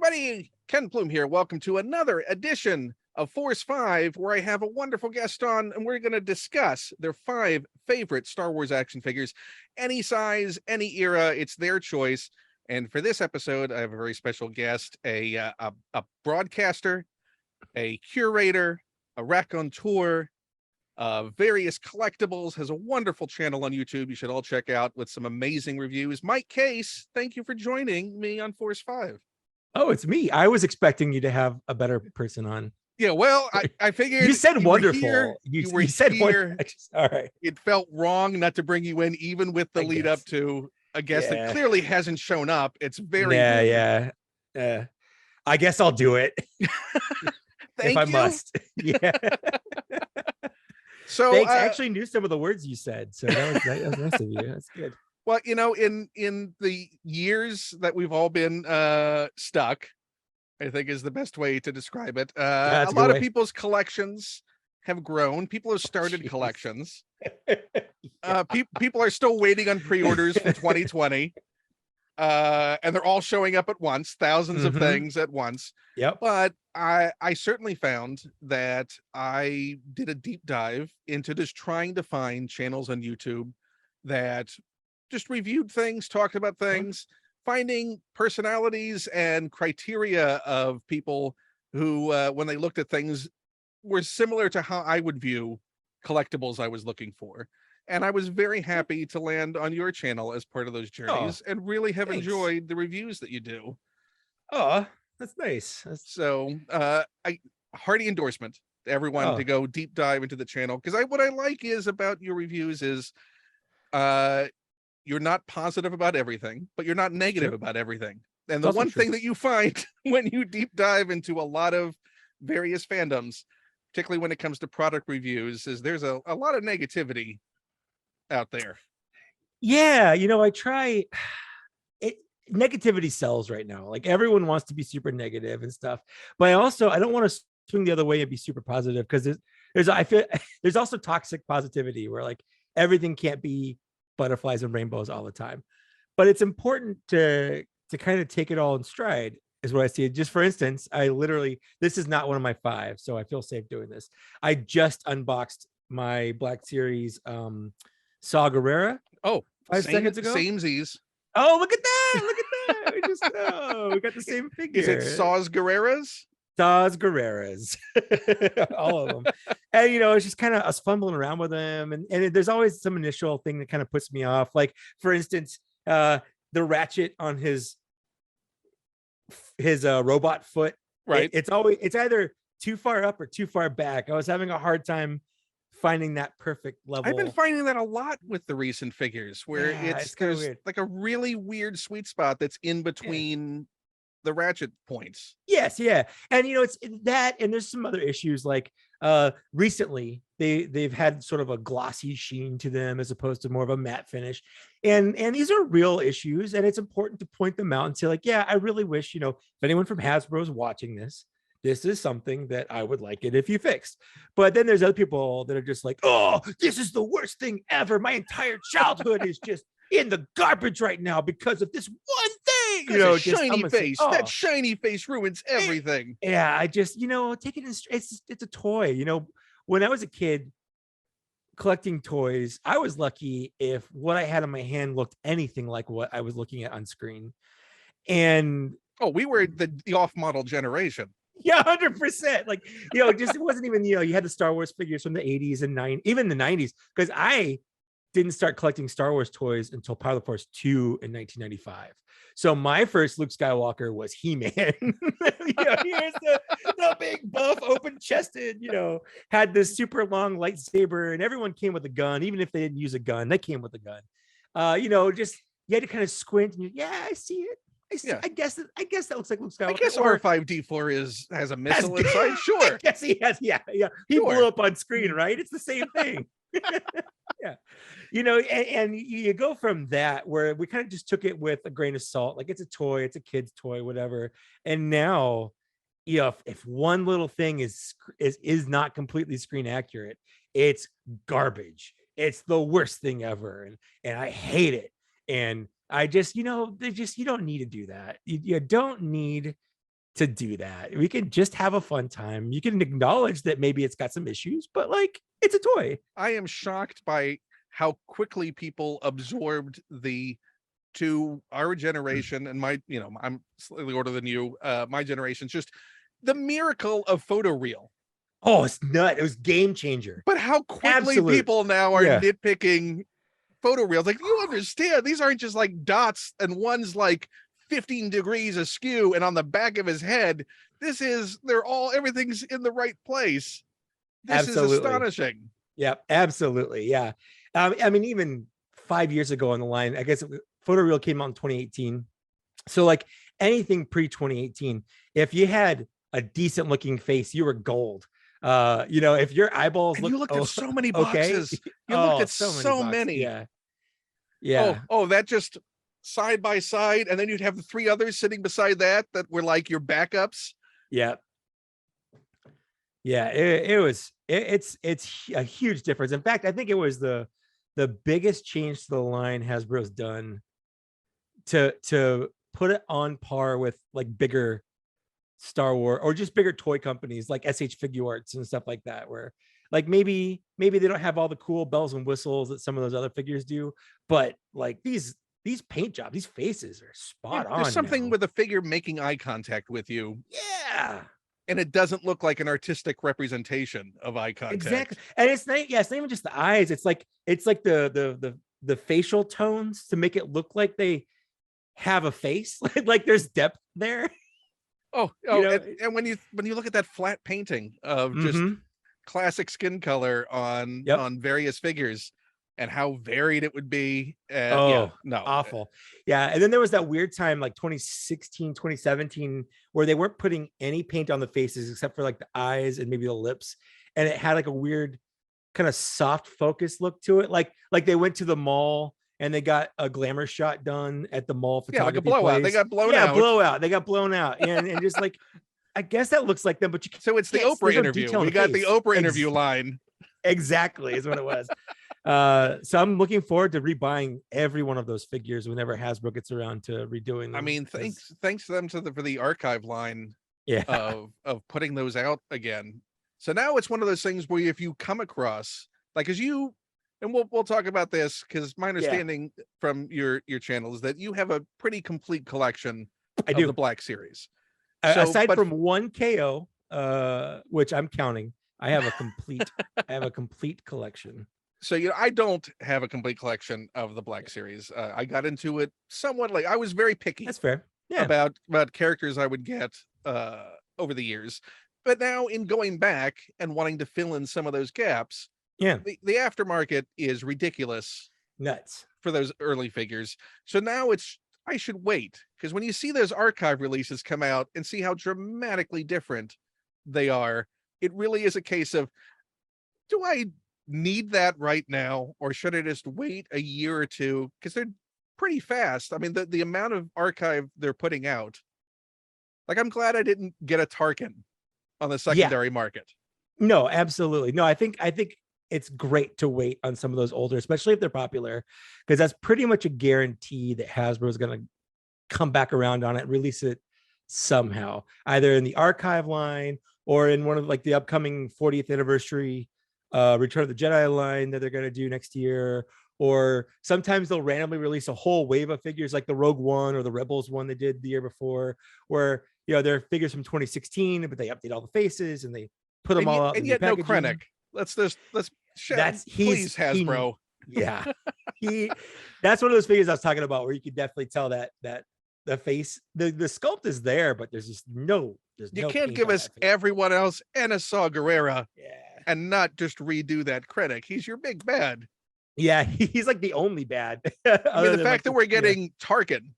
everybody. Ken Plume here. Welcome to another edition of Force 5, where I have a wonderful guest on, and we're going to discuss their 5 favorite Star Wars action figures. Any size, any era, it's their choice. And for this episode, I have a very special guest, a broadcaster, a curator, a raconteur, various collectibles, has a wonderful channel on YouTube you should all check out with some amazing reviews. Mike Kaess, thank you for joining me on Force 5. Oh, it's me. I was expecting you to have a better person on. Yeah, well, I figured you said wonderful. You said here. All right. It felt wrong not to bring you in, even with the lead up to a guest that clearly hasn't shown up. It's very yeah. I guess I'll do it. Thank if I you. Must. Yeah. So thanks. I actually knew some of the words you said, so that was nice of you. That's good. Well, you know, in the years that we've all been stuck, I think is the best way to describe it. A lot of people's collections have grown. People have started collections. People are still waiting on pre-orders for 2020. And they're all showing up at once, thousands of things at once. Yep. But I certainly found that I did a deep dive into just trying to find channels on YouTube that just reviewed things, talked about things, finding personalities and criteria of people who, when they looked at things, were similar to how I would view collectibles I was looking for. And I was very happy to land on your channel as part of those journeys and really have enjoyed the reviews that you do. Oh, that's nice. So hearty endorsement to everyone to go deep dive into the channel. Because what I like is about your reviews is you're not positive about everything, but you're not negative about everything. And the one thing that you find when you deep dive into a lot of various fandoms, particularly when it comes to product reviews, is there's a lot of negativity out there. Yeah, I try it. Negativity sells right now. Like everyone wants to be super negative and stuff, but I don't want to swing the other way and be super positive, because I feel there's also toxic positivity where like everything can't be butterflies and rainbows all the time. But it's important to kind of take it all in stride, is what I see. Just for instance, this is not one of my 5, so I feel safe doing this. I just unboxed my Black Series Saw Gerrera. 5 seconds ago. Samesies. Oh, look at that! Look at that! We got the same figure. Is it Saws Gerreras? Saws Gerreras, all of them. And it's just kind of us fumbling around with them, and there's always some initial thing that kind of puts me off. Like for instance, the ratchet on his robot foot. Right. It's either too far up or too far back. I was having a hard time finding that perfect level. I've been finding that a lot with the recent figures, where there's weird. Like a really weird sweet spot that's in between the ratchet points. Yes, yeah. And it's that, and there's some other issues like recently they've had sort of a glossy sheen to them as opposed to more of a matte finish. And these are real issues, and it's important to point them out and say like, yeah, I really wish, if anyone from Hasbro is watching this is something that I would like it if you fixed. But then there's other people that are just like, oh, this is the worst thing ever. My entire childhood is just in the garbage right now because of this one thing. Shiny face. That shiny face ruins everything. Yeah, I just, take it in. It's a toy. When I was a kid collecting toys, I was lucky if what I had in my hand looked anything like what I was looking at on screen. And we were the off-model generation. Yeah, 100%. Like, just it wasn't even, you had the Star Wars figures from the 80s and even the 90s, because I didn't start collecting Star Wars toys until Power of the Force 2 in 1995. So my first Luke Skywalker was He-Man. Here's the big buff, open-chested, had this super long lightsaber, and everyone came with a gun. Even if they didn't use a gun, they came with a gun. Just you had to kind of squint and I see it. I guess that looks like Luke Skywalker. I guess R5D4 has a missile inside. Sure. Yes, he has. Yeah. He blew up on screen, right? It's the same thing. Yeah. And you go from that, where we kind of just took it with a grain of salt, like it's a toy, it's a kid's toy, whatever. And now, if one little thing is not completely screen accurate, it's garbage. It's the worst thing ever, and I hate it. And I just, you don't need to do that. You don't need to do that. We can just have a fun time. You can acknowledge that maybe it's got some issues, but like it's a toy. I am shocked by how quickly people absorbed to our generation and I'm slightly older than you. My generation's just the miracle of photoreal. Oh, it's nut. It was game changer. But how quickly people now are nitpicking photoreals. Like, you understand, these aren't just like dots and one's like 15 degrees askew and on the back of his head. Everything's in the right place. This is astonishing. Yeah, absolutely. Yeah. I mean, even 5 years ago on the line, I guess photoreal came out in 2018. So like anything pre-2018, if you had a decent looking face, you were gold. If your eyeballs you looked at so many boxes. Okay. You looked at so many. Yeah. Oh, that just side by side, and then you'd have the three others sitting beside that were like your backups. Yeah. It's a huge difference. In fact, I think it was the biggest change to the line Hasbro's done to put it on par with like bigger Star Wars or just bigger toy companies like SH Figuarts and stuff like that, where like maybe they don't have all the cool bells and whistles that some of those other figures do, but like these paint jobs, these faces are spot on. There's something with a figure making eye contact with you. Yeah. And it doesn't look like an artistic representation of eye contact. Exactly. And it's not even just the eyes. It's like the facial tones to make it look like they have a face. Like there's depth there. And when you look at that flat painting of just classic skin color on various figures and how varied it would be. Awful. Yeah. And then there was that weird time like 2016, 2017, where they weren't putting any paint on the faces except for like the eyes and maybe the lips. And it had like a weird kind of soft focus look to it. Like they went to the mall and they got a glamour shot done at the mall photography like a blowout. Place. They got blown out. Blowout. They got blown out. And just like, I guess that looks like them, but so it's the Oprah interview. We got the Oprah interview line. Exactly is what it was. So I'm looking forward to rebuying every one of those figures whenever Hasbro gets around to redoing them. I mean, thanks to them for the archive line of putting those out again. So now it's one of those things where if you come across, like, and we'll talk about this because my understanding from your channel is that you have a pretty complete collection of the Black Series. Aside from one KO, which I'm counting, I have a complete collection. So I don't have a complete collection of the Black Series. I got into it somewhat late. I was very picky. That's fair. Yeah. About characters I would get over the years. But now in going back and wanting to fill in some of those gaps, the aftermarket is ridiculous. Nuts for those early figures. So now I should wait, because when you see those archive releases come out and see how dramatically different they are, it really is a case of, do I need that right now, or should I just wait a year or two? Because they're pretty fast. I mean, the amount of archive they're putting out, like, I'm glad I didn't get a Tarkin on the secondary market. No, absolutely. No, I think it's great to wait on some of those older, especially if they're popular, because that's pretty much a guarantee that Hasbro is going to come back around on it, release it somehow, either in the archive line or in one of like the upcoming 40th anniversary Return of the Jedi line that they're going to do next year. Or sometimes they'll randomly release a whole wave of figures like the Rogue One or the Rebels one they did the year before, where they're figures from 2016, but they update all the faces and they put them all out. And yet no Krennic. Let's please, Hasbro. That's one of those figures I was talking about, where you could definitely tell that the face, the sculpt is there, but there's just you can't give us everyone else and a Saw Gerrera and not just redo that Krennic. He's your big bad. Yeah, he's like the only bad. I mean, the fact that we're getting Tarkin,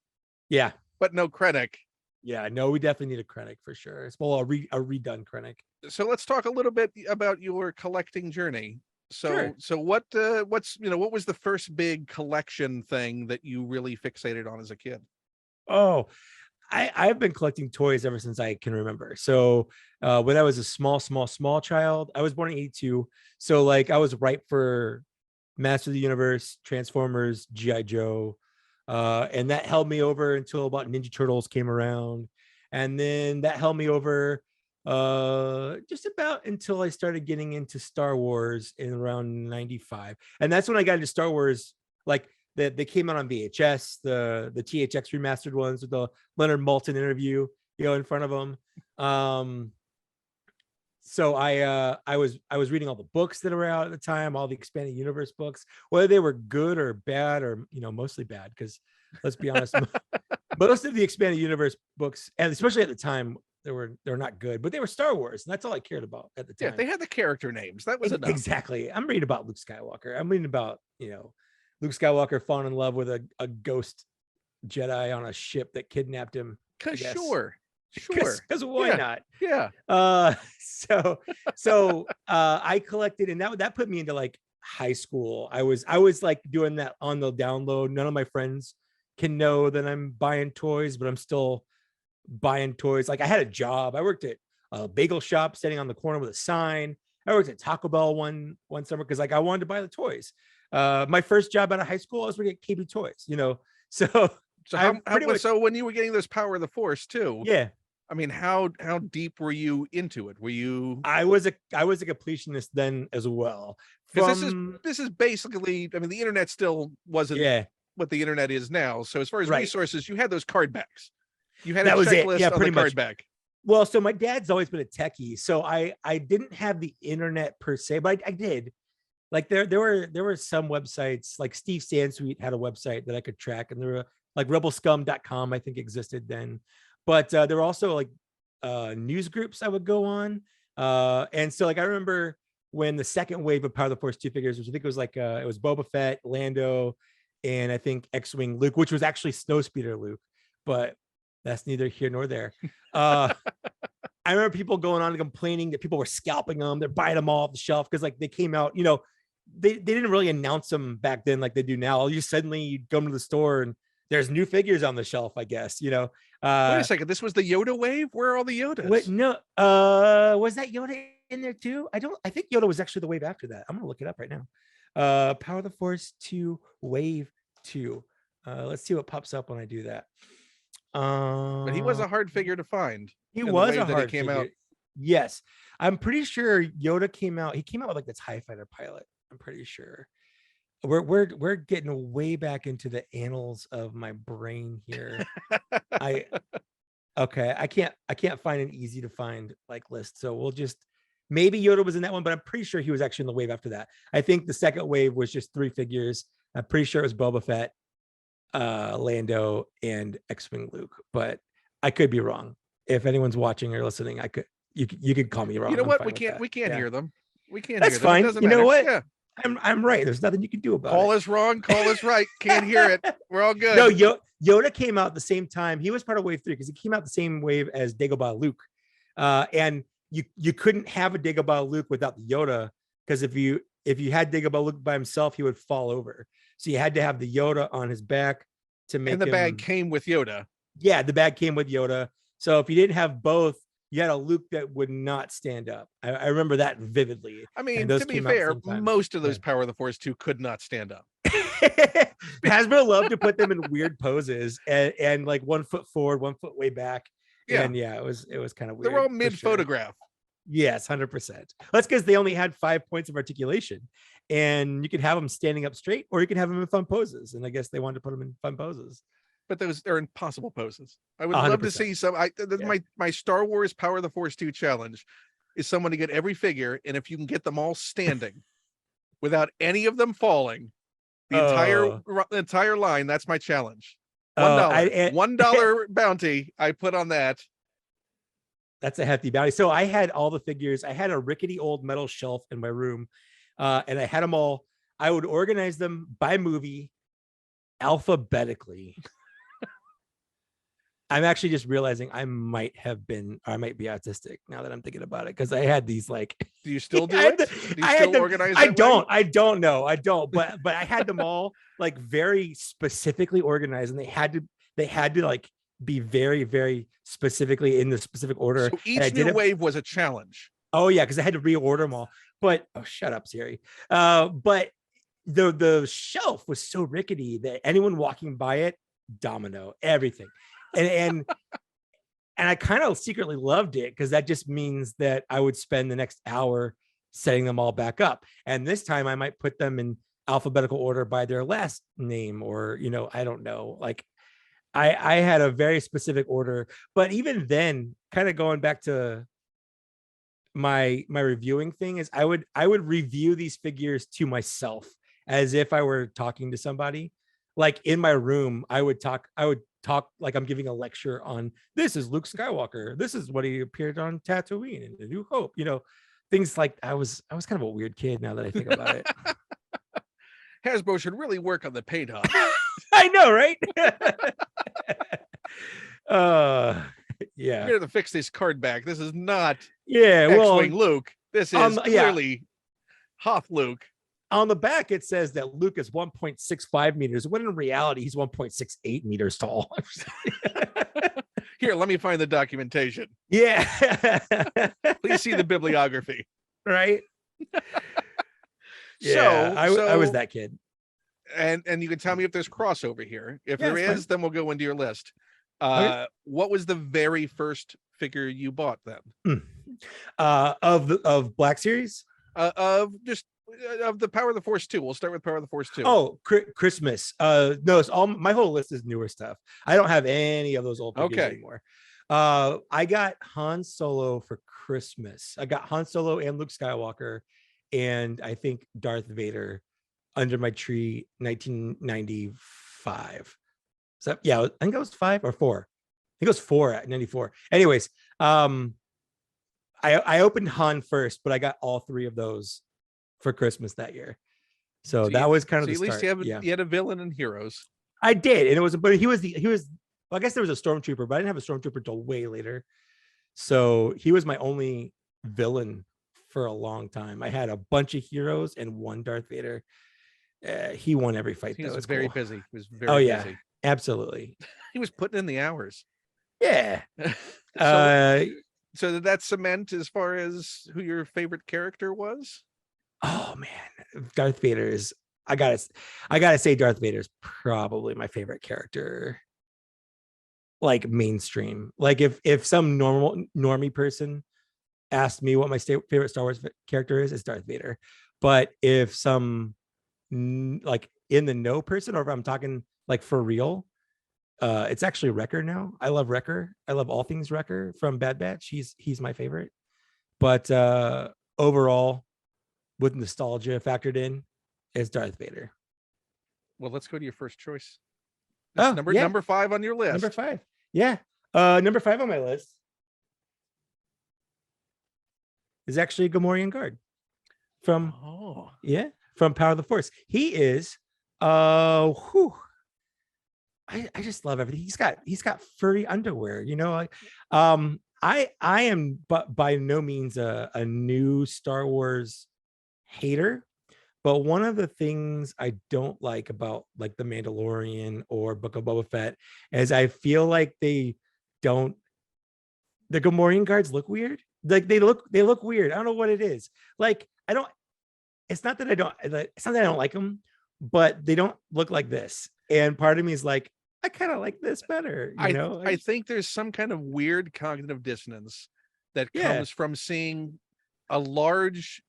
but no Krennic. Yeah, no, we definitely need a Krennic for sure. It's a redone Krennic. So let's talk a little bit about your collecting journey. So what was the first big collection thing that you really fixated on as a kid? Oh, I've been collecting toys ever since I can remember. So when I was a small child, I was born in 82. So like I was ripe for Master of the Universe, Transformers, G.I. Joe. And that held me over until about Ninja Turtles came around. And then that held me over just about until I started getting into Star Wars in around 95. And that's when I got into Star Wars, like they came out on VHS, the THX remastered ones with the Leonard Maltin interview, in front of them. So I was reading all the books that were out at the time, all the expanded universe books, whether they were good or bad, or mostly bad, because let's be honest, most of the expanded universe books, and especially at the time, they're not good, but they were Star Wars, and that's all I cared about at the time. Yeah, they had the character names. That was enough. Exactly. I'm reading about Luke Skywalker. I'm reading about Luke Skywalker falling in love with a ghost Jedi on a ship that kidnapped him. Sure. Because why not? Yeah. So I collected, and that put me into like high school. I was like doing that on the download. None of my friends can know that I'm buying toys, but I'm still buying toys. Like I had a job. I worked at a bagel shop standing on the corner with a sign. I worked at Taco Bell one summer because like I wanted to buy the toys. My first job out of high school, I was working at KB Toys, So when you were getting this Power of the Force too, yeah. I mean, how deep were you into it? Were you? I was a completionist then as well. This is basically, I mean, the internet still wasn't what the internet is now. So as far as resources, you had those card backs. You had a checklist on the card back. Well, so my dad's always been a techie, so I didn't have the internet per se, but I did. Like there were some websites, like Steve Sansweet had a website that I could track, and there were like rebelscum.com, I think existed then. But there were also like news groups I would go on. And so like I remember when the second wave of Power of the Force 2 figures, which I think was like it was Boba Fett, Lando, and I think X-Wing Luke, which was actually Snowspeeder Luke, but that's neither here nor there. I remember people going on and complaining that people were scalping them, they're buying them all off the shelf because like they came out, they didn't really announce them back then like they do now. You suddenly go to the store and there's new figures on the shelf, I guess, Wait a second, this was the Yoda wave? Where are all the Yodas? Wait, no, was that Yoda in there too? I think Yoda was actually the wave after that. I'm gonna look it up right now. Power of the Force 2 wave 2. Let's see what pops up when I do that. But he was a hard figure to find. He was a hard figure. Out. Yes, I'm pretty sure Yoda came out. He came out with like the TIE Fighter pilot. I'm pretty sure. We're getting way back into the annals of my brain here. I can't find an easy to find like list. So we'll just, maybe Yoda was in that one, but I'm pretty sure he was actually in the wave after that. I think the second wave was just 3 figures. I'm pretty sure it was Boba Fett, Lando, and X-Wing Luke, but I could be wrong. If anyone's watching or listening, you could call me wrong. You know what? We can't hear them. We can't. That's hear fine. Them. You know what? Yeah. I'm right. There's nothing you can do about it. Call us wrong. Call us right. Can't hear it. We're all good. No, Yoda came out the same time. He was part of wave 3 because he came out the same wave as Dagobah Luke. And you couldn't have a Dagobah Luke without the Yoda, because if you had Dagobah Luke by himself, he would fall over. So you had to have the Yoda on his back to make. And the bag came with Yoda. Yeah, the bag came with Yoda. So if you didn't have both, you had a Luke that would not stand up. I remember that vividly. I mean, to be fair, most of those Power of the Force 2 could not stand up. Hasbro loved to put them in weird poses and like 1 foot forward, 1 foot way back. Yeah. And yeah, it was kind of weird. They're all mid photograph. Yes, 100%. That's because they only had 5 points of articulation, and you could have them standing up straight, or you could have them in fun poses. And I guess they wanted to put them in fun poses. But they're impossible poses. I would love to see some. My Star Wars Power of the Force 2 challenge is someone to get every figure, and if you can get them all standing without any of them falling, the entire line, that's my challenge. $1 bounty I put on that. That's a hefty bounty. So I had all the figures. I had a rickety old metal shelf in my room, and I had them all. I would organize them by movie alphabetically. I'm actually just realizing I might be autistic now that I'm thinking about it, because I had these like. Do you still do it? Do you still organize? I don't know. I don't. But I had them all like very specifically organized, and they had to like be very, very specifically in the specific order. So each new wave was a challenge. Oh yeah, because I had to reorder them all. But shut up, Siri. But the shelf was so rickety that anyone walking by it, domino everything. And And I kind of secretly loved it because that just means that I would spend the next hour setting them all back up. And this time I might put them in alphabetical order by their last name, or, I don't know. Like I had a very specific order, but even then, kind of going back to my reviewing thing, is I would review these figures to myself as if I were talking to somebody. Like in my room, I would talk like I'm giving a lecture on, this is Luke Skywalker, this is what he appeared on Tatooine in A New Hope, things like. I was kind of a weird kid now that I think about it. Hasbro should really work on the paint on. I know, right? Yeah. We're gonna fix this card back. This is not X-Wing Luke. This is clearly Hoth Luke. On the back, it says that Luke is 1.65 meters, when in reality, he's 1.68 meters tall. Here, let me find the documentation. Yeah. Please see the bibliography. Right? Yeah, I was that kid. And you can tell me if there's crossover here. If there is, fine. then we'll go into your list. Okay. What was the very first figure you bought then? Of Black Series? Of the Power of the Force 2. We'll start with Power of the Force 2. Oh, Christmas. No, it's all, my whole list is newer stuff. I don't have any of those old figures anymore. I got Han Solo for Christmas. I got Han Solo and Luke Skywalker, and I think Darth Vader under my tree, 1995. So yeah, I think it was 5 or 4. I think it was 4 at 94. Anyways, I opened Han first, but I got all 3 of those for Christmas that year. So that was kind of the at least start. you had a villain in Heroes. I did, and it was, but he was. Well, I guess there was a stormtrooper, but I didn't have a stormtrooper till way later. So he was my only villain for a long time. I had a bunch of heroes and 1 Darth Vader. He won every fight. He was It's very cool. busy. He was very busy. Absolutely. He was putting in the hours. Yeah. So did that cement as far as who your favorite character was? Oh man, Darth Vader is. I gotta say, Darth Vader is probably my favorite character. Like mainstream. Like if some normie person asked me what my favorite Star Wars character is, it's Darth Vader. But if some like in the know person, or if I'm talking like for real, it's actually Wrecker now. I love Wrecker. I love all things Wrecker from Bad Batch. He's my favorite. But overall, with nostalgia factored in, is Darth Vader. Well, let's go to your first choice. Number 5 on your list. Number 5. Yeah. Number 5 on my list is actually Gamorrean Guard from from Power of the Force. He is I just love everything. He's got furry underwear, I am but by no means a new Star Wars hater, but one of the things I don't like about like The Mandalorian or Book of Boba Fett is I feel like the Gamorrean guards look weird. Like they look weird. I don't know what it is. Like it's not that I don't like them, but they don't look like this. And part of me is like, I kind of like this better. I think there's some kind of weird cognitive dissonance that comes from seeing a large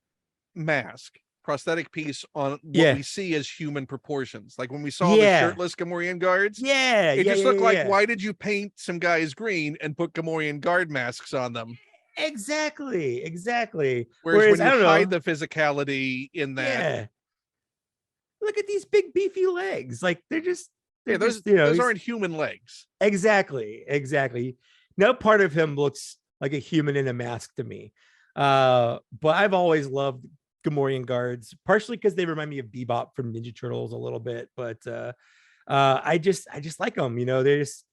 mask prosthetic piece on what we see as human proportions. Like when we saw the shirtless Gamorrean guards, it just looked like, why did you paint some guys green and put Gamorrean guard masks on them? Exactly. Whereas when you hide the physicality in that, look at these big beefy legs. Like those aren't human legs. Exactly. No part of him looks like a human in a mask to me. But I've always loved Gamorrean guards, partially because they remind me of Bebop from Ninja Turtles a little bit, but I just like them. They're just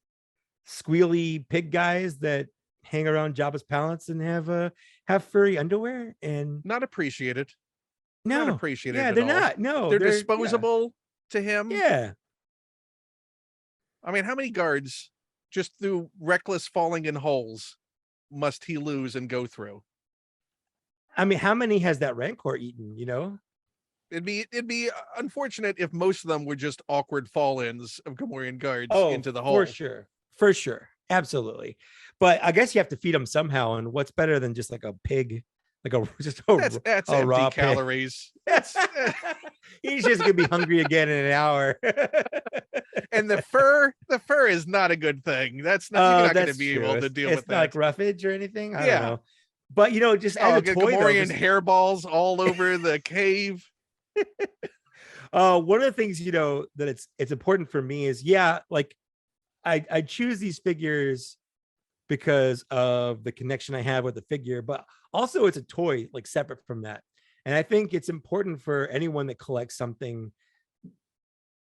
squealy pig guys that hang around Jabba's palace and have furry underwear and not appreciated. No, not appreciated. Yeah, they're not. No, they're disposable to him. Yeah. I mean, how many guards just through reckless falling in holes must he lose and go through? I mean, how many has that Rancor eaten? It'd be unfortunate if most of them were just awkward fall-ins of Gamorrean guards into the hole. For sure. Absolutely. But I guess you have to feed them somehow. And what's better than just like a pig, like a just a, That's a empty raw pig. calories. That's He's just gonna be hungry again in an hour. and the fur is not a good thing. That's not you're not going to be true. able to deal It's with not that. like roughage or anything. I don't Yeah. know. But you know, just as a Get toy, though, Gamorrean hairballs all over the cave. one of the things, you know, that it's important for me is, yeah, like I choose these figures because of the connection I have with the figure, but also it's a toy, like separate from that. And I think it's important for anyone that collects something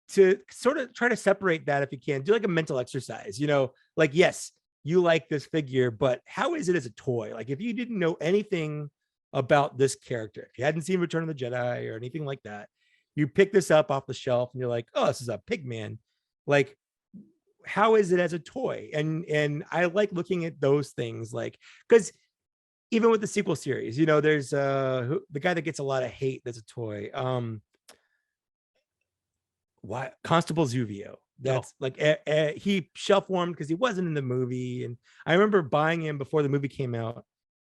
to sort of try to separate that if you can. Do like a mental exercise, you know, like, yes, you like this figure, but how is it as a toy? Like, if you didn't know anything about this character, if you hadn't seen Return of the Jedi or anything like that, you pick this up off the shelf and you're like, oh, this is a Pigman. Like, how is it as a toy? And I like looking at those things, like, because even with the sequel series, you know, there's the guy that gets a lot of hate that's a toy. Why Constable Zuvio. That's like he shelf warmed because he wasn't in the movie. And I remember buying him before the movie came out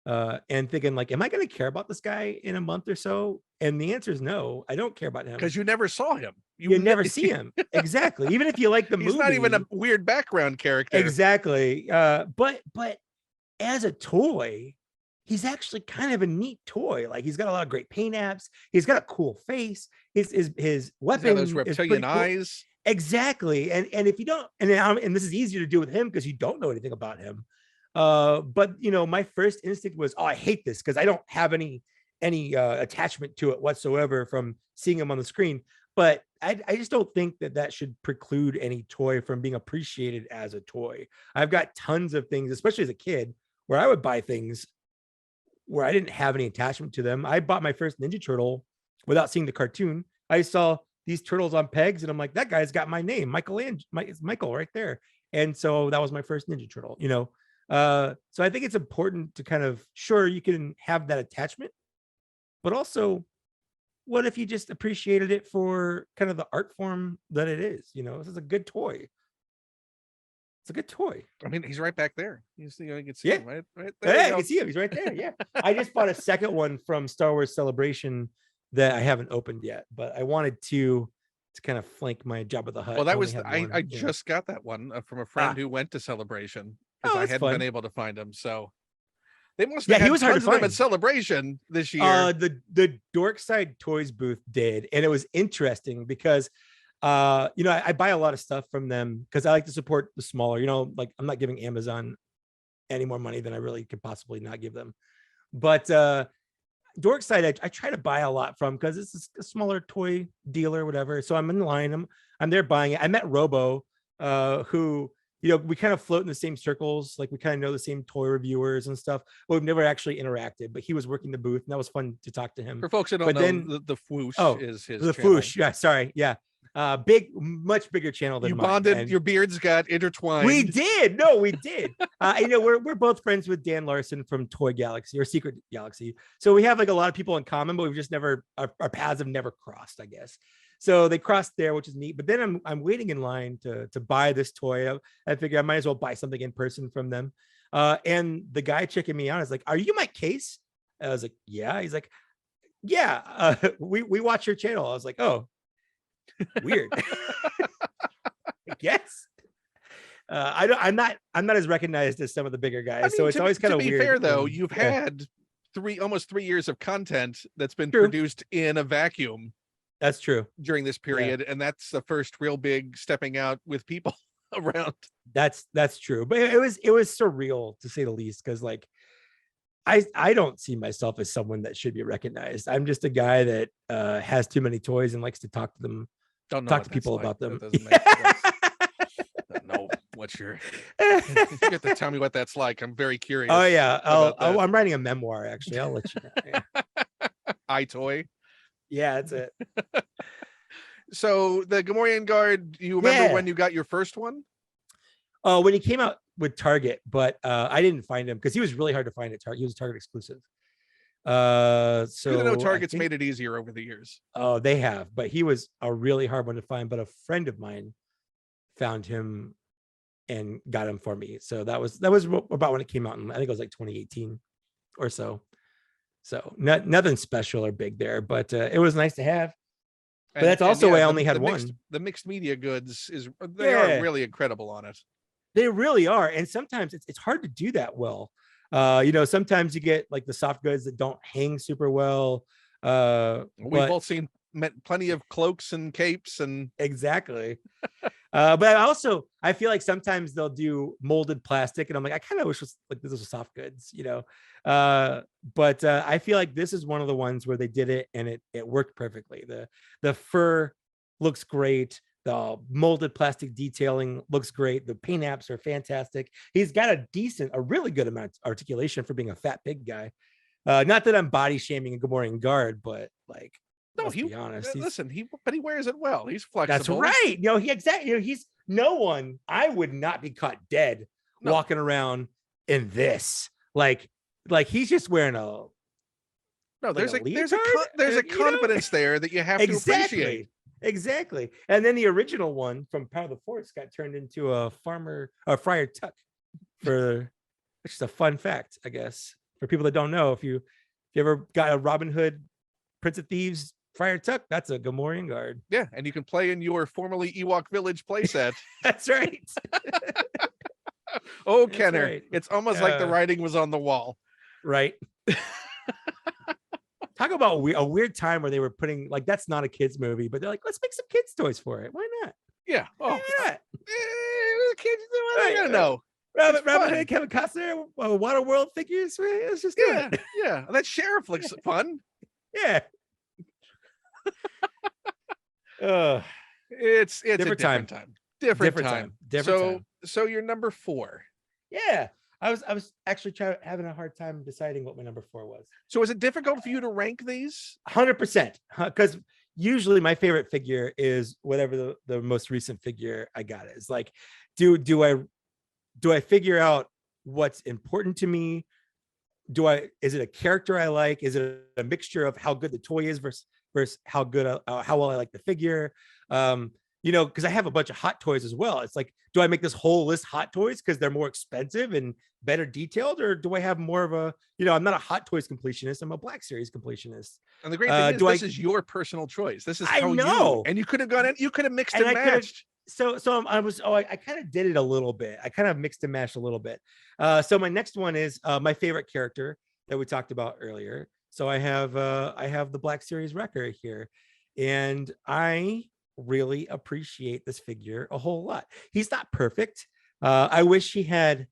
and thinking, like, am I going to care about this guy in a month or so? And the answer is no, I don't care about him. Because you never saw him. You never see him. Exactly. Even if you like the movie. He's not even a weird background character. Exactly. But as a toy, he's actually kind of a neat toy. Like, he's got a lot of great paint apps. He's got a cool face. His weapon, those reptilian eyes. Cool. Exactly. And if you don't, and this is easier to do with him because you don't know anything about him. But you know, my first instinct was, oh, I hate this because I don't have any attachment to it whatsoever from seeing him on the screen. But I just don't think that should preclude any toy from being appreciated as a toy. I've got tons of things, especially as a kid, where I would buy things where I didn't have any attachment to them. I bought my first Ninja Turtle without seeing the cartoon. I saw these turtles on pegs and I'm like, that guy's got my name, it's Michael right there. And so that was my first Ninja Turtle, you know? So I think it's important to kind of, sure, you can have that attachment, but also, what if you just appreciated it for kind of the art form that it is? You know, this is a good toy. It's a good toy. I mean, he's right back there. You can see him right there. Yeah, you can see him. He's right there. Yeah. I just bought a second one from Star Wars Celebration that I haven't opened yet, but I wanted to kind of flank my Jabba the Hutt. Well, that was I just got that one from a friend who went to Celebration because I hadn't been able to find him. So they must have he was hard to find at Celebration this year. The Dork Side Toys booth did, and it was interesting because you know, I buy a lot of stuff from them because I like to support the smaller, you know, like I'm not giving Amazon any more money than I really could possibly not give them. But Dork Side, I try to buy a lot from because it's a smaller toy dealer, whatever. So I'm in line, I'm there buying it. I met Robo, who, you know, we kind of float in the same circles, like we kind of know the same toy reviewers and stuff. But we've never actually interacted, but he was working the booth and that was fun to talk to him. For folks that don't know, the Fwoosh is his the channel. Fwoosh, yeah, sorry, yeah. Much bigger channel than you mine. Bonded, your beards got intertwined. We did. You know, we're both friends with Dan Larson from Toy Galaxy or Secret Galaxy. So we have like a lot of people in common, but we've just never, our paths have never crossed, I guess. So they crossed there, which is neat. But then I'm waiting in line to buy this toy. I figure I might as well buy something in person from them. And the guy checking me out is like, "Are you Mike Kaess?" I was like, "Yeah." He's like, "Yeah, we watch your channel." I was like, "Oh, weird." Yes. I'm not as recognized as some of the bigger guys. I mean, so it's always kind of weird. To be fair though, you've had almost 3 years of content that's been produced in a vacuum. That's true. During this period, and that's the first real big stepping out with people around. That's true. But it was surreal to say the least, because like I don't see myself as someone that should be recognized. I'm just a guy that has too many toys and likes to talk to them. Talk to people about them. No, what's your? You have to tell me what that's like. I'm very curious. Oh yeah, I'm writing a memoir. Actually, I'll let you know. Yeah. iToy. Yeah, that's it. So the Gamorrean Guard. You remember when you got your first one? Oh, when he came out with Target, but I didn't find him because he was really hard to find at Target. He was a Target exclusive. So I know Target's made it easier over the years. Oh, they have, but he was a really hard one to find. But a friend of mine found him and got them for me. So that was about when it came out. I think it was like 2018 or so. So nothing special or big there, but it was nice to have. But that's also why I only had one. The mixed media goods are really incredible on it. They really are. And sometimes it's hard to do that well. Sometimes you get like the soft goods that don't hang super well. We've all seen plenty of cloaks and capes and exactly. But I feel like sometimes they'll do molded plastic, and I'm like, I kind of wish this was soft goods, but I feel like this is one of the ones where they did it and it worked perfectly. The fur looks great. The molded plastic detailing looks great. The paint apps are fantastic. He's got a really good amount of articulation for being a fat big guy. Not that I'm body shaming a Gamorrean guard, but like, let's be honest. But he wears it well. He's flexible. That's right. He's no one. I would not be caught dead walking around in this. Like he's just wearing a. No, there's a confidence there that you have to appreciate. Exactly. And then the original one from Power of the Force got turned into a Friar Tuck, which is a fun fact, I guess, for people that don't know. If you ever got a Robin Hood, Prince of Thieves, Friar Tuck, that's a Gamorrean guard. Yeah, and you can play in your formerly Ewok Village playset. That's right. Oh, Kenner, right. It's almost like the writing was on the wall. Right. Talk about a weird time where they were putting, like, that's not a kid's movie, but they're like, let's make some kids' toys for it. Why not? Yeah. Oh, why not? Kids, what are they gonna know? Robin Hood, Kevin Costner, Waterworld figures. It's just good. Yeah. That sheriff looks fun. Yeah. It's a different time. Different time. So you're number 4. Yeah. I was actually having a hard time deciding what my number 4 was. So is it difficult for you to rank these? 100%, because usually my favorite figure is whatever the most recent figure I got is. Like, do I figure out what's important to me? Is it a character I like? Is it a mixture of how good the toy is versus how well I like the figure? Because I have a bunch of hot toys as well. It's like, do I make this whole list hot toys because they're more expensive and better detailed, or do I have more of a, I'm not a hot toys completionist, I'm a Black Series completionist. And the great thing is this is your personal choice. This is how and you could have mixed and matched. So I kind of did it a little bit. I kind of mixed and matched a little bit. So my next one is my favorite character that we talked about earlier. So I have the Black Series Wrecker here, and I really appreciate this figure a whole lot. He's not perfect. I wish he had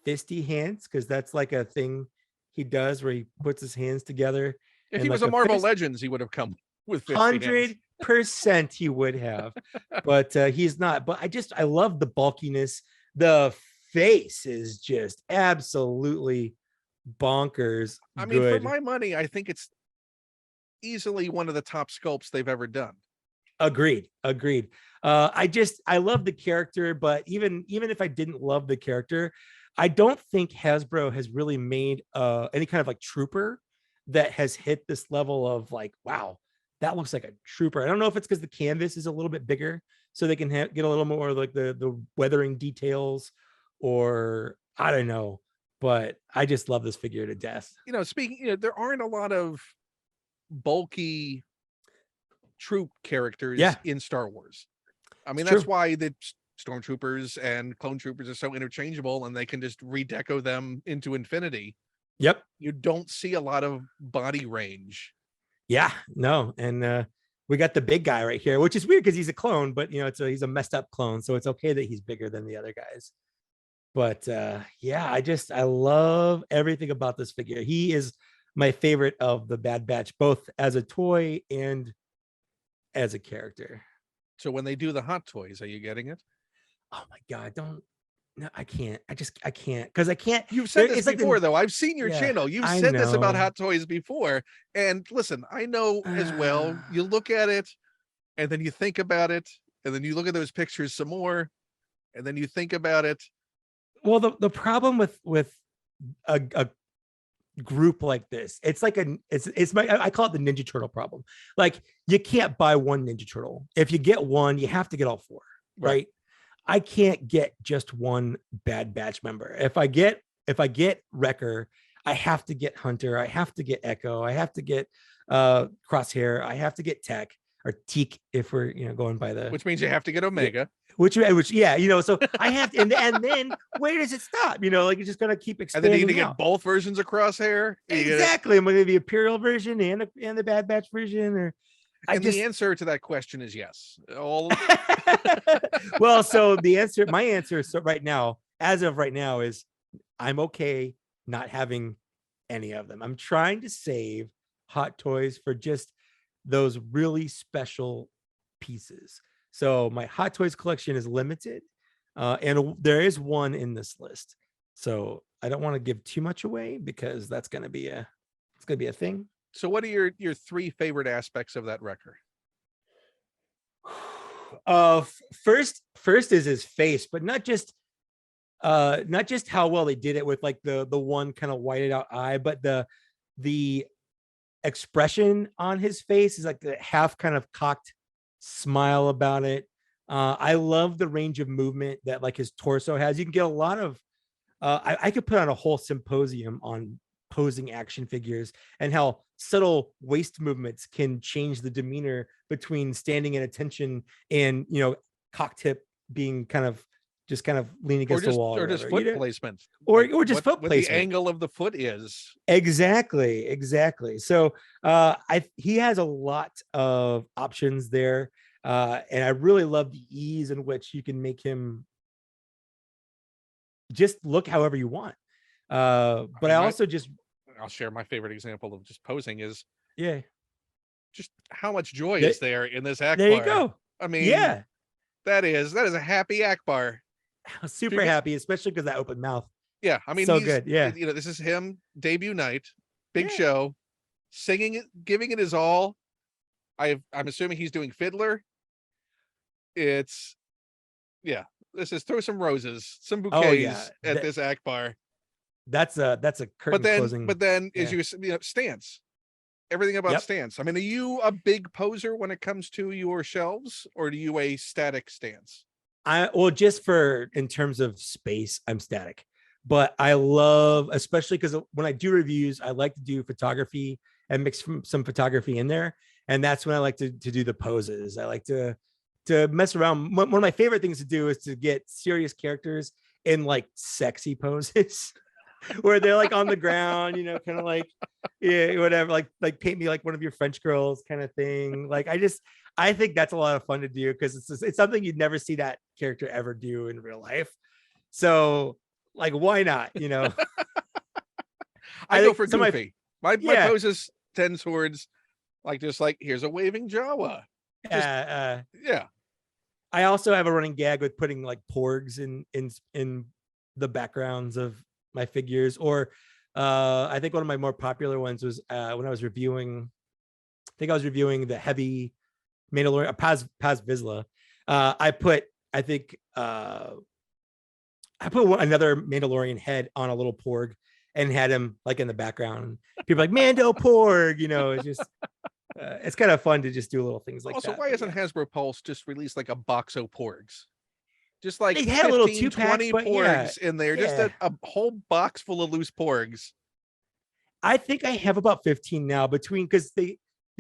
fisty hands, because that's like a thing he does where he puts his hands together. If he was a Marvel Legends, he would have come with 100% he would have, but he's not. But I love the bulkiness. The face is just absolutely bonkers. I mean, for my money, I think it's easily one of the top sculpts they've ever done. Agreed. I love the character, but even if I didn't love the character, I don't think Hasbro has really made any kind of like trooper that has hit this level of like, wow, that looks like a trooper. I don't know if it's because the canvas is a little bit bigger, so they can get a little more like the weathering details, or I don't know, but I just love this figure to death. There aren't a lot of bulky troop characters in Star Wars. I mean, that's why the stormtroopers and clone troopers are so interchangeable, and they can just redeco them into infinity. Yep. You don't see a lot of body range. Yeah, no. And we got the big guy right here, which is weird because he's a clone, but he's a messed up clone, so it's okay that he's bigger than the other guys. But I love everything about this figure. He is my favorite of the Bad Batch, both as a toy and as a character. So when they do the hot toys, are you getting it? Oh my God, no, I can't. I can't, because I can't. You've said this before, though. I've seen your channel. You've said this about hot toys before. And listen, I know as well. You look at it, and then you think about it, and then you look at those pictures some more, and then you think about it. Well, the problem with a group like this, it's like I call it the Ninja Turtle problem. Like, you can't buy one Ninja Turtle. If you get one, you have to get all 4, right? I can't get just one Bad Batch member. If I get Wrecker, I have to get Hunter. I have to get Echo. I have to get Crosshair. I have to get Tech or Teak if we're going by the, which means you have to get Omega. which yeah, so I have to, and then where does it stop? Like it's just gonna keep And then expanding. you need to get both versions of Crosshair. Exactly. I'm gonna the Imperial version and the Bad Batch version, or the answer to that question is yes. All well, so my answer right now, as of right now, is I'm okay not having any of them. I'm trying to save Hot Toys for just those really special pieces. So my Hot Toys collection is limited, and there is one in this list. So I don't want to give too much away because that's going to be a thing. So what are your three favorite aspects of that Wrecker? First is his face, but not just how well they did it with like the one kind of whited out eye, but the expression on his face is like the half kind of cocked smile about it. I love the range of movement that like his torso has. You can get a lot of I could put on a whole symposium on posing action figures and how subtle waist movements can change the demeanor between standing at attention and cock tip being kind of leaning against the wall, or just foot placement, or just foot placement. The angle of the foot is exactly. So he has a lot of options there, and I really love the ease in which you can make him just look however you want. But I'll share my favorite example of just posing is just how much joy is there in this Akbar. There you go. I mean, that is a happy Akbar. Super happy, especially because that open mouth. Yeah, I mean, so good. Yeah, this is him debut night, big show, singing it, giving it his all. I'm assuming he's doing Fiddler. This is throw some roses, some bouquets at this Akbar. That's a curtain closing. But then is stance. Everything about stance. I mean, are you a big poser when it comes to your shelves, or do you a static stance? Just in terms of space, I'm static. But I love, especially because when I do reviews, I like to do photography and mix some photography in there. And that's when I like to do the poses. I like to mess around. One of my favorite things to do is to get serious characters in like sexy poses. Where they're like on the ground, kind of like, whatever, like paint me like one of your French girls kind of thing. Like, I think that's a lot of fun to do because it's something you'd never see that character ever do in real life. So like, why not? I go for goofy. My poses tend towards just like here's a waving Jawa. I also have a running gag with putting like porgs in the backgrounds of my figures, or I think one of my more popular ones was when I was reviewing the heavy Mandalorian Paz Vizsla. I put another Mandalorian head on a little porg and had him like in the background. People are like Mando porg, it's just it's kind of fun to just do little things like that. Also, why hasn't Hasbro Pulse just released like a box of porgs? Just like they had 15, a little 2-pack, 20 porgs in there, just a whole box full of loose porgs. I think I have about 15 now because they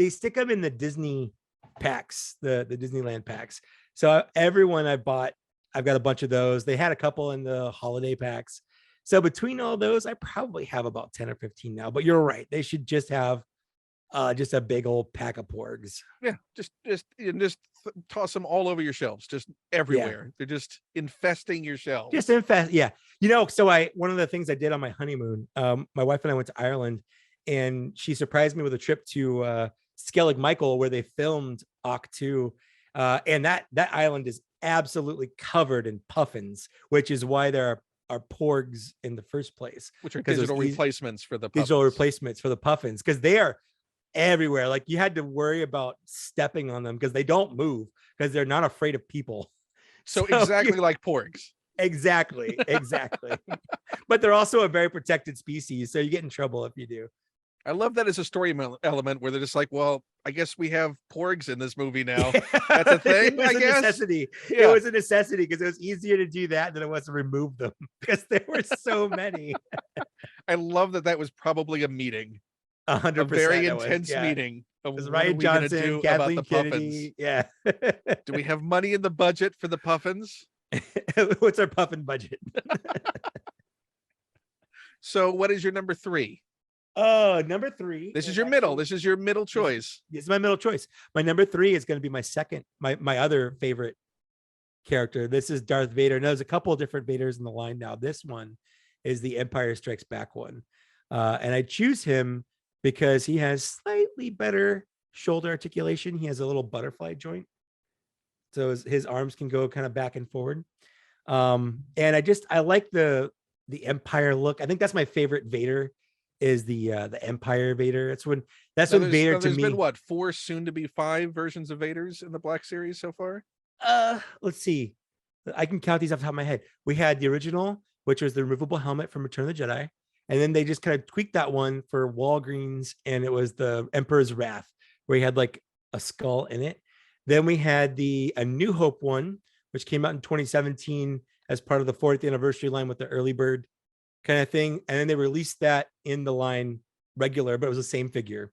stick them in the Disney packs, the Disneyland packs. So everyone I've got a bunch of those. They had a couple in the holiday packs. So between all those, I probably have about 10 or 15 now. But you're right. They should just have just a big old pack of porgs. Yeah, just toss them all over your shelves, just everywhere. Yeah. They're just infesting your shelves. Yeah. So one of the things I did on my honeymoon, my wife and I went to Ireland, and she surprised me with a trip to Skellig Michael, where they filmed Occ 2, and that island is absolutely covered in puffins, which is why there are porgs in the first place, which are digital replacements for the puffins, because they are everywhere. Like you had to worry about stepping on them because they don't move because they're not afraid of people. So exactly like porgs. Exactly. But they're also a very protected species, so you get in trouble if you do. I love that as a story element where they're just like, well, I guess we have porgs in this movie now. Yeah. That's a It thing, was I a guess. necessity. Yeah. It was a necessity because it was easier to do that than it was to remove them because there were so many. I love that was probably a meeting, a 100% very it was. intense Yeah. meeting It of was what are Ryan we going to Johnson, do about the Kathleen puffins? Kennedy. Yeah. Do we have money in the budget for the puffins? What's our puffin budget? So what is your number 3? Oh, number 3. This is your middle. This is your middle choice. This is my middle choice. My number 3 is going to be my second, my other favorite character. This is Darth Vader. Now, there's a couple of different Vaders in the line now. This one is the Empire Strikes Back one. And I choose him because he has slightly better shoulder articulation. He has a little butterfly joint. So his arms can go kind of back and forward. And I like the Empire look. I think that's my favorite Vader is the Empire Vader. That's when Vader to me. There's been what, 4 soon to be 5 versions of Vaders in the Black Series so far? Let's see. I can count these off the top of my head. We had the original, which was the removable helmet from Return of the Jedi. And then they just kind of tweaked that one for Walgreens, and it was the Emperor's Wrath, where he had like a skull in it. Then we had A New Hope one, which came out in 2017 as part of the 40th anniversary line with the early bird kind of thing. And then they released that in the line regular, but it was the same figure.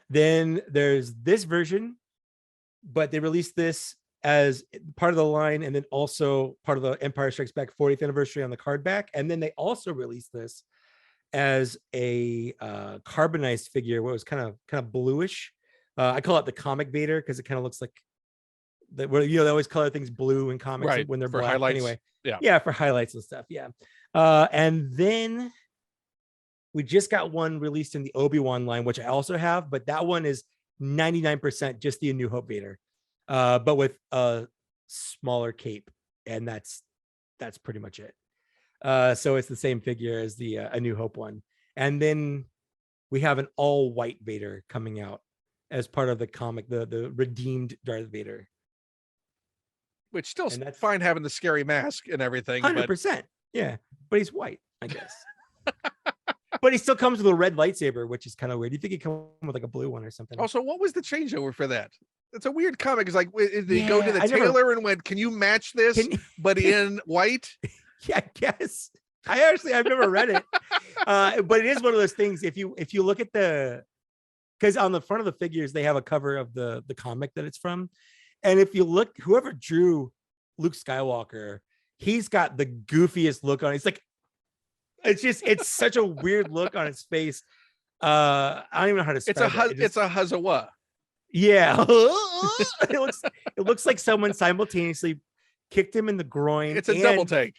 Then there's this version, but they released this as part of the line and then also part of the Empire Strikes Back 40th anniversary on the card back. And then they also released this as a carbonized figure, what was kind of bluish. I call it the comic Vader because it kind of looks like that. They always color things blue in comics, right, when they're for black. Highlights. Anyway, yeah, for highlights and stuff. Yeah. And then we just got one released in the Obi-Wan line, which I also have, but that one is 99% just the A New Hope Vader, but with a smaller cape, and that's pretty much it. So it's the same figure as the A New Hope one. And then we have an all white Vader coming out as part of the comic, the redeemed Darth Vader. Which still that's fine having the scary mask and everything. 100%. Yeah. But he's white, I guess. But he still comes with a red lightsaber, which is kind of weird. You think he'd come with like a blue one or something? Also, what was the changeover for that? It's a weird comic. It's like, did he go to the tailor and went, can you match this, but in white? Yeah, I guess. I've never read it. But it is one of those things. If you look at because on the front of the figures, they have a cover of the comic that it's from. And if you look, whoever drew Luke Skywalker, he's got the goofiest look on it. It's like, it's such a weird look on his face. I don't even know how to describe it. It's a Hazawa. Yeah. it looks like someone simultaneously kicked him in the groin. It's a double take.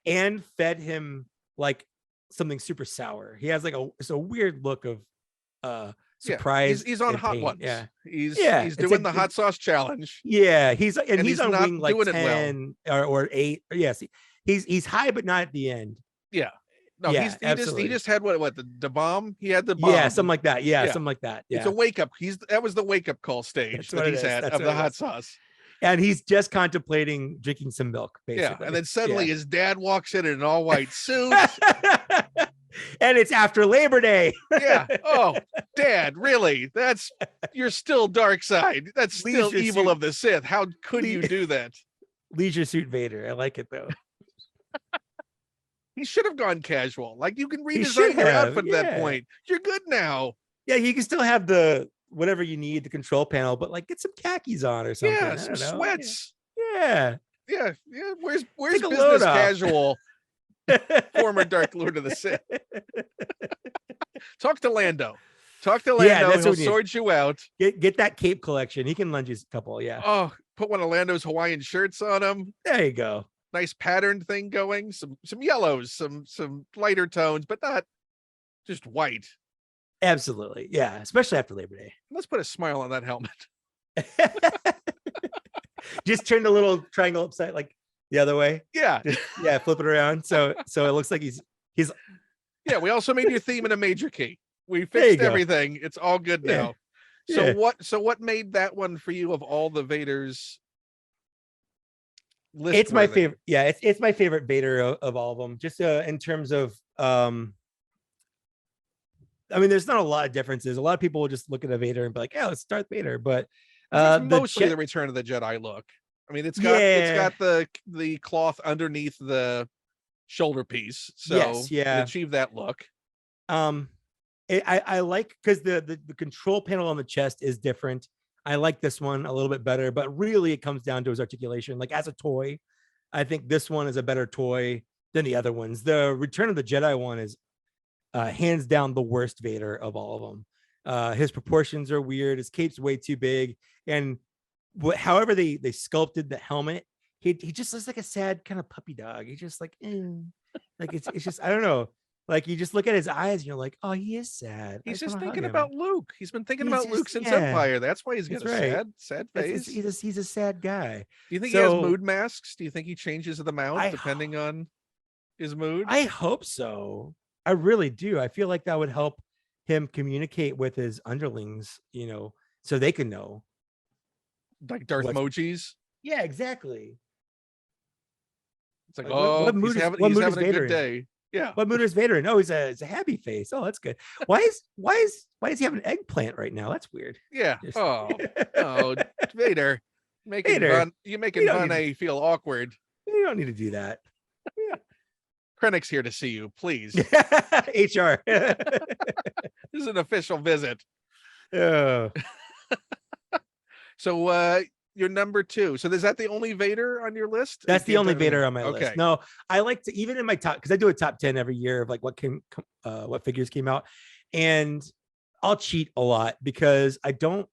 And fed him like something super sour. He has like a weird look of surprise. He's on Hot pain. Ones. Yeah. He's doing the hot sauce challenge. Yeah, he's on not wing like doing 10 or 8. Yes, he's high, but not at the end. Yeah. No, yeah, he just had the bomb. He had the bomb. Yeah, something like that. Yeah, something like that. Yeah. It's a wake up. That was the wake up call stage that he's at of the hot sauce. And he's just contemplating drinking some milk, basically. Yeah, and then suddenly his dad walks in an all white suit. And it's after Labor Day. Yeah. Oh, Dad, really? You're still dark side. That's still evil of the Sith. How could you do that? Leisure Suit Vader. I like it though. He should have gone casual. Like, you can redesign your outfit at that point. You're good now. Yeah, you can still have the whatever you need, the control panel, but like get some khakis on or something. Yeah, some sweats. Yeah. Where's business casual? Former Dark Lord of the Sith. Talk to Lando. He'll sort you out. Get that cape collection. He can lend you a couple. Yeah. Oh, put one of Lando's Hawaiian shirts on him. There you go. Nice patterned thing going. Some yellows, some lighter tones, but not just white. Absolutely. Yeah. Especially after Labor Day. Let's put a smile on that helmet. Just turn the little triangle upside like the other way. Yeah. Flip it around. So it looks like he's yeah, we also made your theme in a major key. We fixed everything. It's all good now. So what made that one for you of all the Vaders? It's my favorite. Yeah, it's my favorite Vader of all of them. Just in terms of I mean, there's not a lot of differences. A lot of people will just look at a Vader and be like, "Yeah, it's Darth Vader," but I think it's the mostly the Return of the Jedi look. I mean, it's yeah, got the cloth underneath the shoulder piece, so yes, it yeah. achieved that look. I like because the control panel on the chest is different. I like this one a little bit better, but really it comes down to his articulation. Like as a toy, I think this one is a better toy than the other ones. The Return of the Jedi one is hands down the worst Vader of all of them. His proportions are weird. His cape's way too big, and however they sculpted the helmet, he just looks like a sad kind of puppy dog. He's just like, like it's just I don't know. Like you just look at his eyes and you're like, oh, he is sad. I He's just just want to hug thinking him. about Luke. He's been thinking He's about just Luke since yeah, Empire. That's why he's got that's a right. sad face. He's a sad guy. Do you think he has So mood masks? Do you think he changes the mouth I depending on his mood? I hope so. I really do. I feel like that would help him communicate with his underlings, so they can know. Like Darth What's Mojis? Yeah, exactly. It's like, Like oh, what he's mood is having a Vader good in? day. Yeah. What mood is Vader in? Oh, he's a happy face. Oh, that's good. Why does he have an eggplant right now? That's weird. Yeah. Just- Oh, Vader. Vader, You making don't need Vane feel awkward. you don't need to do that. Krennic's here to see you, please. HR. This is an official visit. Oh. So you're number 2. So is that the only Vader on your list? That's the only Vader anymore. on my Okay. list. No, I like to, even in my top, because I do a top 10 every year of like what figures came out, and I'll cheat a lot because I don't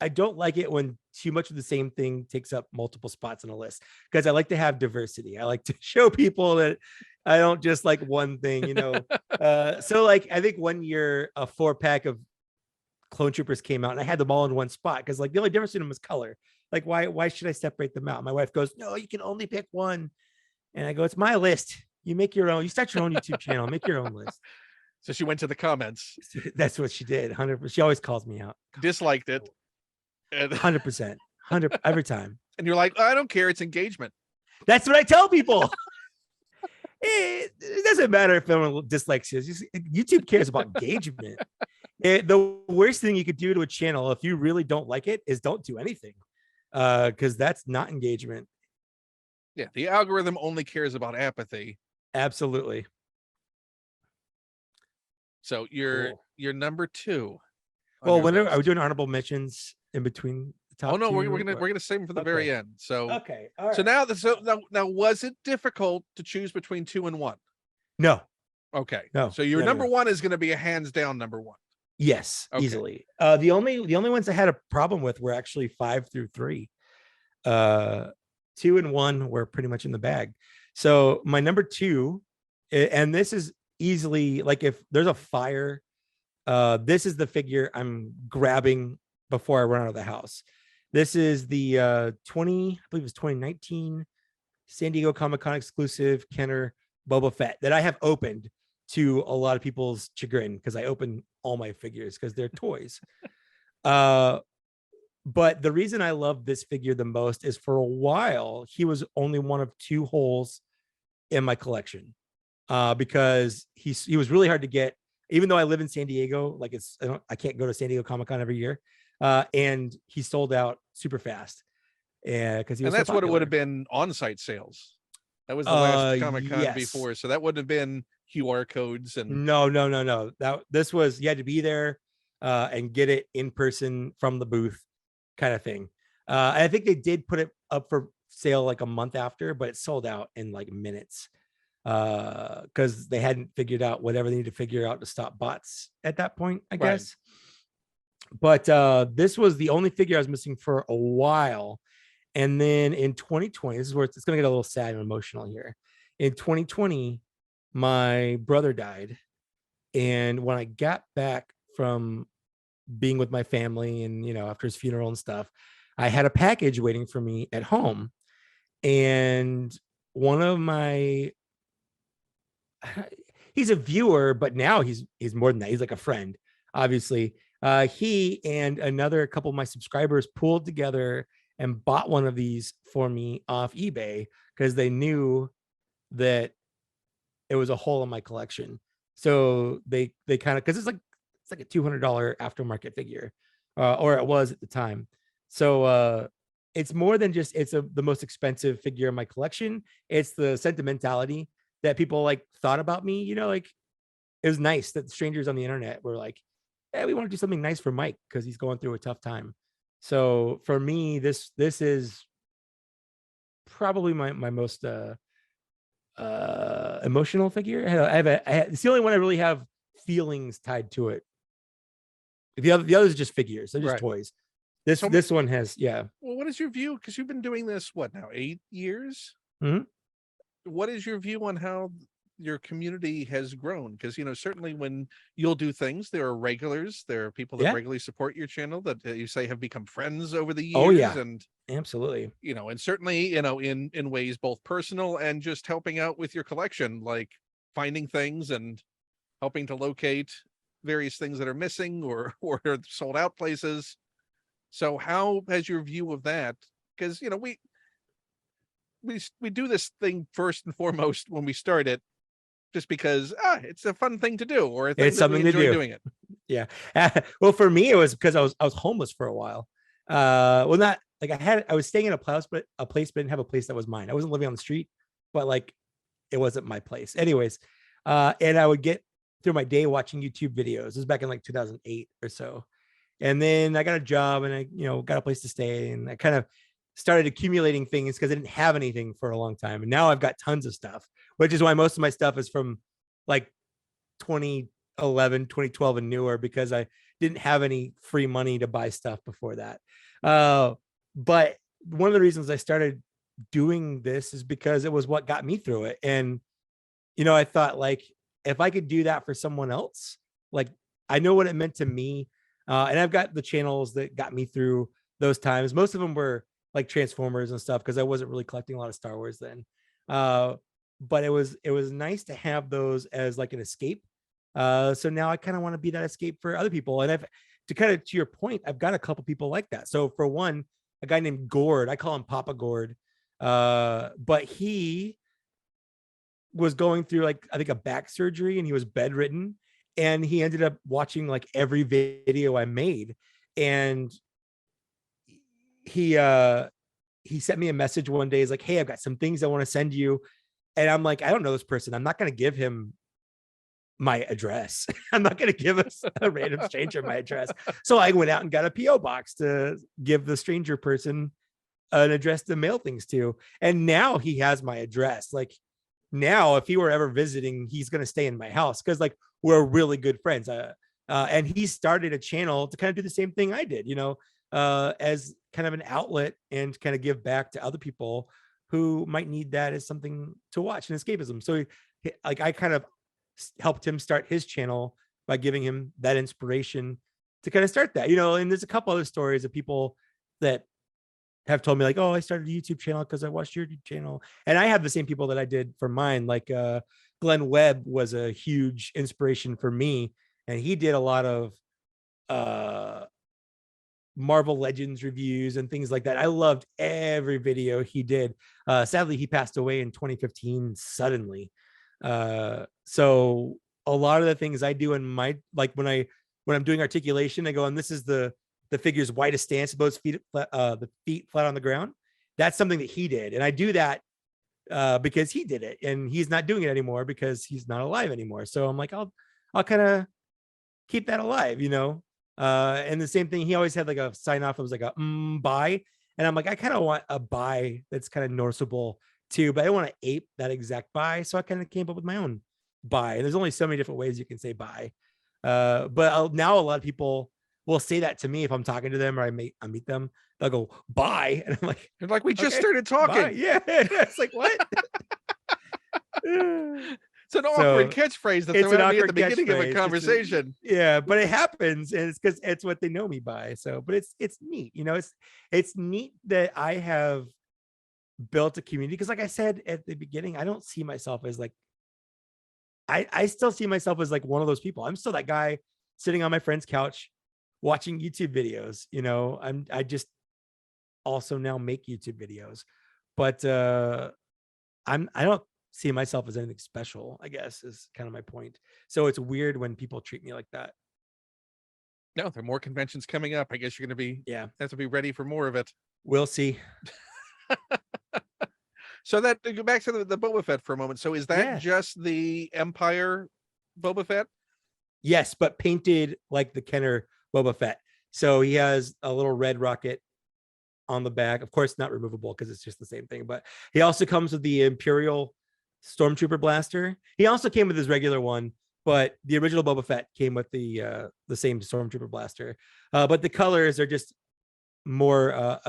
like it when too much of the same thing takes up multiple spots on a list, because I like to have diversity. I like to show people that I don't just like one thing, So like I think one year a 4-pack of Clone Troopers came out and I had them all in one spot because like the only difference in them was color. Like why should I separate them out? My wife goes, no, you can only pick one. And I go, it's my list. You make your own. You start your own YouTube channel. Make your own list. So she went to the comments. That's what she did. 100%. She always calls me out. Disliked it. 100%. 100 every time. And you're like, I don't care. It's engagement. That's what I tell people. It doesn't matter if anyone dislikes you. YouTube cares about engagement. The worst thing you could do to a channel if you really don't like it is don't do anything, because that's not engagement. Yeah, the algorithm only cares about apathy. Absolutely. So you're number 2. Well, whenever are we doing honorable mentions in between the top? Oh no, two? we're gonna save them for the very end. So okay, all right. So now was it difficult to choose between 2 and 1? No. Okay. No. So your number 1 is going to be a hands down number 1. Yes, okay. Easily. The only ones I had a problem with were actually 5 through 3. 2 and 1 were pretty much in the bag. So my number 2, and this is easily like if there's a fire, this is the figure I'm grabbing before I run out of the house. This is the I believe it was 2019 San Diego Comic-Con exclusive Kenner Boba Fett that I have opened to a lot of people's chagrin because I open all my figures because they're toys. But the reason I love this figure the most is for a while, he was only one of 2 holes in my collection, because he was really hard to get, even though I live in San Diego. Like I can't go to San Diego Comic-Con every year. And he sold out super fast. Yeah, because he was. And that's so what it would have been on-site sales. That was the last Comic-Con yes. before, so that wouldn't have been QR codes and No. This was, you had to be there and get it in person from the booth, kind of thing. I think they did put it up for sale like a month after, but it sold out in like minutes because they hadn't figured out whatever they needed to figure out to stop bots at that point, I guess. But this was the only figure I was missing for a while. And then in 2020, this is where it's going to get a little sad and emotional here. In 2020, my brother died. And when I got back from being with my family and, after his funeral and stuff, I had a package waiting for me at home. And one of my, he's a viewer, but now he's more than that. He's like a friend, obviously. He and another couple of my subscribers pooled together and bought one of these for me off eBay because they knew that it was a hole in my collection. So they kind of, because it's like a $200 aftermarket figure, or it was at the time. So it's more than just the most expensive figure in my collection. It's the sentimentality that people like thought about me. Like it was nice that strangers on the internet were like, "Hey, we want to do something nice for Mike because he's going through a tough time." So for me, this is probably my most emotional figure. It's the only one I really have feelings tied to it. The others are just figures. They're just Right. toys. So This one has, yeah. well, what is your view? Because you've been doing this what now, 8 years? Mhm. What is your view on how your community has grown? Because certainly when you'll do things, there are regulars, there are people that Yeah. regularly support your channel that you say have become friends over the Oh years, yeah. and Absolutely. and certainly in ways both personal and just helping out with your collection, like finding things and helping to locate various things that are missing or or sold out places. So how has your view of that? Because we do this thing first and foremost when we start it, just because it's a fun thing to do or a thing It's that we something to enjoy do. doing it. Yeah. Well, for me, it was because I was homeless for a while. Well, not like I was staying in a place, but didn't have a place that was mine. I wasn't living on the street, but like it wasn't my place. Anyways, and I would get through my day watching YouTube videos. This was back in like 2008 or so. And then I got a job and I, got a place to stay, and I kind of started accumulating things because I didn't have anything for a long time. And now I've got tons of stuff, which is why most of my stuff is from like 2011, 2012 and newer, because I didn't have any free money to buy stuff before that. But one of the reasons I started doing this is because it was what got me through it. And, I thought, like, if I could do that for someone else, like, I know what it meant to me. And I've got the channels that got me through those times. Most of them were like Transformers and stuff because I wasn't really collecting a lot of Star Wars then. Uh, but it was nice to have those as like an escape. So now I kind of want to be that escape for other people. And to your point, I've got a couple people like that. So for one, a guy named Gord, I call him Papa Gord. But he was going through, like, I think, a back surgery, and he was bedridden, and he ended up watching like every video I made. And he he sent me a message one day. He's like, "Hey, I've got some things I want to send you." And I'm like, I don't know this person. I'm not going to give him my address. I'm not going to give a random stranger my address. So I went out and got a PO box to give the stranger person an address to mail things to. And now he has my address. Like, now if he were ever visiting, he's going to stay in my house because, like, we're really good friends. And he started a channel to kind of do the same thing I did, as kind of an outlet and kind of give back to other people who might need that as something to watch and escapism. So like, I kind of helped him start his channel by giving him that inspiration to kind of start that, and there's a couple other stories of people that have told me, like, "Oh, I started a YouTube channel because I watched your YouTube channel." And I have the same people that I did for mine. Like, Glenn Webb was a huge inspiration for me, and he did a lot of uh Marvel Legends reviews and things like that. I loved every video he did. Sadly, he passed away in 2015 suddenly. So a lot of the things I do in my, like, when I'm doing articulation, I go, and this is the figure's widest stance, both feet, the feet flat on the ground. That's something that he did, and I do that because he did it, and he's not doing it anymore because he's not alive anymore. So I'm like, I'll kind of keep that alive. And the same thing, he always had like a sign off. It was like a bye. And I'm like, I kind of want a bye that's kind of noticeable too, but I don't want to ape that exact bye. So I kind of came up with my own bye. And there's only so many different ways you can say bye. But now a lot of people will say that to me if I'm talking to them or I meet them. They'll go bye, and I'm like, And like, we just okay, started bye. talking. Yeah, it's like, what? It's an awkward So catchphrase to it's throw an at me at the awkward beginning of a catchphrase. conversation. Yeah, but it happens, and it's because it's what they know me by. So, but it's neat, it's neat that I have built a community. Because, like I said at the beginning, I don't see myself as like, I still see myself as like one of those people. I'm still that guy sitting on my friend's couch watching YouTube videos. I just also now make YouTube videos, but I don't see myself as anything special, I guess, is kind of my point. So it's weird when people treat me like that. No, there are more conventions coming up. I guess you're going to have to be ready for more of it. We'll see. So that to go back to the Boba Fett for a moment. So is that just the Empire Boba Fett? Yes, but painted like the Kenner Boba Fett. So he has a little red rocket on the back. Of course, not removable because it's just the same thing. But he also comes with the Imperial Stormtrooper blaster. He also came with his regular one, but the original Boba Fett came with the same Stormtrooper blaster. But the colors are just more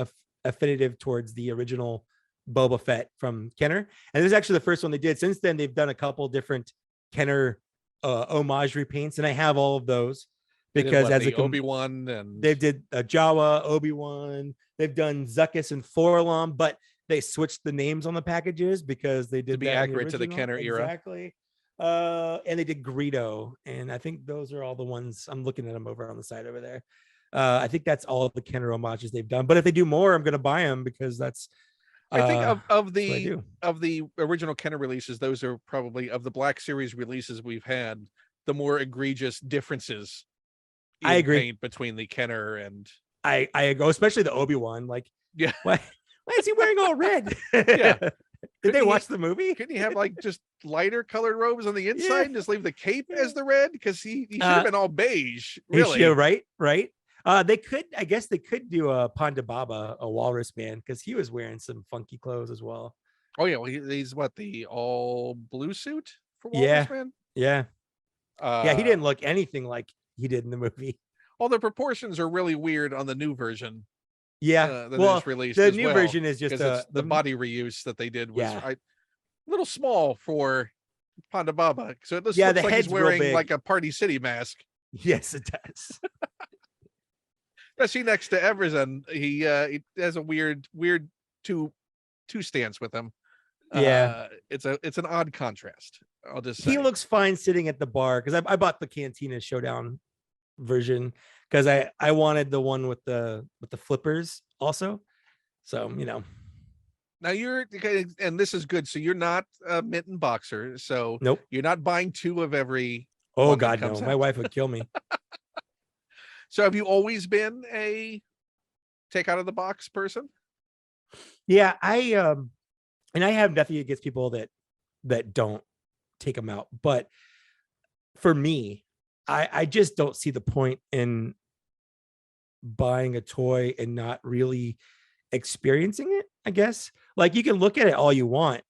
affinitive towards the original Boba Fett from Kenner. And this is actually the first one they did. Since then, they've done a couple different Kenner homage repaints, and I have all of those because as a Obi-Wan, and they did Jawa, Obi-Wan, they've done Zuckuss and Forlom, but they switched the names on the packages because they did to be accurate to the Kenner era. Exactly. And they did Greedo, and I think those are all the ones. I'm looking at them over on the side over there. I think that's all of the Kenner homages they've done. But if they do more, I'm going to buy them because that's. I think of the original Kenner releases, those are probably, of the Black Series releases we've had, the more egregious differences. I agree paint between the Kenner and I go, especially the Obi-Wan. Like, yeah, why is he wearing all red? Yeah. Did they watch the movie? Couldn't he have like just lighter colored robes on the inside and just leave the cape as the red? Because he should have been all beige. Really, right. They could, I guess, they could do a Ponda Baba, a walrus man, because he was wearing some funky clothes as well. Oh yeah, well, he's what, the all blue suit for Walrus Man? Yeah. Yeah, he didn't look anything like he did in the movie. All the proportions are really weird on the new version. Yeah, that released. The new version is just the body reuse that they did was a little small for Ponda Baba. So it looks like he's wearing like a Party City mask. Yes, it does. Especially next to Everson, he has a weird two stance with him. Yeah, it's an odd contrast. I'll just say. He looks fine sitting at the bar because I bought the Cantina Showdown version because I wanted the one with the flippers also. So now and this is good. So you're not a Mitten boxer. So nope, you're not buying two of every. Oh God, no! My wife would kill me. So have you always been a take out of the box person? Yeah, and I have nothing against people that don't take them out, but for me, I just don't see the point in buying a toy and not really experiencing it. I guess, like, you can look at it all you want,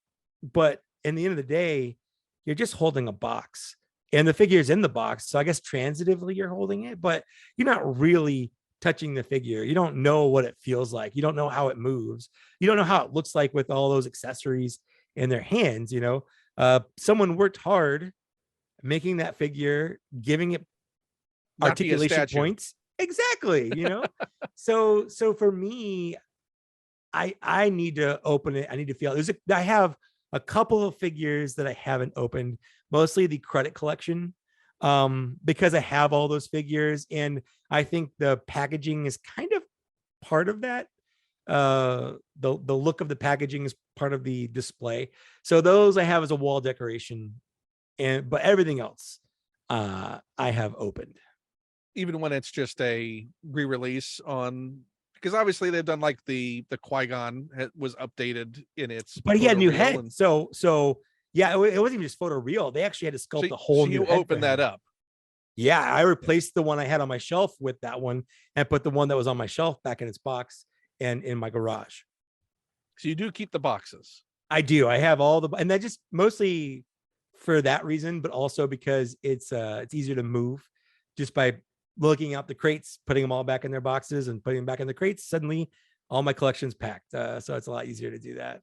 but in the end of the day, you're just holding a box. And the figure is in the box. So I guess transitively you're holding it, but you're not really touching the figure. You don't know what it feels like. You don't know how it moves. You don't know how it looks like with all those accessories in their hands. Someone worked hard making that figure, giving it articulation points. Exactly. So for me, I need to open it. I need to feel it. I have a couple of figures that I haven't opened, mostly the credit collection, because I have all those figures, and I think the packaging is kind of part of that. The look of the packaging is part of the display. So those I have as a wall decoration, but everything else I have opened. Even when it's just a re-release on. Because obviously they've done like the Qui-Gon was updated in its. But he had a new head, so yeah, it wasn't even just photo real. They actually had to sculpt a whole new. You opened that up. Yeah, I replaced the one I had on my shelf with that one, and put the one that was on my shelf back in its box and in my garage. So you do keep the boxes. I do. I have all and that just mostly for that reason, but also because it's easier to move just by looking out the crates, putting them all back in their boxes and putting them back in the crates. Suddenly all my collection's packed. So it's a lot easier to do that.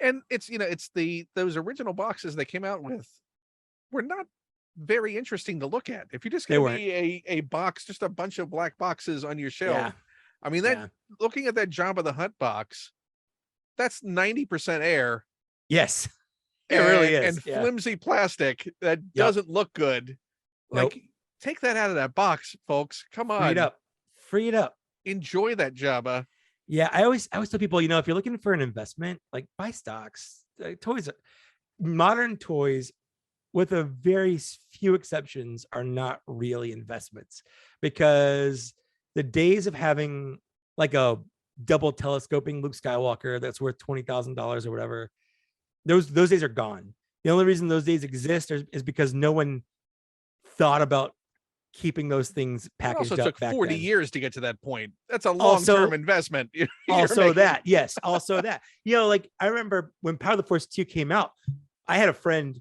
And it's those original boxes they came out with were not very interesting to look at. If you're just going to be a box, just a bunch of black boxes on your shelf. I mean, looking at that Jabba the Hutt box, that's 90% air. Yes, it really is. And flimsy plastic that doesn't look good. Nope. Like, take that out of that box, folks. Come on. Free it up. Enjoy that Jabba. Yeah, I always tell people, if you're looking for an investment, like, buy stocks. Toys modern toys, with a very few exceptions, are not really investments, because the days of having like a double telescoping Luke Skywalker that's worth $20,000 or whatever, those days are gone. The only reason those days exist is because no one thought about keeping those things It packaged also up took back 40 then. years to get to that point. That's a Also- long-term investment. You're Also making. that, yes, also that. You know, like I remember when Power of the Force 2 came out, I had a friend,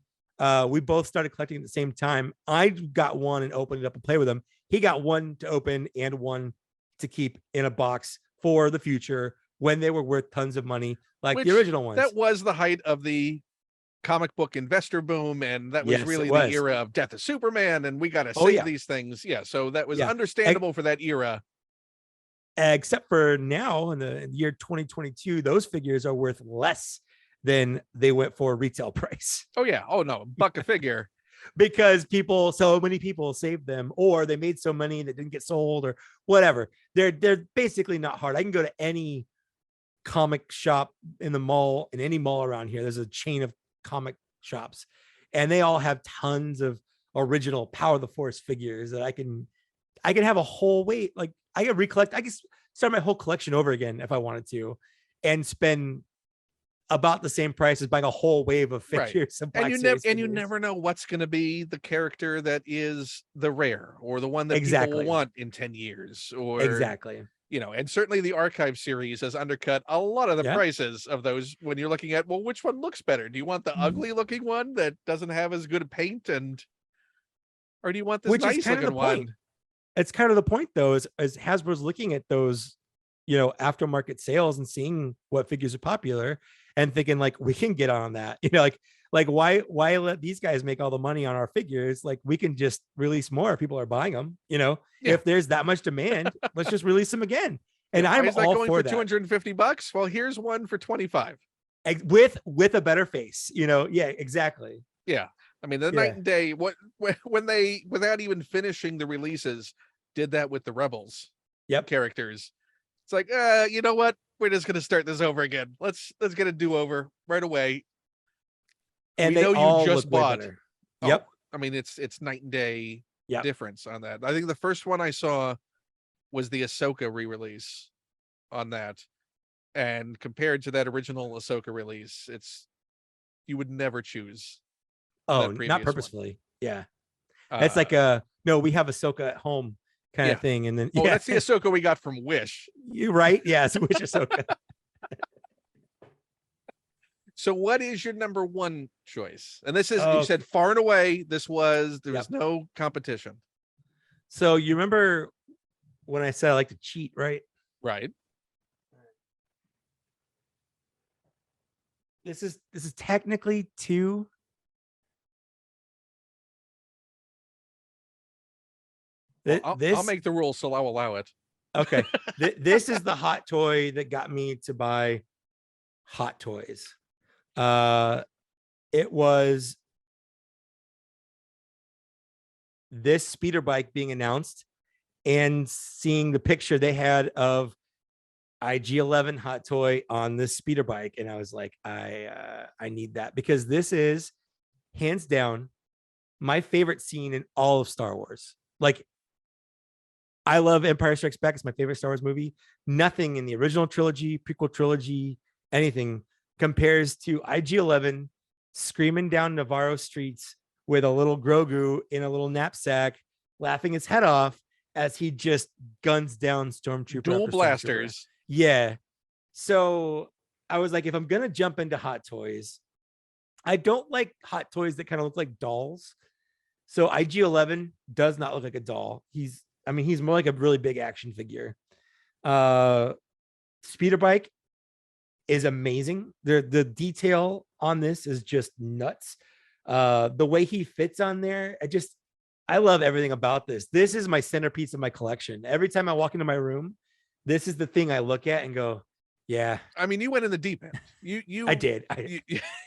we both started collecting at the same time. I got one and opened it up and play with him. He got one to open and one to keep in a box for the future when they were worth tons of money, like the original ones. That was the height of the comic book investor boom, and that was Yes, really it the was. era of Death of Superman, and we got to Oh, save yeah. these things. Yeah, so that was Yeah. understandable for that era. Except for now in the year 2022, those figures are worth less than they went for retail price, Oh yeah. Oh no, buck a figure. because so many people saved them, or they made so many that didn't get sold, or whatever. They're basically not hard. I can go to any comic shop in the mall, in any mall around here. There's a chain of comic shops, and they all have tons of original Power of the Force figures that I can have a whole weight. Like I could recollect, I could start my whole collection over again if I wanted to, and spend about the same price as buying a whole wave of Right. figures. And you never know what's going to be the character that is the rare, or the one that people Exactly. will want in 10 years, or Exactly. you know. And certainly the archive series has undercut a lot of the Yeah. prices of those, when you're looking at, well, which one looks better? Do you want the ugly looking one that doesn't have as good a paint, or do you want this Which is nice kind of looking the point. one? It's kind of the point, though, is Hasbro's looking at those, you know, aftermarket sales and seeing what figures are popular and thinking like, we can get on that, you know, like why let these guys make all the money on our figures? Like we can just release more if people are buying them, you know. Yeah. If there's that much demand, let's just release them again. And Why I'm is that all going for for that. $250? Well, here's one for 25. With a better face, you know. Yeah, exactly. Yeah. I mean, the night and day, when they, without even finishing the releases, did that with the Rebels characters. It's like, you know what? We're just gonna start this over again. Let's get a do-over right away. And we they know all you just look way bought. better. Oh, I mean, it's night and day difference on that. I think the first one I saw was the Ahsoka re-release on that, and compared to that original Ahsoka release, you would never choose. Oh, not purposefully. One. Yeah. That's like no, we have Ahsoka at home kind of thing. And then that's the Ahsoka we got from Wish. You're right. Yeah, it's Wish Ahsoka. So what is your number one choice? And this is, you said far and away, there was no competition. So you remember when I said I like to cheat, right? Right. This is technically two. Well, I'll make the rules, so I'll allow it. Okay. This is the hot toy that got me to buy Hot Toys. It was this speeder bike being announced and seeing the picture they had of IG-11 Hot Toy on this speeder bike, and I was like, I need that, because this is hands down my favorite scene in all of Star Wars. Like, I love Empire Strikes Back. It's my favorite Star Wars movie. Nothing in the original trilogy, prequel trilogy, anything compares to IG-11 screaming down Navarro streets with a little Grogu in a little knapsack, laughing his head off as he just guns down Stormtrooper. Dual blasters. Yeah. So I was like, if I'm going to jump into Hot Toys, I don't like Hot Toys that kind of look like dolls. So IG-11 does not look like a doll. He's more like a really big action figure. Speeder bike is amazing. The detail on this is just nuts. The way he fits on there, I love everything about this. This is my centerpiece of my collection. Every time I walk into my room, this is the thing I look at and go, yeah. I mean, you went in the deep end. I did.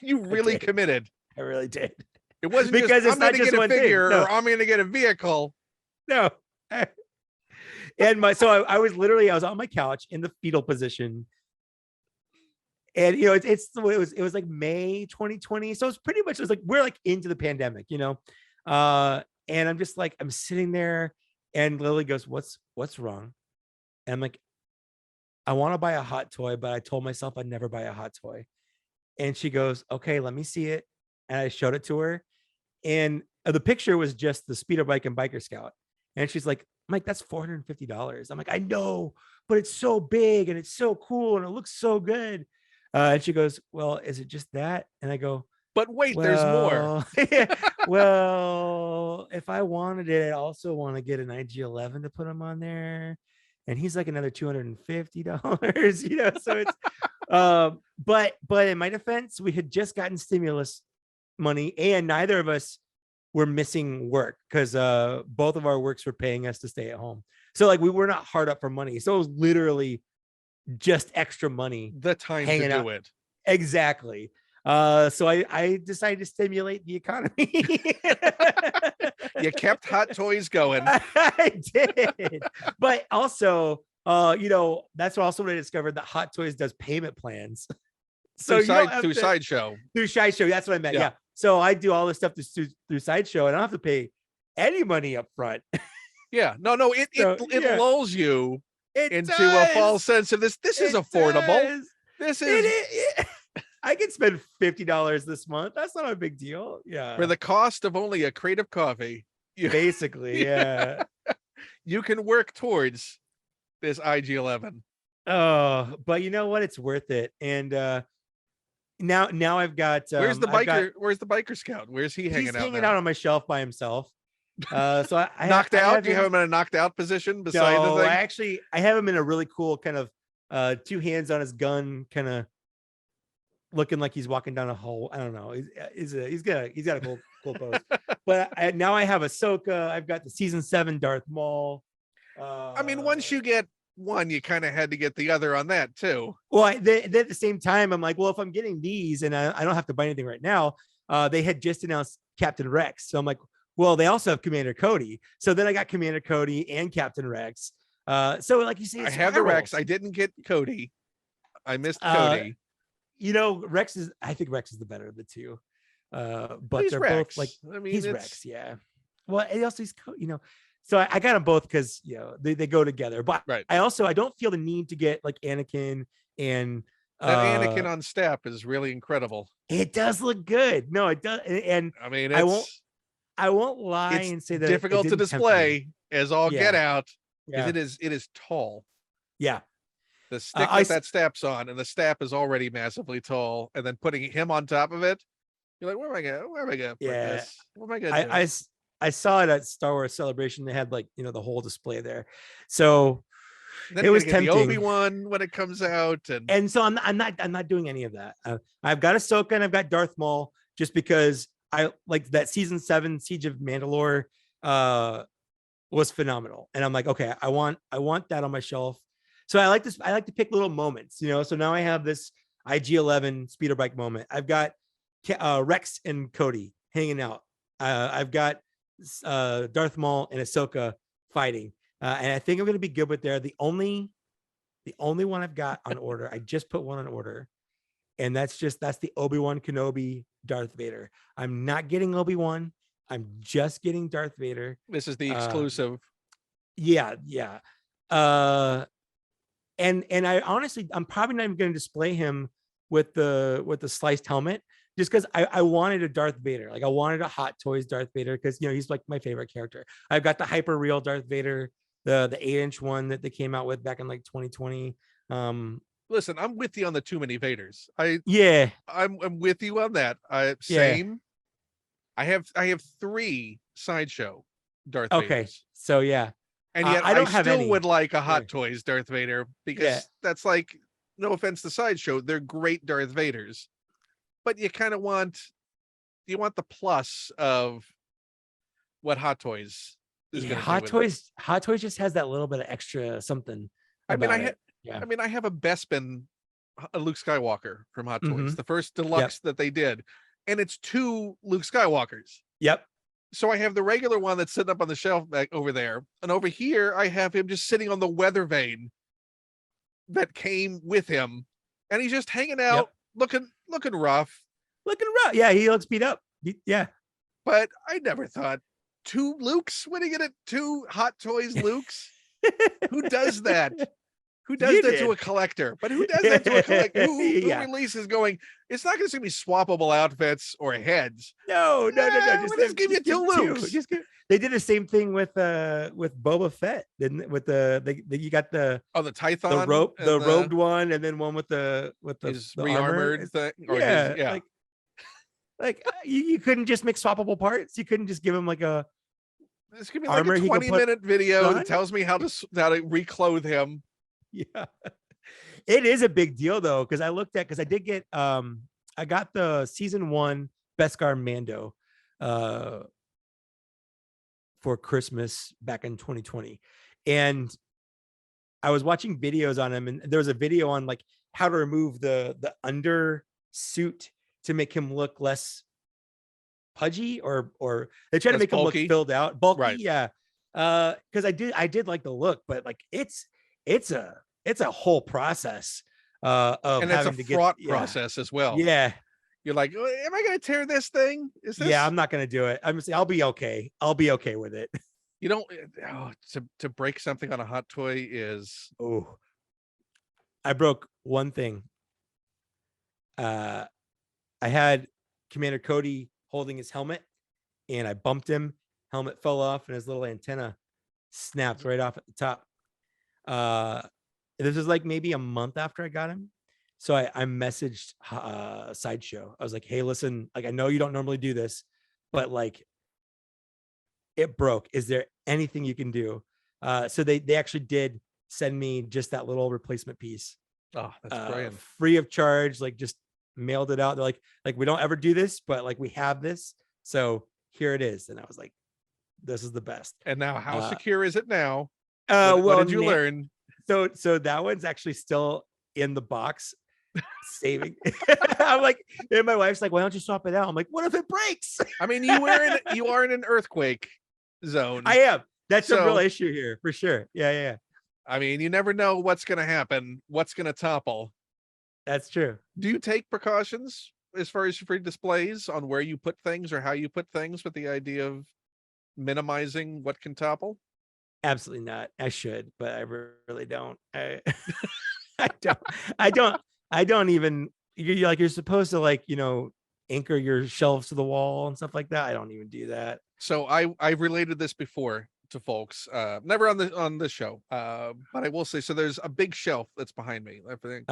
You really committed. I really did. It wasn't because just, it's not just one figure, thing. No. Or I'm going to get a vehicle. No. And I was on my couch in the fetal position, And you know, it was like May 2020. So it's pretty much, it was like we're like into the pandemic, you know. And I'm just like, I'm sitting there and Lily goes, what's wrong? And I'm like, I want to buy a hot toy, but I told myself I'd never buy a hot toy. And she goes, okay, let me see it. And I showed it to her. And the picture was just the speeder bike and biker scout. And she's like, Mike, that's $450. I'm like, I know, but it's so big and it's so cool and it looks so good. And she goes, well, is it just that? And I go, But wait, there's more. well, well, if I wanted it, I also want to get an IG-11 to put him on there. And he's like another $250, you know. So it's but in my defense, we had just gotten stimulus money and neither of us were missing work because both of our works were paying us to stay at home. So like we were not hard up for money. So it was literally just extra money. The time to do it. Exactly. So I decided to stimulate the economy. You kept hot toys going. I did. But also, you know, that's also when I discovered that Hot Toys does payment plans. So through Sideshow. Through Sideshow. That's what I meant. Yeah. Yeah. So I do all this stuff through Sideshow and I don't have to pay any money up front. Yeah. No, it lulls you into a false sense of this. This is affordable. This is I can spend $50 this month. That's not a big deal. Yeah. For the cost of only a crate of coffee. Basically, yeah. You can work towards this IG-11. Oh, but you know what? It's worth it. And now I've got where's the biker scout? Where's he hanging out? He's hanging out on my shelf by himself. So I knocked out. Do you have him in a knocked out position beside the thing? I have him in a really cool kind of 2 hands on his gun, kind of looking like he's walking down a hole. I don't know. He's got a cool pose. But now I have Ahsoka. I've got the season 7 Darth Maul. I mean, once you get one, you kind of had to get the other on that too. Well, at the same time, I'm like, well, if I'm getting these and I don't have to buy anything right now, they had just announced Captain Rex. So I'm like, well, they also have Commander Cody. So then I got Commander Cody and Captain Rex. So like you say, I have the Rex. I didn't get Cody. I missed Cody. You know, I think Rex is the better of the two. But they're Rex. both like, I mean, he's Rex. Yeah. Well, and also he's, you know, so I got them both because, you know, they go together. But right. I don't feel the need to get like Anakin and that Anakin on step is really incredible. It does look good. No, it does. And I mean, I won't lie and say that difficult to display as all get out. Yeah. It is tall. Yeah. The stick that step's on, and the step is already massively tall, and then putting him on top of it, you're like, where am I gonna put this? What am I gonna do? I saw it at Star Wars Celebration. They had like, you know, the whole display there. So then it was tempting. The Obi-Wan when it comes out, and so I'm not doing any of that. I've got Ahsoka and I've got Darth Maul just because I like that season 7 Siege of Mandalore was phenomenal, and I'm like, okay, I want that on my shelf. So I like to pick little moments, you know. So now I have this IG-11 speeder bike moment. I've got Rex and Cody hanging out. I've got Darth Maul and Ahsoka fighting, and I think I'm going to be good with there. The only one I've got on order, I just put one on order, and that's the Obi-Wan Kenobi Darth Vader. I'm not getting Obi-Wan. I'm just getting Darth Vader. This is the exclusive. Yeah. And I honestly, I'm probably not even going to display him with the sliced helmet, just because I wanted a Darth Vader. Like I wanted a Hot Toys Darth Vader because, you know, he's like my favorite character. I've got the hyper real Darth Vader, the 8-inch one that they came out with back in like 2020. Listen, I'm with you on the too many Vaders. I'm with you on that. Same. Yeah. I have 3 Sideshow Darth Vaders. Okay, so yeah. And yet I still would like a Hot Toys Darth Vader because that's like, no offense to Sideshow, they're great Darth Vaders, but you kind of want the plus of what Hot Toys is going to do. Hot Toys just has that little bit of extra something. I mean, I have a Bespin, a Luke Skywalker from Hot Toys, the first deluxe that they did, and it's 2 Luke Skywalkers. Yep. So I have the regular one that's sitting up on the shelf back over there. And over here, I have him just sitting on the weather vane that came with him and he's just hanging Yep. out, looking rough. Looking rough. Yeah, he looks beat up. Yeah. But I never thought 2 Lukes. When are you get 2 Hot Toys Lukes? Who does that? Who does You that to did. a collector? But who does that to a collector? Who Yeah. releases going, it's not going to be swappable outfits or heads. No. We'll just give you 2 Lukes. They did the same thing with Boba Fett, didn't it? With you got the Tython, the robed one, and then one with the his the re-armored armor thing. Or yeah, like you couldn't just make swappable parts. You couldn't just give him like a this could be like a 20-minute video on. that tells me how to reclothe him. Yeah, it is a big deal though, because I did get I got the season 1 Beskar Mando for Christmas back in 2020, and I was watching videos on him, and there was a video on like how to remove the under suit to make him look less pudgy, or they try to make him look filled out, bulky. Right. Yeah. Because I did like the look, but like it's a whole process of having to get fraught process as well. Yeah. You're like, am I going to tear this thing? Is this? Yeah, I'm not going to do it. I'll be okay. I'll be okay with it. You don't to break something on a hot toy is I broke one thing. I had Commander Cody holding his helmet, and I bumped him. Helmet fell off, and his little antenna snapped right off at the top. This was like maybe a month after I got him. So I messaged Sideshow. I was like, hey, listen, like, I know you don't normally do this, but like it broke. Is there anything you can do? So they actually did send me just that little replacement piece. Oh, that's brilliant. Free of charge, like just mailed it out. They're like, we don't ever do this, but like we have this. So here it is. And I was like, this is the best. And now how secure is it now? What did you learn? So that one's actually still in the box. Saving. I'm like, and my wife's like, why don't you swap it out? I'm like, what if it breaks? I mean, you are in an earthquake zone. I am. That's a real issue here for sure. Yeah. I mean, you never know what's going to happen, what's going to topple. That's true. Do you take precautions as far as free displays on where you put things or how you put things, with the idea of minimizing what can topple? Absolutely not. I should, but I really don't. I don't even, you're supposed to like, anchor your shelves to the wall and stuff like that. I don't even do that. So I've related this before to folks, never on this show, but I will say, so there's a big shelf that's behind me. I think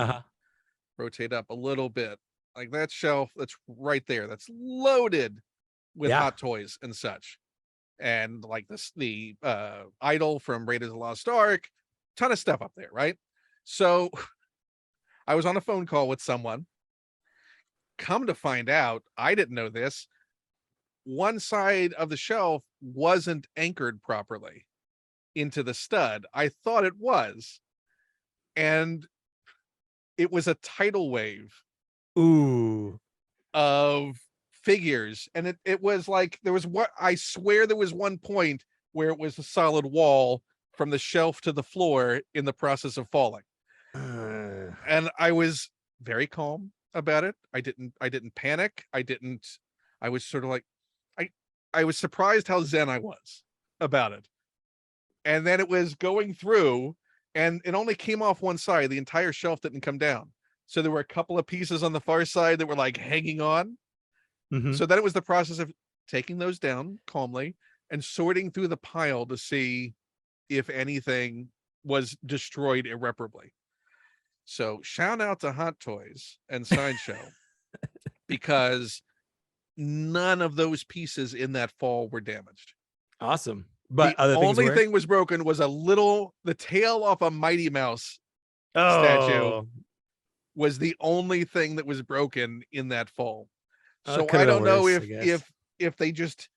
rotate up a little bit, like that shelf that's right there, that's loaded with hot toys and such, and like the idol from Raiders of the Lost Ark, ton of stuff up there, right? So I was on a phone call with someone. Come to find out, I didn't know this, one side of the shelf wasn't anchored properly into the stud. I thought it was, and it was a tidal wave of figures, and it was like, I swear there was one point where it was a solid wall from the shelf to the floor in the process of falling. And I was very calm about it. I didn't panic. I was sort of like, I was surprised how zen I was about it. And then it was going through, and it only came off one side. The entire shelf didn't come down. So there were a couple of pieces on the far side that were like hanging on. Mm-hmm. So then it was the process of taking those down calmly and sorting through the pile to see if anything was destroyed irreparably. So shout out to Hot Toys and Sideshow because none of those pieces in that fall were damaged. Awesome. But the only thing was broken was the tail off a Mighty Mouse statue was the only thing that was broken in that fall. So I don't know if they just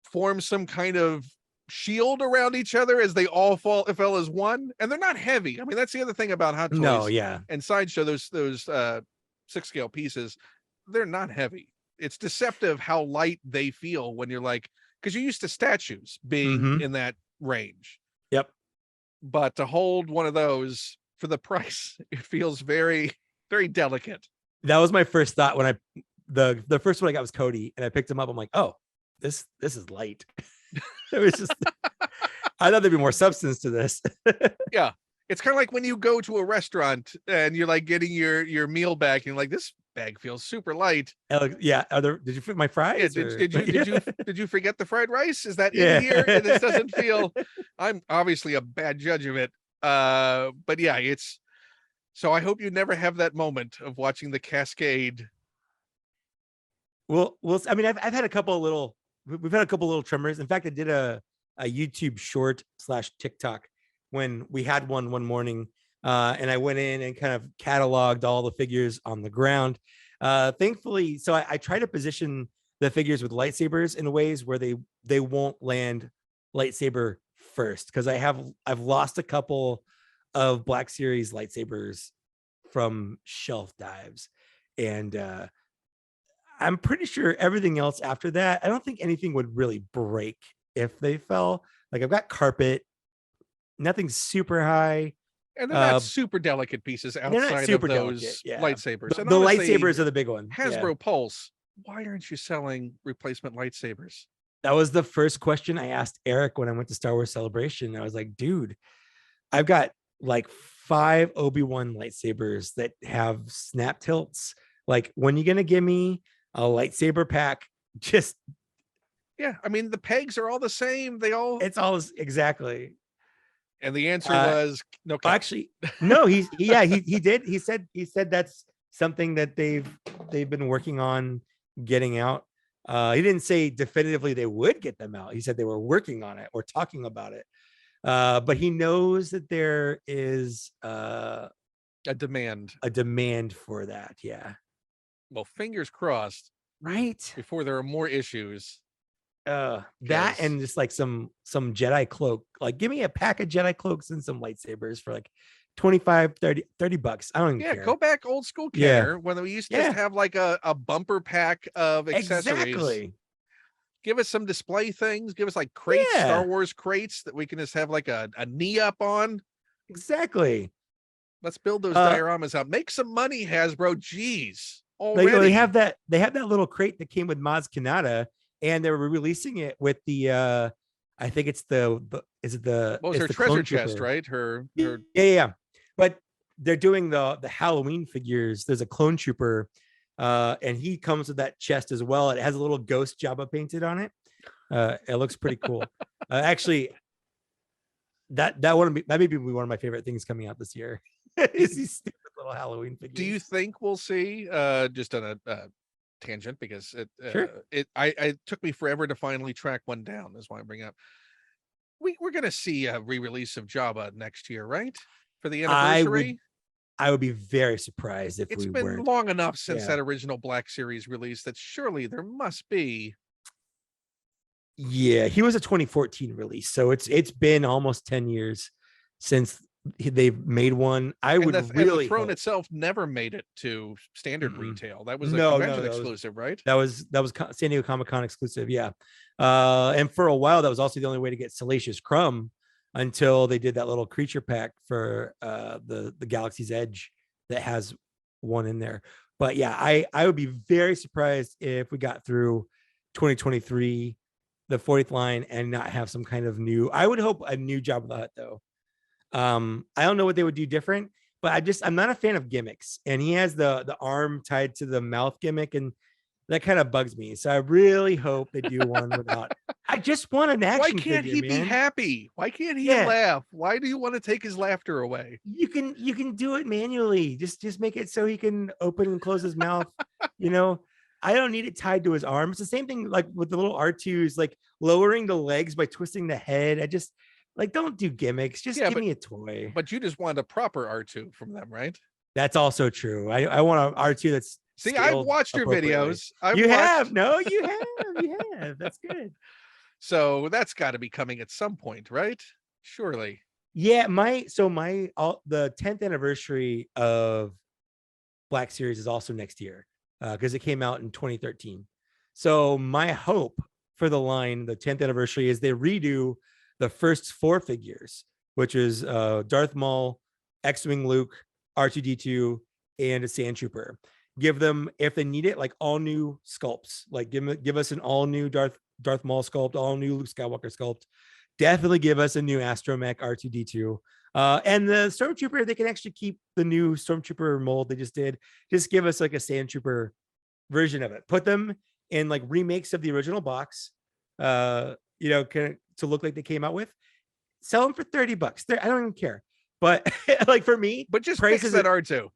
form some kind of shield around each other as they all fell as one, and they're not heavy. I mean, that's the other thing about Hot Toys and Sideshow, those 6-scale pieces, they're not heavy. It's deceptive how light they feel when you're like, because you're used to statues being in that range. Yep. But to hold one of those for the price, it feels very, Very delicate. That was my first thought when the first one I got was Cody, and I picked him up. I'm like, oh, this is light. It was just, I thought there'd be more substance to this. Yeah. It's kind of like when you go to a restaurant and you're like getting your meal back and you're like, this bag feels super light. Yeah. Did you fit my fries? Yeah, did you forget the fried rice? Is that Yeah. in here? This doesn't feel. I'm obviously a bad judge of it. But yeah, it's. So I hope you never have that moment of watching the cascade. Well, I mean, I've had a couple of we've had a couple of little tremors. In fact, I did a YouTube short / TikTok when we had one morning, and I went in and kind of cataloged all the figures on the ground. Thankfully, so I try to position the figures with lightsabers in ways where they won't land lightsaber first, because I've lost a couple of Black Series lightsabers from shelf dives, and I'm pretty sure everything else after that, I don't think anything would really break if they fell. Like, I've got carpet, nothing super high. And they're not super delicate pieces outside of those lightsabers. And the lightsabers are the big one. Hasbro Pulse, why aren't you selling replacement lightsabers? That was the first question I asked Eric when I went to Star Wars Celebration. I was like, dude, I've got like 5 Obi-Wan lightsabers that have snap tilts. Like, when are you going to give me a lightsaber pack? Just. Yeah. I mean, the pegs are all the same. It's all exactly. And the answer was no. Actually, no, he did. He said that's something that they've been working on getting out. He didn't say definitively they would get them out. He said they were working on it or talking about it. But he knows that there is a demand for that. Yeah. Well, fingers crossed. Right. Before there are more issues. That and just like some Jedi cloak. Like, give me a pack of Jedi cloaks and some lightsabers for like $25, $30. I don't even care. Go back old school Kenner when we used to just have like a bumper pack of accessories. Exactly. Give us some display things. Give us like crates, Star Wars crates that we can just have like a knee up on. Exactly. Let's build those dioramas out. Make some money, Hasbro. Jeez. Already. They have that little crate that came with Maz Kanata, and they were releasing it with the I think it's the her treasure chest, right? Her yeah. But they're doing the Halloween figures. There's a clone trooper, and he comes with that chest as well. It has a little ghost Jabba painted on it. It looks pretty cool. Actually, that may be one of my favorite things coming out this year. Is these stupid little Halloween figures. Do you think we'll see just on a tangent, because it took me forever to finally track one down, is why I bring up. We're gonna see a re-release of Jabba next year, right? For the anniversary. I would be very surprised if it's been long enough since that original Black Series release that surely there must be. Yeah, he was a 2014 release, so it's been almost 10 years since they've made one. And the throne itself never made it to standard retail. That was a convention exclusive, right? That was San Diego Comic-Con exclusive. Yeah. And for a while that was also the only way to get Salacious Crumb, until they did that little creature pack for the Galaxy's Edge that has one in there. But yeah, I would be very surprised if we got through 2023, the 40th line, and not have some kind of new. I would hope a new Jabba the Hutt though. I don't know what they would do different, but I'm not a fan of gimmicks, and he has the arm tied to the mouth gimmick, and that kind of bugs me. So I really hope they do one without. I just want an action. Why can't he be happy? Why can't he laugh? Why do you want to take his laughter away? You can do it manually. Just make it so he can open and close his mouth. I don't need it tied to his arm. It's the same thing like with the little R2s, like lowering the legs by twisting the head. I just don't do gimmicks. Just give me a toy. But you just want a proper R2 from them, right? That's also true. I want an R2 that's. See, I've watched your videos. You have. That's good. So that's got to be coming at some point, right? Surely. Yeah, the 10th anniversary of Black Series is also next year, because it came out in 2013. So my hope for the line, the 10th anniversary, is they redo the first 4 figures, which is Darth Maul, X-Wing Luke, R2-D2, and a Sand Trooper. Give them, if they need it, like all new sculpts. Like give us an all new Darth Maul sculpt, all new Luke Skywalker sculpt. Definitely give us a new Astromech R2D2. And the Stormtrooper, they can actually keep the new Stormtrooper mold they just did. Just give us like a Sand Trooper version of it. Put them in like remakes of the original box, to look like they came out with. Sell them for $30. I don't even care. But like for me, but just fix that R2.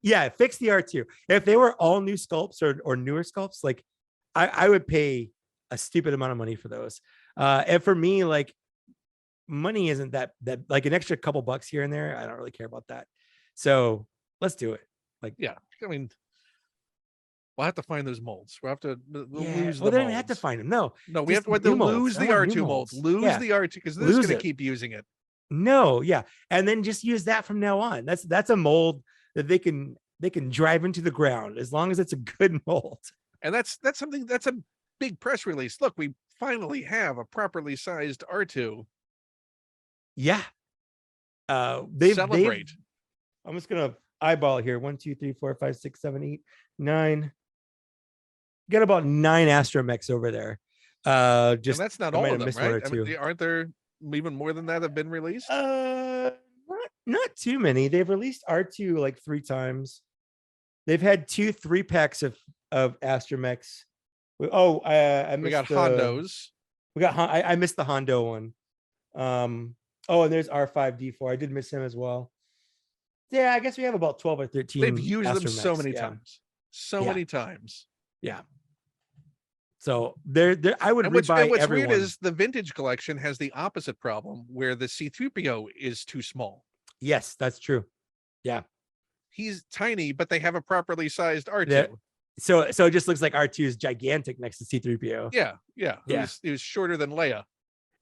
Yeah, fix the R2. If they were all new sculpts or newer sculpts, like I would pay a stupid amount of money for those. And for me, like money isn't that like an extra couple bucks here and there. I don't really care about that. So let's do it. Like, yeah, I mean, we'll have to find those molds. We'll have to lose the molds. They don't have to find them. No, we have to lose the R2 mold. Lose the R2 because they're just going to keep using it. No, yeah. And then just use that from now on. That's a mold that they can drive into the ground as long as it's a good mold. And that's a big press release. Look, we finally have a properly sized R2. Yeah. Celebrate. I'm just gonna eyeball it here. 1, 2, 3, 4, 5, 6, 7, 8, 9. Got about 9 astromechs over there. And that's not all of them, right? I mean, aren't there even more than that have been released? Not too many. They've released R2 like 3 times. They've had 2 3-packs of astromechs. We got Hondos. I missed the Hondo one. And there's R5D4. I did miss him as well. Yeah, I guess we have about 12 or 13. They've used them so many times. Many times. Yeah. So I would what's everyone. Weird is the vintage collection has the opposite problem where the C-3PO is too small. Yes, that's true. Yeah. He's tiny, but they have a properly sized R2. So it just looks like R2 is gigantic next to C-3PO. Yeah. He was shorter than Leia.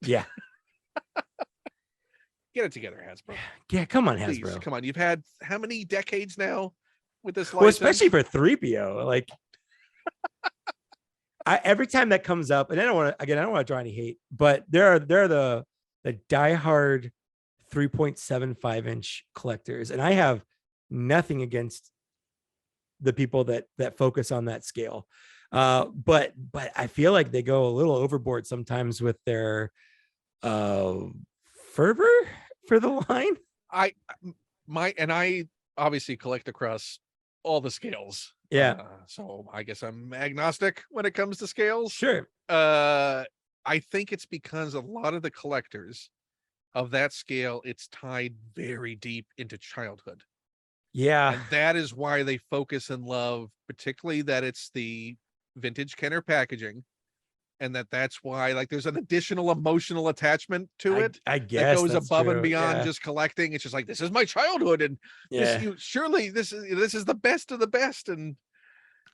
Yeah. Get it together, Hasbro. Yeah, come on, Please, Hasbro. Come on. You've had how many decades now with this license? Well, especially for 3PO. Like every time that comes up, and I don't want to draw any hate, but they're the diehard 3.75-inch collectors, and I have nothing against the people that focus on that scale, but I feel like they go a little overboard sometimes with their fervor for the line. I obviously collect across all the scales. Yeah. So I guess I'm agnostic when it comes to scales. Sure. I think it's because a lot of the collectors of that scale, it's tied very deep into childhood. Yeah. And that is why they focus and love, particularly that it's the vintage Kenner packaging. And that's why, like, there's an additional emotional attachment to it. I guess that goes above and beyond just collecting. It's just like, this is my childhood, and this is the best of the best. And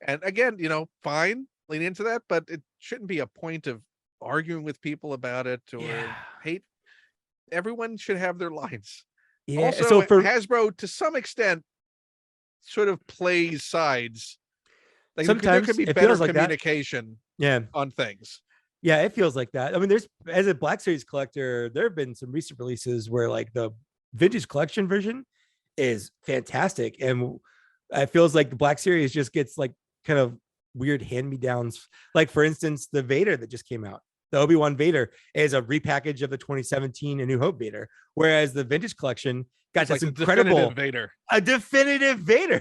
again, fine, lean into that, but it shouldn't be a point of arguing with people about it or hate. Everyone should have their lines. Yeah. Also, so for Hasbro, to some extent, sort of plays sides. Like, sometimes there could be better communication. On things. Yeah, it feels like that. I mean, as a Black Series collector, there have been some recent releases where like the vintage collection version is fantastic, and it feels like the Black Series just gets like kind of weird hand-me-downs. Like, for instance, the Vader that just came out, the Obi-Wan Vader, is a repackage of the 2017 A New Hope Vader, whereas the vintage collection got this incredible definitive Vader.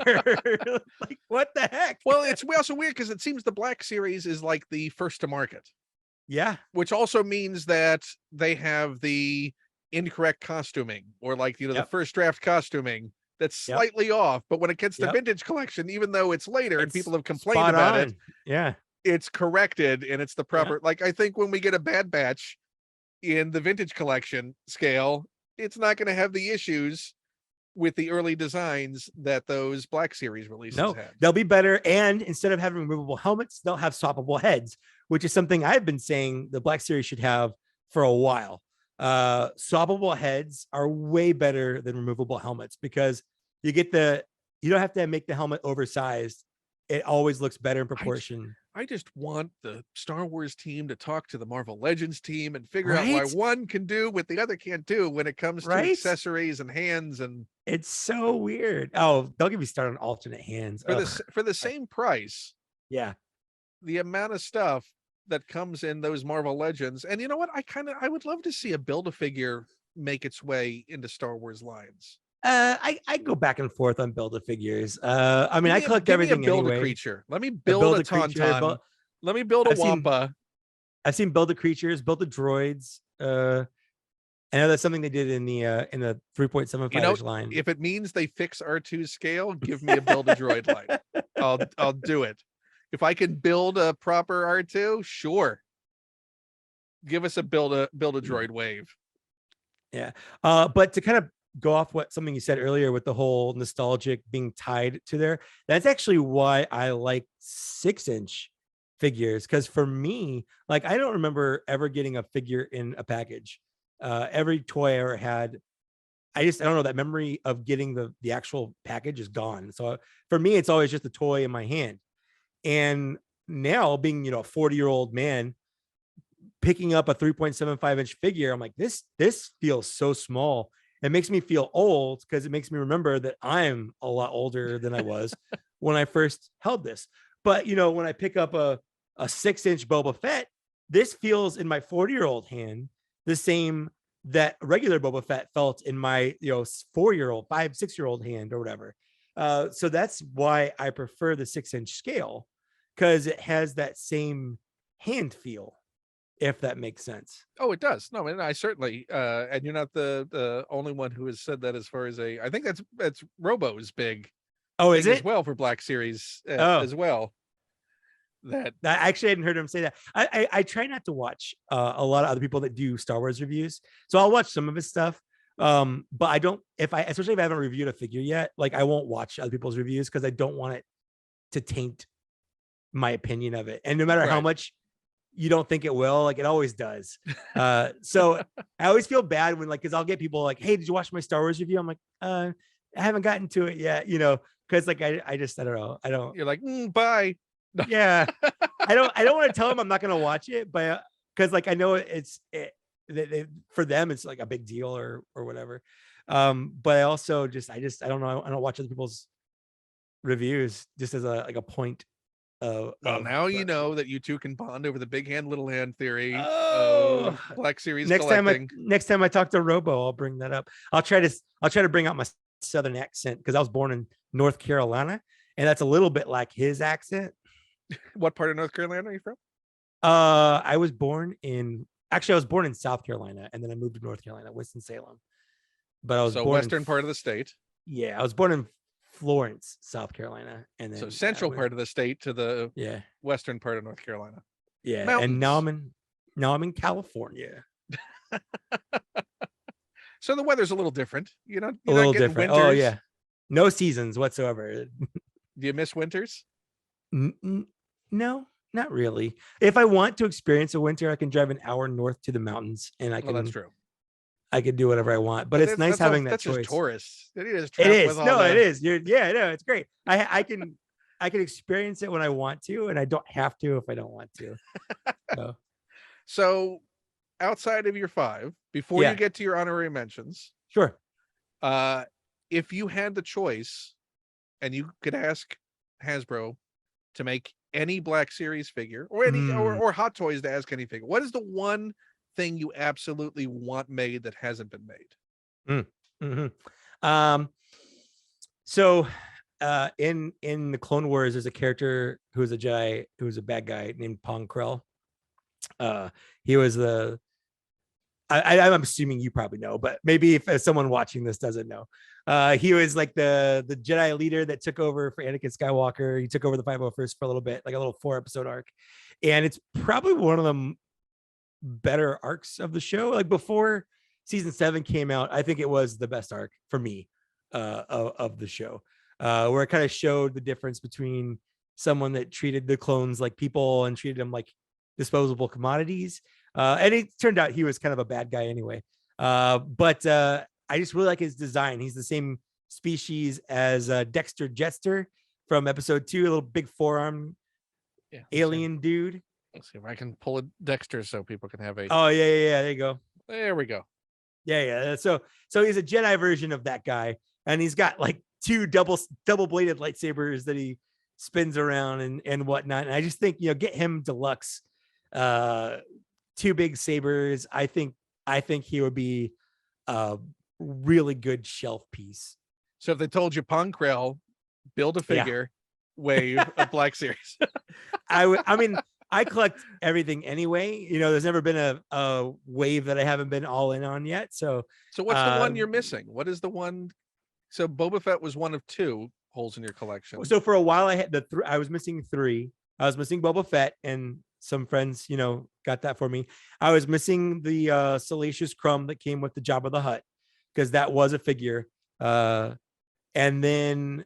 Like, what the heck? Well, it's also weird because it seems the Black Series is like the first to market. Yeah. Which also means that they have the incorrect costuming, or like, the first draft costuming that's slightly off. But when it gets to vintage collection, even though it's later and people have complained about it, it's corrected and it's the proper. Like, I think when we get a Bad Batch in the vintage collection scale, it's not going to have the issues with the early designs that those Black Series releases had. They'll be better. And instead of having removable helmets, they'll have swappable heads, which is something I've been saying the Black Series should have for a while. Swappable heads are way better than removable helmets because you don't have to make the helmet oversized. It always looks better in proportion. I just want the Star Wars team to talk to the Marvel Legends team and figure out why Right? one can do what the other can't do when it comes to Right? accessories and hands. And It's so weird. Oh, don't get me started on alternate hands. Ugh. for the same price, Yeah. the amount of stuff that comes in those Marvel Legends. And you know what? I would love to see a Build-A-Figure make its way into Star Wars lines. I go back and forth on build a figures. I mean, I collect Give me a everything build a anyway. creature. Let me I build build a a creature. Tauntaun. Let me build a I've seen Wampa. I've seen build the creatures, build the droids. I know that's something they did in the 3.75 inch line. If it means they fix R2's scale, give me a build a droid line. I'll do it. If I can build a proper R2, sure. Give us a build a droid wave. Yeah. But to kind of go off something you said earlier with the whole nostalgic being tied to there, that's actually why I like 6-inch figures. Because for me, like, I don't remember ever getting a figure in a package. Every toy I ever had, I don't know, that memory of getting the actual package is gone. So for me, it's always just a toy in my hand. And now, being, a 40-year-old man, picking up a 3.75 inch figure, I'm like, this feels so small. It makes me feel old because it makes me remember that I'm a lot older than I was when I first held this. But when I pick up a 6-inch Boba Fett, this feels in my 40-year-old hand the same that regular Boba Fett felt in my 4-year-old, 5-6-year-old hand or whatever. So that's why I prefer the 6-inch scale, because it has that same hand feel, if that makes sense. Oh, it does. No, and I certainly and you're not the only one who has said that. As far as I think that's Robo's big Oh, thing is it? as well for Black Series Oh, as well. That I actually hadn't heard him say that. I try not to watch a lot of other people that do Star Wars reviews, so I'll watch some of his stuff. But I don't, especially if I haven't reviewed a figure yet, like, I won't watch other people's reviews because I don't want it to taint my opinion of it. And no matter how right. much you don't think it will, like, it always does. So I always feel bad when, like, because I'll get people like, "Hey, did you watch my Star Wars review?" I'm like, I haven't gotten to it yet, because, like, I don't know. I don't. You're like, bye. Yeah. I don't want to tell them I'm not going to watch it, but because, like, I know for them, it's like a big deal or whatever. But I also I don't know. I don't watch other people's reviews just as a point of. Well, now you know that you two can bond over the big hand, little hand theory Oh, of Black Series next collecting. time I talk to Robo, I'll bring that up. I'll try to bring out my Southern accent, because I was born in North Carolina, and that's a little bit like his accent. What part of North Carolina are you from? I was born in South Carolina, and then I moved to North Carolina, Winston-Salem. But I was born western part of the state. Yeah, I was born in Florence, South Carolina, and then central part of the state to the western part of North Carolina. Yeah, Mountains. And now I'm in California. So the weather's a little different, you're a little not different. winters. Oh yeah, no seasons whatsoever. Do you miss winters? No, not really. If I want to experience a winter, I can drive an hour north to the mountains, and that's true. I could do whatever I want, but it's nice having that choice. Just tourists. It is. It is. It is. No, it's great. I can experience it when I want to, and I don't have to if I don't want to. So outside of your 5, before you get to your honorary mentions, sure. If you had the choice and you could ask Hasbro to make any Black Series figure, or any or Hot Toys to ask any figure, what is the one thing you absolutely want made that hasn't been made? So in the Clone Wars, there's a character who's a Jedi, who's a bad guy, named Pong Krell. He was I'm assuming you probably know, but maybe if someone watching this doesn't know, he was like the Jedi leader that took over for Anakin Skywalker. He took over the 501st for a little bit, like a little 4-episode arc, and it's probably one of the better arcs of the show. Like, before season 7 came out, I think it was the best arc for me of the show, where it kind of showed the difference between someone that treated the clones like people and treated them like disposable commodities. And it turned out he was kind of a bad guy anyway. But I just really like his design. He's the same species as Dexter Jetster from episode 2, a little big forearm Yeah. alien dude. Let's see if I can pull a Dexter so people can have a. Oh yeah. There you go. There we go. Yeah. So he's a Jedi version of that guy, and he's got like two double bladed lightsabers that he spins around and whatnot. And I just think, get him deluxe, two big sabers. I think he would be a really good shelf piece. So if they told you Punk Rail, build a figure, wave a Black Series. I mean, I collect everything anyway. There's never been a wave that I haven't been all in on yet. So what's the one you're missing? What is the one? So Boba Fett was one of two holes in your collection. So for a while I had I was missing 3. I was missing Boba Fett, and some friends, got that for me. I was missing the Salacious Crumb that came with the Jabba the Hutt, because that was a figure. And then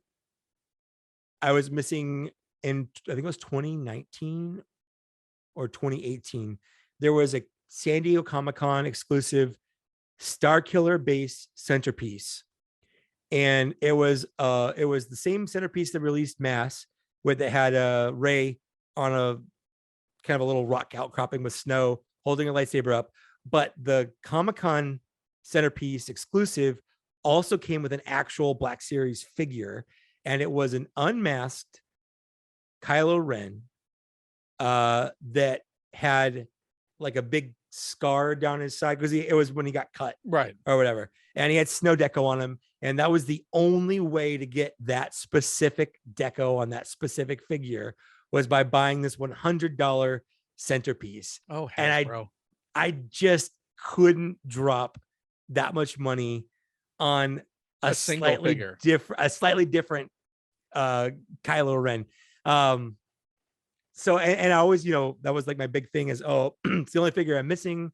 I was missing in, I think it was 2019 or 2018. There was a San Diego Comic-Con exclusive Star Killer base centerpiece. And it was the same centerpiece that released Mass, where they had Rey on a kind of a little rock outcropping with snow holding a lightsaber up. But the Comic-Con centerpiece exclusive also came with an actual Black Series figure, and it was an unmasked Kylo Ren that had like a big scar down his side, because it was when he got cut, right, or whatever, and he had snow deco on him, and that was the only way to get that specific deco on that specific figure, was by buying this $100 centerpiece. Oh, and I just couldn't drop that much money on a slightly different Kylo Ren. So I always, that was like my big thing is, it's the only figure I'm missing.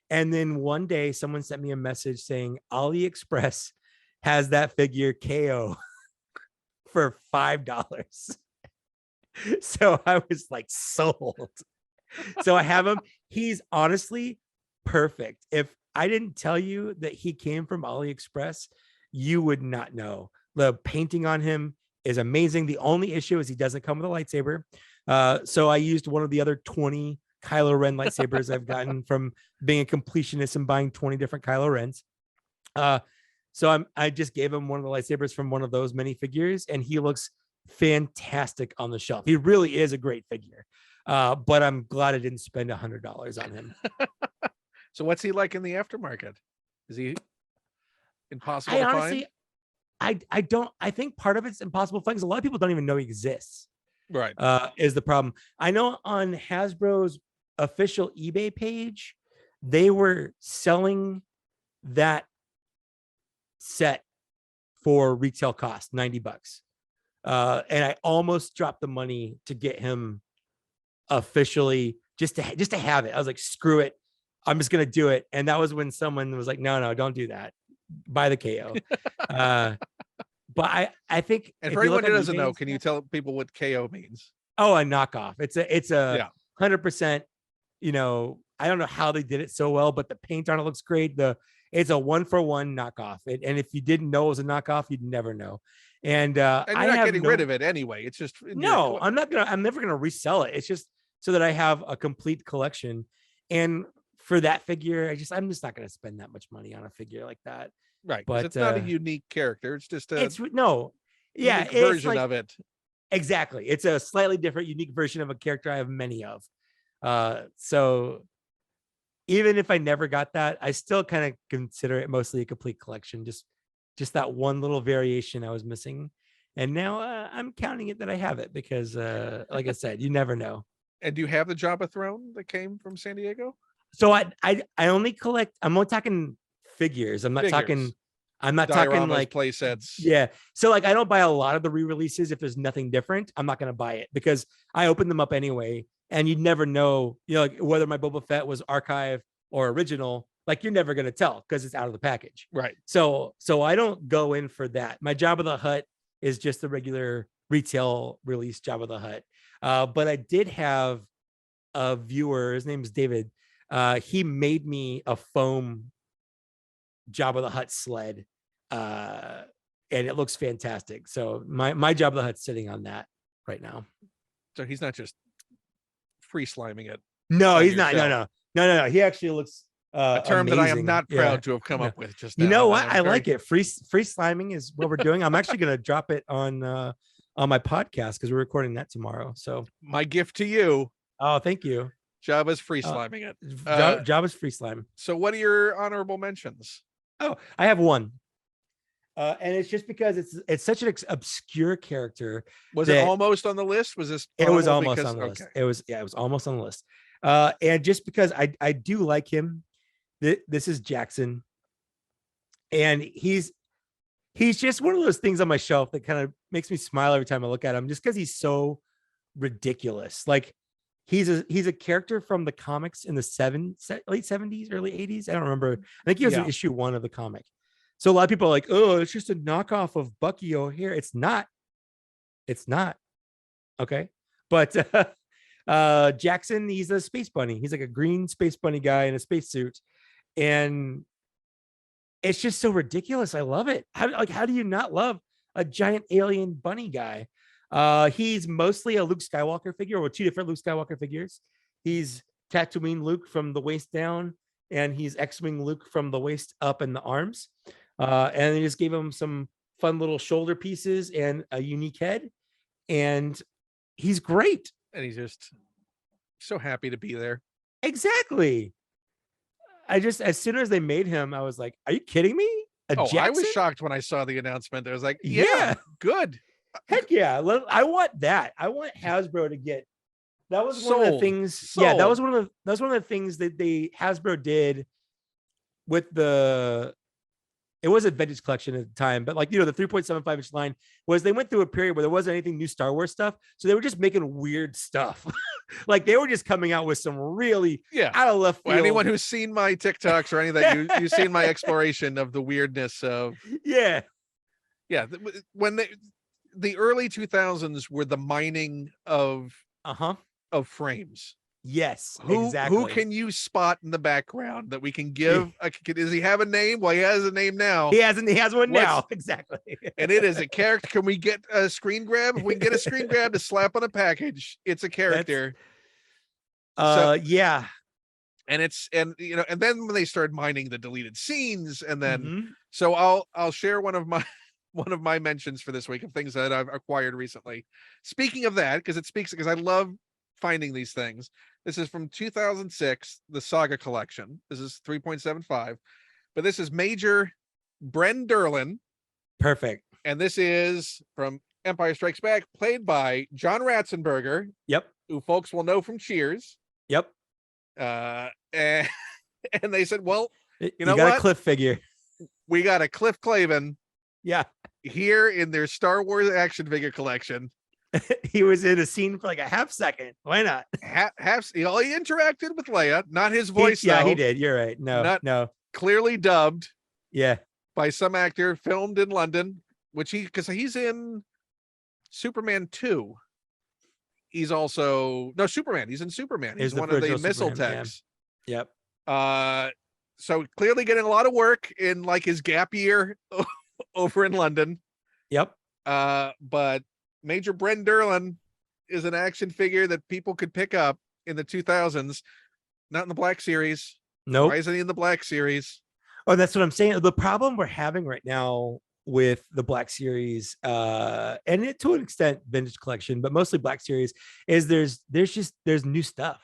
And then one day someone sent me a message saying AliExpress has that figure KO for $5. So I was like sold. So I have him. He's honestly perfect. If I didn't tell you that he came from AliExpress, you would not know. The painting on him is amazing. The only issue is he doesn't come with a lightsaber. So I used one of the other 20 Kylo Ren lightsabers I've gotten from being a completionist and buying 20 different Kylo Rens. So I just gave him one of the lightsabers from one of those minifigures, and he looks fantastic on the shelf. He really is a great figure. But I'm glad I didn't spend $100 on him. So what's he like in the aftermarket? Is he impossible to honestly, find? I think part of it's impossible to find because a lot of people don't even know he exists. Right. Is the problem. I know on Hasbro's official eBay page, they were selling that set for retail cost, $90. And I almost dropped the money to get him officially just to have it. I was like, screw it. I'm just going to do it. And that was when someone was like, no, don't do that. Buy the KO. But I think, and for anyone who doesn't know, can you tell people what KO means? Oh, a knockoff. It's a 100%, I don't know how they did it so well, but the paint on it looks great. It's a 1-for-1 knockoff. And if you didn't know it was a knockoff, you'd never know. And you're not getting rid of it anyway. It's just I'm never gonna resell it. It's just so that I have a complete collection. And for that figure, I'm just not gonna spend that much money on a figure like that. Right. But it's not a unique character. It's just a version of it. Exactly. It's a slightly different, unique version of a character I have many of. So even if I never got that, I still kind of consider it mostly a complete collection. Just that one little variation I was missing. And now I'm counting it that I have it because, like I said, you never know. And do you have the Jabba throne that came from San Diego? So I only collect, I'm only talking figures. I'm not talking like play sets. Yeah. So like, I don't buy a lot of the re-releases. If there's nothing different, I'm not going to buy it because I open them up anyway. And you'd never know, like whether my Boba Fett was archive or original, like you're never going to tell because it's out of the package. Right. So I don't go in for that. My Jabba the Hutt is just the regular retail release Jabba the Hutt. But I did have a viewer, his name is David. He made me a foam Jabba the Hutt sled. And it looks fantastic. So my Jabba the Hutt's sitting on that right now. So he's not just free sliming it. No, on he's not. yourself. No. He actually looks A term that I am amazing. not proud Yeah. to have come No. up with just now. You know what? I'm I very- like it. Free sliming is what we're doing. I'm actually going to drop it on my podcast because we're recording that tomorrow. So My gift to you, oh, thank you. Jabba's free sliming it. Jabba's free slime. So what are your honorable mentions? Oh, I have one. And it's just because it's such an obscure character. Was it almost on the list? Was this? It was honorable almost because- on the okay. list. It was almost on the list. And just because I do like him, this is Jackson, and he's just one of those things on my shelf that kind of makes me smile every time I look at him, just because he's so ridiculous. Like he's a character from the comics in the late 70s, early 80s. I don't remember. I think he was in issue 1 of the comic. So a lot of people are like, oh, it's just a knockoff of Bucky O'Hare. It's not. Okay. But Jackson, he's a space bunny. He's like a green space bunny guy in a spacesuit. And it's just so ridiculous. I love it. How do you not love a giant alien bunny guy? He's mostly a Luke Skywalker figure, or 2 different Luke Skywalker figures. He's Tatooine Luke from the waist down, and he's X-Wing Luke from the waist up in the arms. And they just gave him some fun little shoulder pieces and a unique head. And he's great. And he's just so happy to be there. Exactly. As soon as they made him, I was like, are you kidding me? I was shocked when I saw the announcement. I was like, yeah. Good. Heck yeah. I want that. I want Hasbro to get, that was one of the things. Yeah, that was one of the things that Hasbro did with it was a vintage collection at the time, but the 3.75 inch line was they went through a period where there wasn't anything new Star Wars stuff. So they were just making weird stuff. They were just coming out with some really out of left field. Well, anyone who's seen my TikToks or anything, you've seen my exploration of the weirdness of. Yeah. When the early 2000s were the mining of frames. Yes, exactly. Who can you spot in the background that we can give? Does he have a name? Well, he has a name now. He has one now. Exactly. And it is a character. Can we get a screen grab? If we can get a screen grab to slap on a package, it's a character. Yeah. And and then when they started mining the deleted scenes, and then so I'll share one of my mentions for this week of things that I've acquired recently. Speaking of that, because I love finding these things. This is from 2006, the Saga collection. This is 3.75, but this is Major Bren Derlin. Perfect. And this is from Empire Strikes Back, played by John Ratzenberger. Yep. Who folks will know from Cheers. Yep. And they said, well, you got what? A Cliff figure. We got a Cliff Clavin. Yeah. Here in their Star Wars action figure collection. He was in a scene for a half second. Why not? He interacted with Leia, not his voice. Yeah, he did. You're right. No. Clearly dubbed. Yeah. By some actor, filmed in London, because he's in Superman 2. He's also Superman. He's in Superman. He's one of the missile techs. Yeah. Yep. So clearly getting a lot of work in his gap year over in London. Yep. But Major Bren Derlin is an action figure that people could pick up in the 2000s, not in the Black Series. No. Why isn't he in the Black Series? Oh, that's what I'm saying. The problem we're having right now with the Black Series, and to an extent vintage collection, but mostly Black Series, is there's new stuff.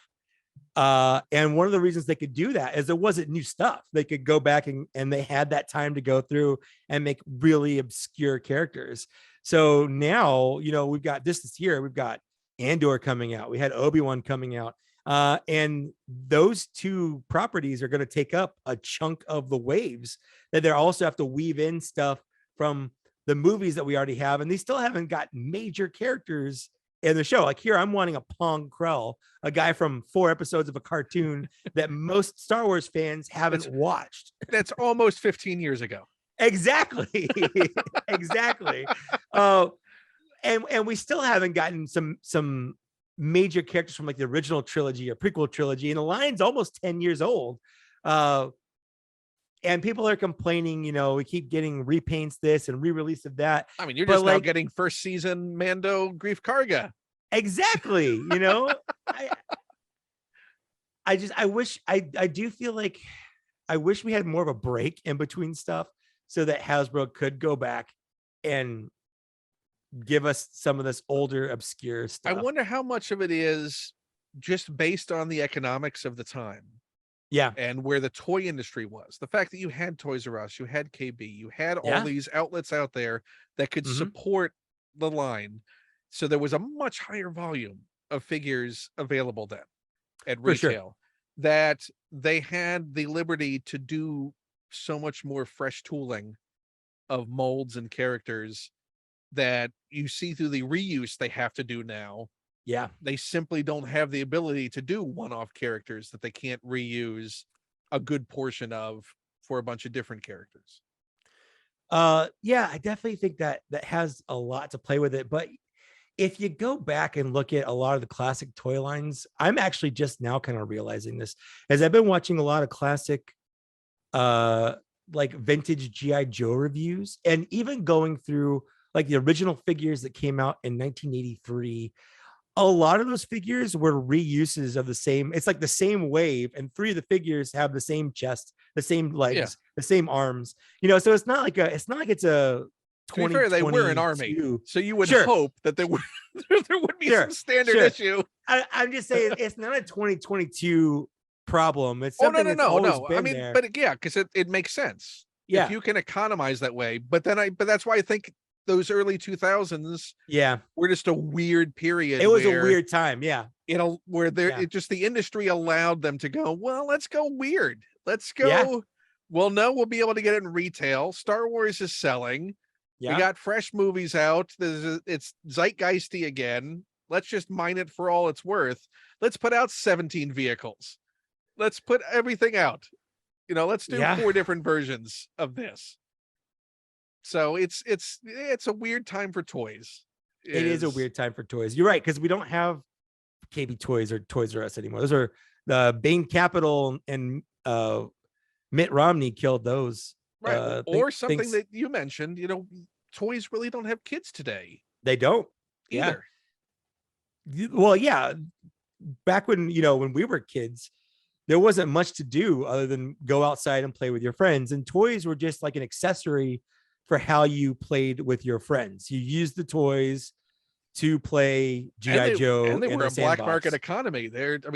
And one of the reasons they could do that is there wasn't new stuff. They could go back and they had that time to go through and make really obscure characters. So now, we've got this year, we've got Andor coming out. We had Obi-Wan coming out. And those 2 properties are going to take up a chunk of the waves that they also have to weave in stuff from the movies that we already have. And they still haven't got major characters in the show. Here, I'm wanting a Pong Krell, a guy from 4 episodes of a cartoon that most Star Wars fans haven't watched. That's almost 15 years ago. Exactly. Exactly. And we still haven't gotten some major characters from the original trilogy or prequel trilogy, and the line's almost 10 years old. And people are complaining, we keep getting repaints this and re-release of that. I mean, you're just now getting first season Mando Grief Karga. Exactly. I do feel like I wish we had more of a break in between stuff so that Hasbro could go back and give us some of this older, obscure I stuff. wonder how much of it is just based on the economics of the time. Yeah. And where the toy industry was. The fact that you had Toys R Us, you had KB, you had all these outlets out there that could support the line. So there was a much higher volume of figures available then at retail, that they had the liberty to do so much more fresh tooling of molds and characters that you see through the reuse they have to do now. Yeah. They simply don't have the ability to do one-off characters that they can't reuse a good portion of for a bunch of different characters. Yeah, I definitely think that has a lot to play with it. But if you go back and look at a lot of the classic toy lines, I'm actually just now kind of realizing this as I've been watching a lot of classic like vintage G.I. Joe reviews, and even going through like the original figures that came out in 1983. A lot of those figures were reuses of the same. It's like the same wave, and 3 of the figures have the same chest, the same legs, the same arms. So it's not like it's a. To be fair, they were an army, so you would hope that there would be some standard issue. I'm just saying it's not a 2022 problem. It's something that's always been there. But yeah, because it makes sense. Yeah, if you can economize that way. But that's why I think those early 2000s were just a weird period. It was a weird time. Where it just, the industry allowed them to go, well, let's go weird, let's go well, no, we'll be able to get it in retail. Star Wars is selling. We got fresh movies out. It's zeitgeisty again. Let's just mine it for all it's worth. Let's put out 17 vehicles. Let's put everything out. Let's do 4 different versions of this. So it's a weird time for toys. It is a weird time for toys. You're right, because we don't have KB Toys or Toys R Us anymore. Those are the Bain Capital, and Mitt Romney killed those. Right. Or something that you mentioned, toys really don't have kids today. They don't either. Well, yeah. Back when, when we were kids, there wasn't much to do other than go outside and play with your friends. And toys were just like an accessory for how you played with your friends. You used the toys to play G.I. Joe. And they were a black market economy.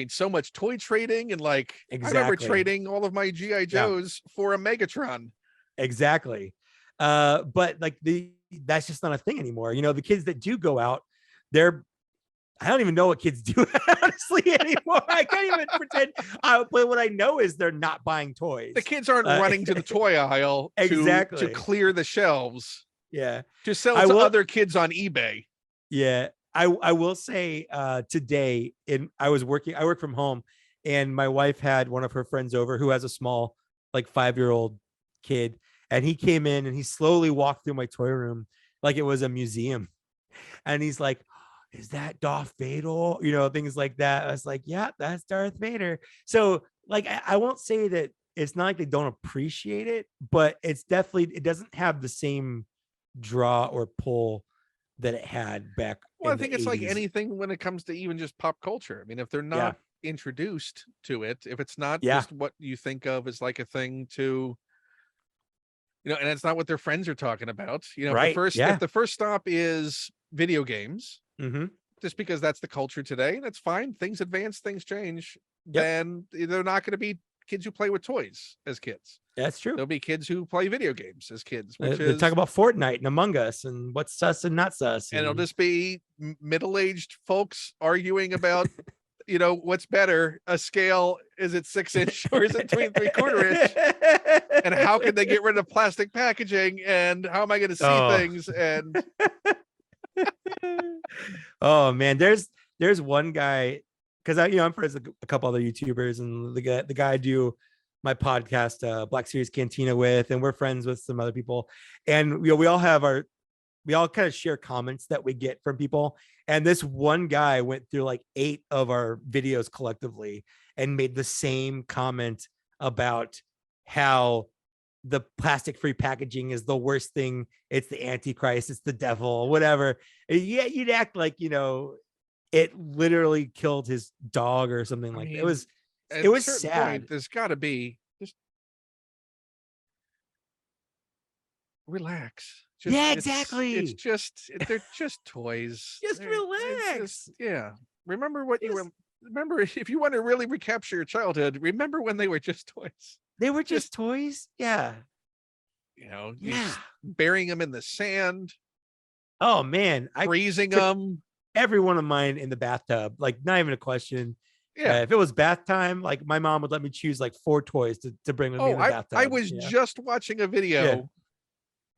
So much toy trading, and I remember trading all of my G.I. Joes for a Megatron. Exactly. But that's just not a thing anymore. The kids that do go out, I don't even know what kids do honestly anymore. I can't even pretend. But what I know is they're not buying toys. The kids aren't running to the toy aisle to clear the shelves. Yeah. To sell to other kids on eBay. Yeah. I will say today I work from home, and my wife had one of her friends over who has a small 5-year-old kid, and he came in and he slowly walked through my toy room like it was a museum, and he's like, is that Darth Vader? Things like that. I was like, yeah, that's Darth Vader. So I won't say that it's not like they don't appreciate it, but it doesn't have the same draw or pull that it had back. Well, I think it's 80s. Like anything when it comes to even just pop culture. If they're not introduced to it, if it's not just what you think of as like a thing to, and it's not what their friends are talking about, if the first stop is video games, just because that's the culture today, that's fine. Things advance, things change. Then they're not going to be kids who play with toys as kids. That's true. There'll be kids who play video games as kids, they talk about Fortnite and Among Us and what's sus and not sus. And it'll just be middle-aged folks arguing about, what's better, a scale, is it 6-inch or is it 3/4 inch? And how can they get rid of plastic packaging? And how am I going to see things? And oh man, there's one guy, because I'm friends with a couple other YouTubers, and the guy I do my podcast Black Series Cantina with, and we're friends with some other people, and we all kind of share comments that we get from people, and this one guy went through 8 of our videos collectively and made the same comment about how the plastic-free packaging is the worst thing. It's the Antichrist. It's the devil, whatever. Yeah, you'd act like, it literally killed his dog or something like that. at It a was certain sad. point, there's got to be just relax. Just Yeah, it's exactly. just they're just toys. Just They're just relax. yeah. Remember what you were. Just, Remember if you want to really recapture your childhood. Remember when they were just toys. they were Just just toys. Yeah. you Yeah. burying them in the sand, Oh man, I freezing took them. every one of mine in the bathtub. Like, not even a question. Yeah. If it was bath time, like my mom would let me choose like 4 toys to bring with me Oh, in the I bathtub. was Yeah. just watching a Yeah. video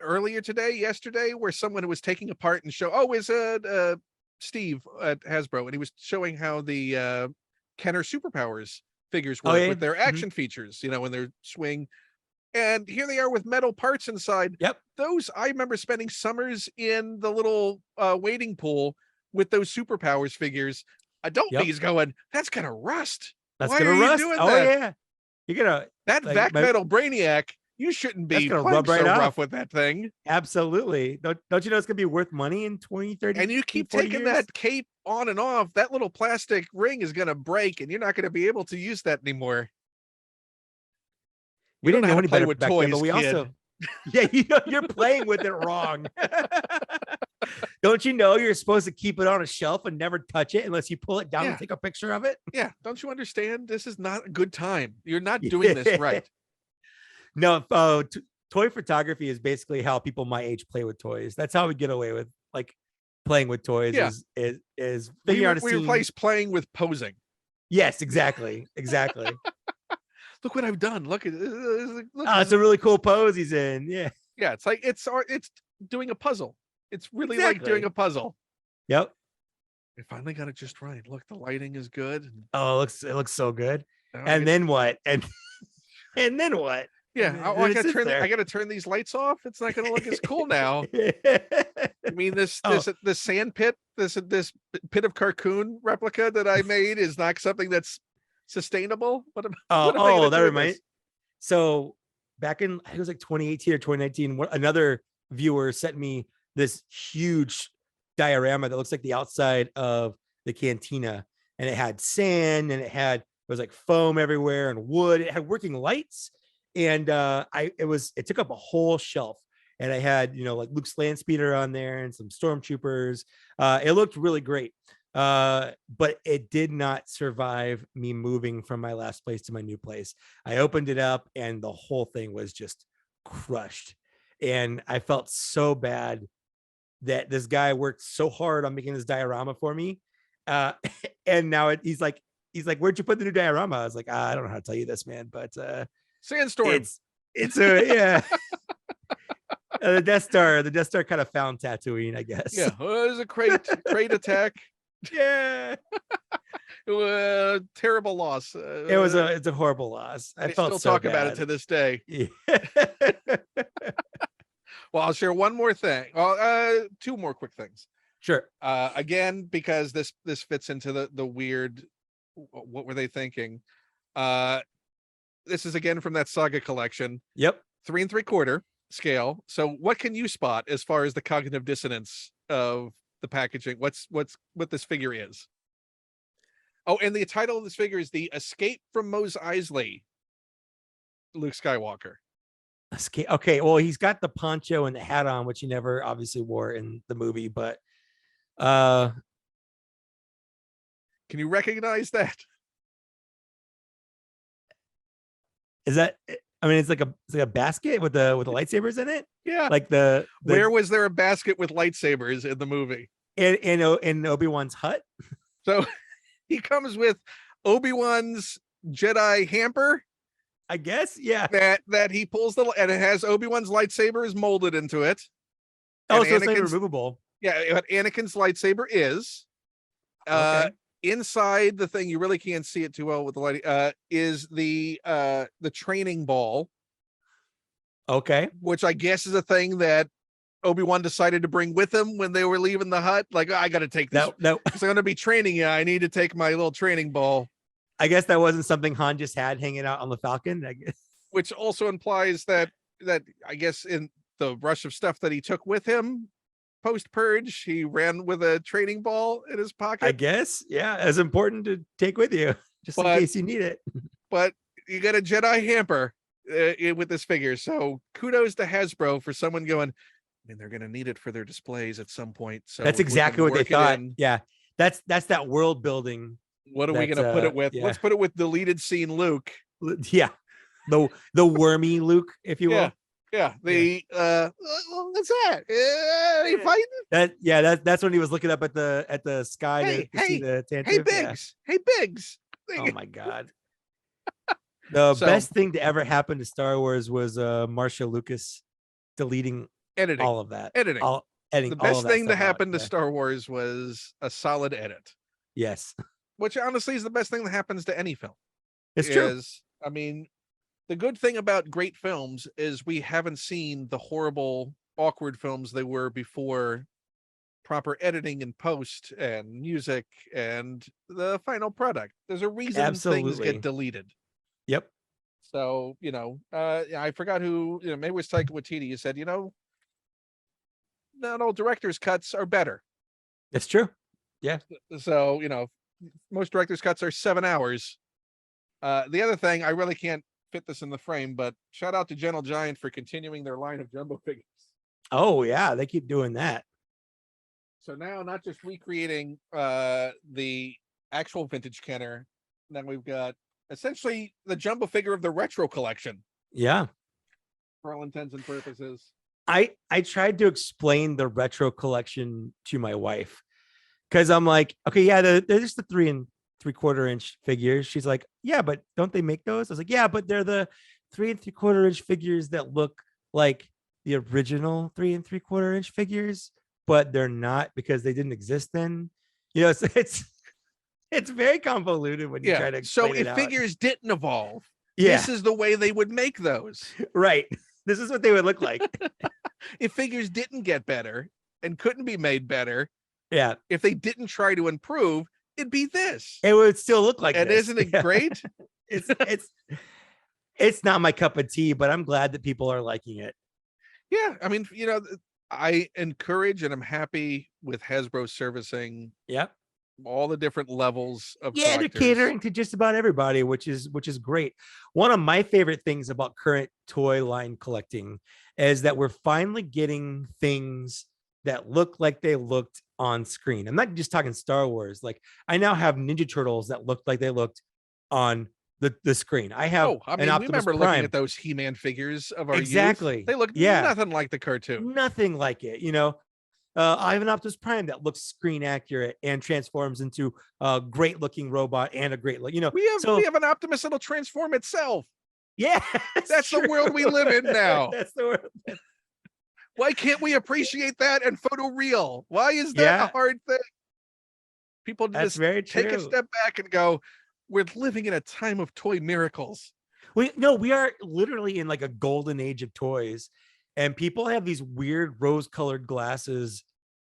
yesterday, where someone was taking apart and is Steve at Hasbro, and he was showing how the Kenner superpowers figures Oh work yeah. with their Mhm. action features, when they're swing. And here they are with metal parts inside. Yep. Those, I remember spending summers in the little wading pool with those superpowers figures. Adult Yep. me's going, that's gonna rust. That's Why gonna are you rust. doing Oh that? yeah. You're gonna That like vac metal Brainiac, you shouldn't that's be gonna playing rub so right rough off. with that thing. Absolutely. Don't you know it's gonna be worth money in 20, 30, And you keep 40 taking years? that cape on and off, that little plastic ring is going to break and you're not going to be able to use that anymore. You We don't didn't know how know to any play better with back then, but toys, we kid. also yeah, you're playing with it wrong. Don't you know you're supposed to keep it on a shelf and never touch it unless you pull it down and Yeah. take a picture of it? Yeah. Don't you understand? This is not a good time. You're not doing this right. No, toy photography is basically how people my age play with toys. That's how we get away with like playing with toys. Yeah. Is figuring out a we scene. replace playing with posing. Yes, exactly. Look what I've done. Look at Oh, it's a really cool pose he's in. Yeah. Yeah, it's like it's doing a puzzle. It's really like Exactly. doing a puzzle. Yep. We finally got it just right. Look, the lighting is good. Oh, it looks so good. Oh, And then what? And then what? yeah, And I then it gotta sits turn there. I gotta turn these lights off. It's not gonna look as cool now. I mean, Oh, this sand pit, this pit of carcoon replica that I made is not something that's sustainable. What am I gonna that do with reminds. this? So back in, I think it was like 2018 or 2019, another viewer sent me this huge diorama that looks like the outside of the cantina, and it had sand and it was like foam everywhere and wood. It had working lights, and it took up a whole shelf. And I had, like Luke's land speeder on there and some stormtroopers. It looked really great. But it did not survive me moving from my last place to my new place. I opened it up and the whole thing was just crushed. And I felt so bad that this guy worked so hard on making this diorama for me. And now he's like, where'd you put the new diorama? I was like, I don't know how to tell you this, man, but Sandstorm. It's a yeah. The Death Star kind of found Tatooine, I guess. Yeah, it was a crate attack. Yeah. It was a terrible loss. It's a horrible loss. I felt still so talk bad about it to this day. Yeah. Well, I'll share one more thing. Well, 2 more quick things. Sure. Again, because this fits into the weird. What were they thinking? This is again from that Saga collection. Yep. 3 3/4 scale. So, what can you spot as far as the cognitive dissonance of the packaging? What this figure is? Oh, and the title of this figure is "The Escape from Mos Eisley." Luke Skywalker. Okay. Well, he's got the poncho and the hat on, which he never obviously wore in the movie, but can you recognize that? Is that? I mean, it's like a basket with the lightsabers in it. Yeah. Like the Where was there a basket with lightsabers in the movie? In Obi-Wan's hut. So he comes with Obi-Wan's Jedi hamper. I guess, yeah. That he pulls and it has Obi-Wan's lightsabers molded into it. Oh, so it's like removable. Yeah, what Anakin's lightsaber is. Okay. Inside the thing, you really can't see it too well with the lighting. Is the training ball. Okay. Which I guess is a thing that Obi-Wan decided to bring with him when they were leaving the hut. Like, I got to take this. No. Because I'm going to be training you. I need to take my little training ball. I guess that wasn't something Han just had hanging out on the Falcon. I guess. Which also implies that I guess in the rush of stuff that he took with him post-purge, he ran with a training ball in his pocket. I guess, yeah, as important to take with you. just in But case you need it. but you got a Jedi hamper with this figure. So kudos to Hasbro for someone going, I mean, they're going to need it for their displays at some point. So That's if we can exactly what they work it thought. in, Yeah. That's that world building. what are we going to put it with? Yeah. Let's put it with deleted scene Luke. Yeah. The wormy Luke, if you will. Yeah. What's that? Are you fighting? That's when he was looking up at the sky to see the Tantive. Hey, Biggs. Yeah. Hey, Biggs. Oh my God. The best thing to ever happen to Star Wars was Marcia Lucas deleting editing all of that. Editing. Editing. The best thing to happen to yeah. Star Wars was a solid edit. Yes. Which honestly is the best thing that happens to any film. It's true. I mean, the good thing about great films is we haven't seen the horrible, awkward films they were before proper editing and post and music and the final product. There's a reason things get deleted. Yep. So, I forgot who, maybe it was Taika Waititi who said, not all director's cuts are better. It's true. Yeah. So, most director's cuts are 7 hours. The other thing, I really can't fit this in the frame, but shout out to Gentle Giant for continuing their line of jumbo figures. Oh yeah, they keep doing that. So now not just recreating the actual vintage Kenner, now we've got essentially the jumbo figure of the retro collection. Yeah. For all intents and purposes. I tried to explain the retro collection to my wife because I'm like, okay, yeah, they're just the 3 3/4 inch figures. She's like, yeah, but don't they make those? I was like, yeah, but they're the 3 3/4 inch figures that look like the original 3 3/4 inch figures, but they're not because they didn't exist then. So it's very convoluted when you try to explain it out. Figures didn't evolve, yeah, this is the way they would make those. Right. This is what they would look like. If figures didn't get better and couldn't be made better, yeah, if they didn't try to improve, it'd be this. It would still look like and this. Isn't it great? It's not my cup of tea, but I'm glad that people are liking it. Yeah, I mean, I encourage and I'm happy with Hasbro servicing all the different levels of collectors. They're catering to just about everybody, which is great. One of my favorite things about current toy line collecting is that we're finally getting things that look like they looked on screen. I'm not just talking Star Wars. Like I now have Ninja Turtles that looked like they looked on the screen. I have we remember Prime. looking at those He-Man figures of our exactly youth. They look nothing like the cartoon. Nothing like it, I have an Optimus Prime that looks screen accurate and transforms into a great looking robot and a great look, we have an Optimus that'll transform itself. Yeah, that's the world we live in now. That's the world. Why can't we appreciate that and photoreal? Why is that a hard thing? People just take a step back and go, we're living in a time of toy miracles. We are literally in like a golden age of toys, and people have these weird rose-colored glasses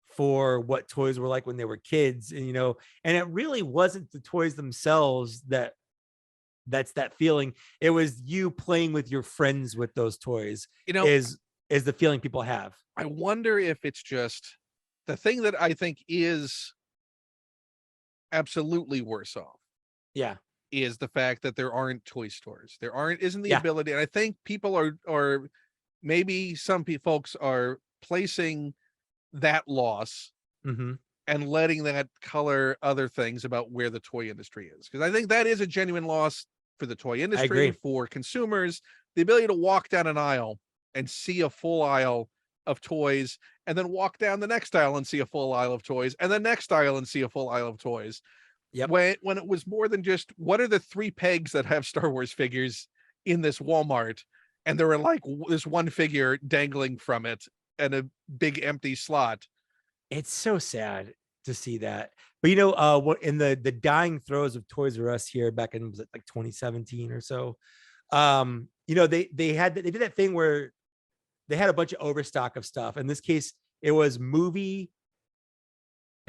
for what toys were like when they were kids, and and it really wasn't the toys themselves that's that feeling. It was you playing with your friends with those toys. Is the feeling people have. I wonder if it's just the thing that I think is absolutely worse off. Yeah. Is the fact that there aren't toy stores. There isn't the ability. And I think people are maybe some folks are placing that loss and letting that color other things about where the toy industry is. Because I think that is a genuine loss for the toy industry, for consumers, the ability to walk down an aisle and see a full aisle of toys, and then walk down the next aisle and see a full aisle of toys, and the next aisle and see a full aisle of toys. Yep. When it was more than just what are the 3 pegs that have Star Wars figures in this Walmart, and there were like this one figure dangling from it and a big empty slot. It's so sad to see that. But what in the dying throes of Toys R Us here back in, was it like 2017 or so? They did that thing where they had a bunch of overstock of stuff. In this case, it was movie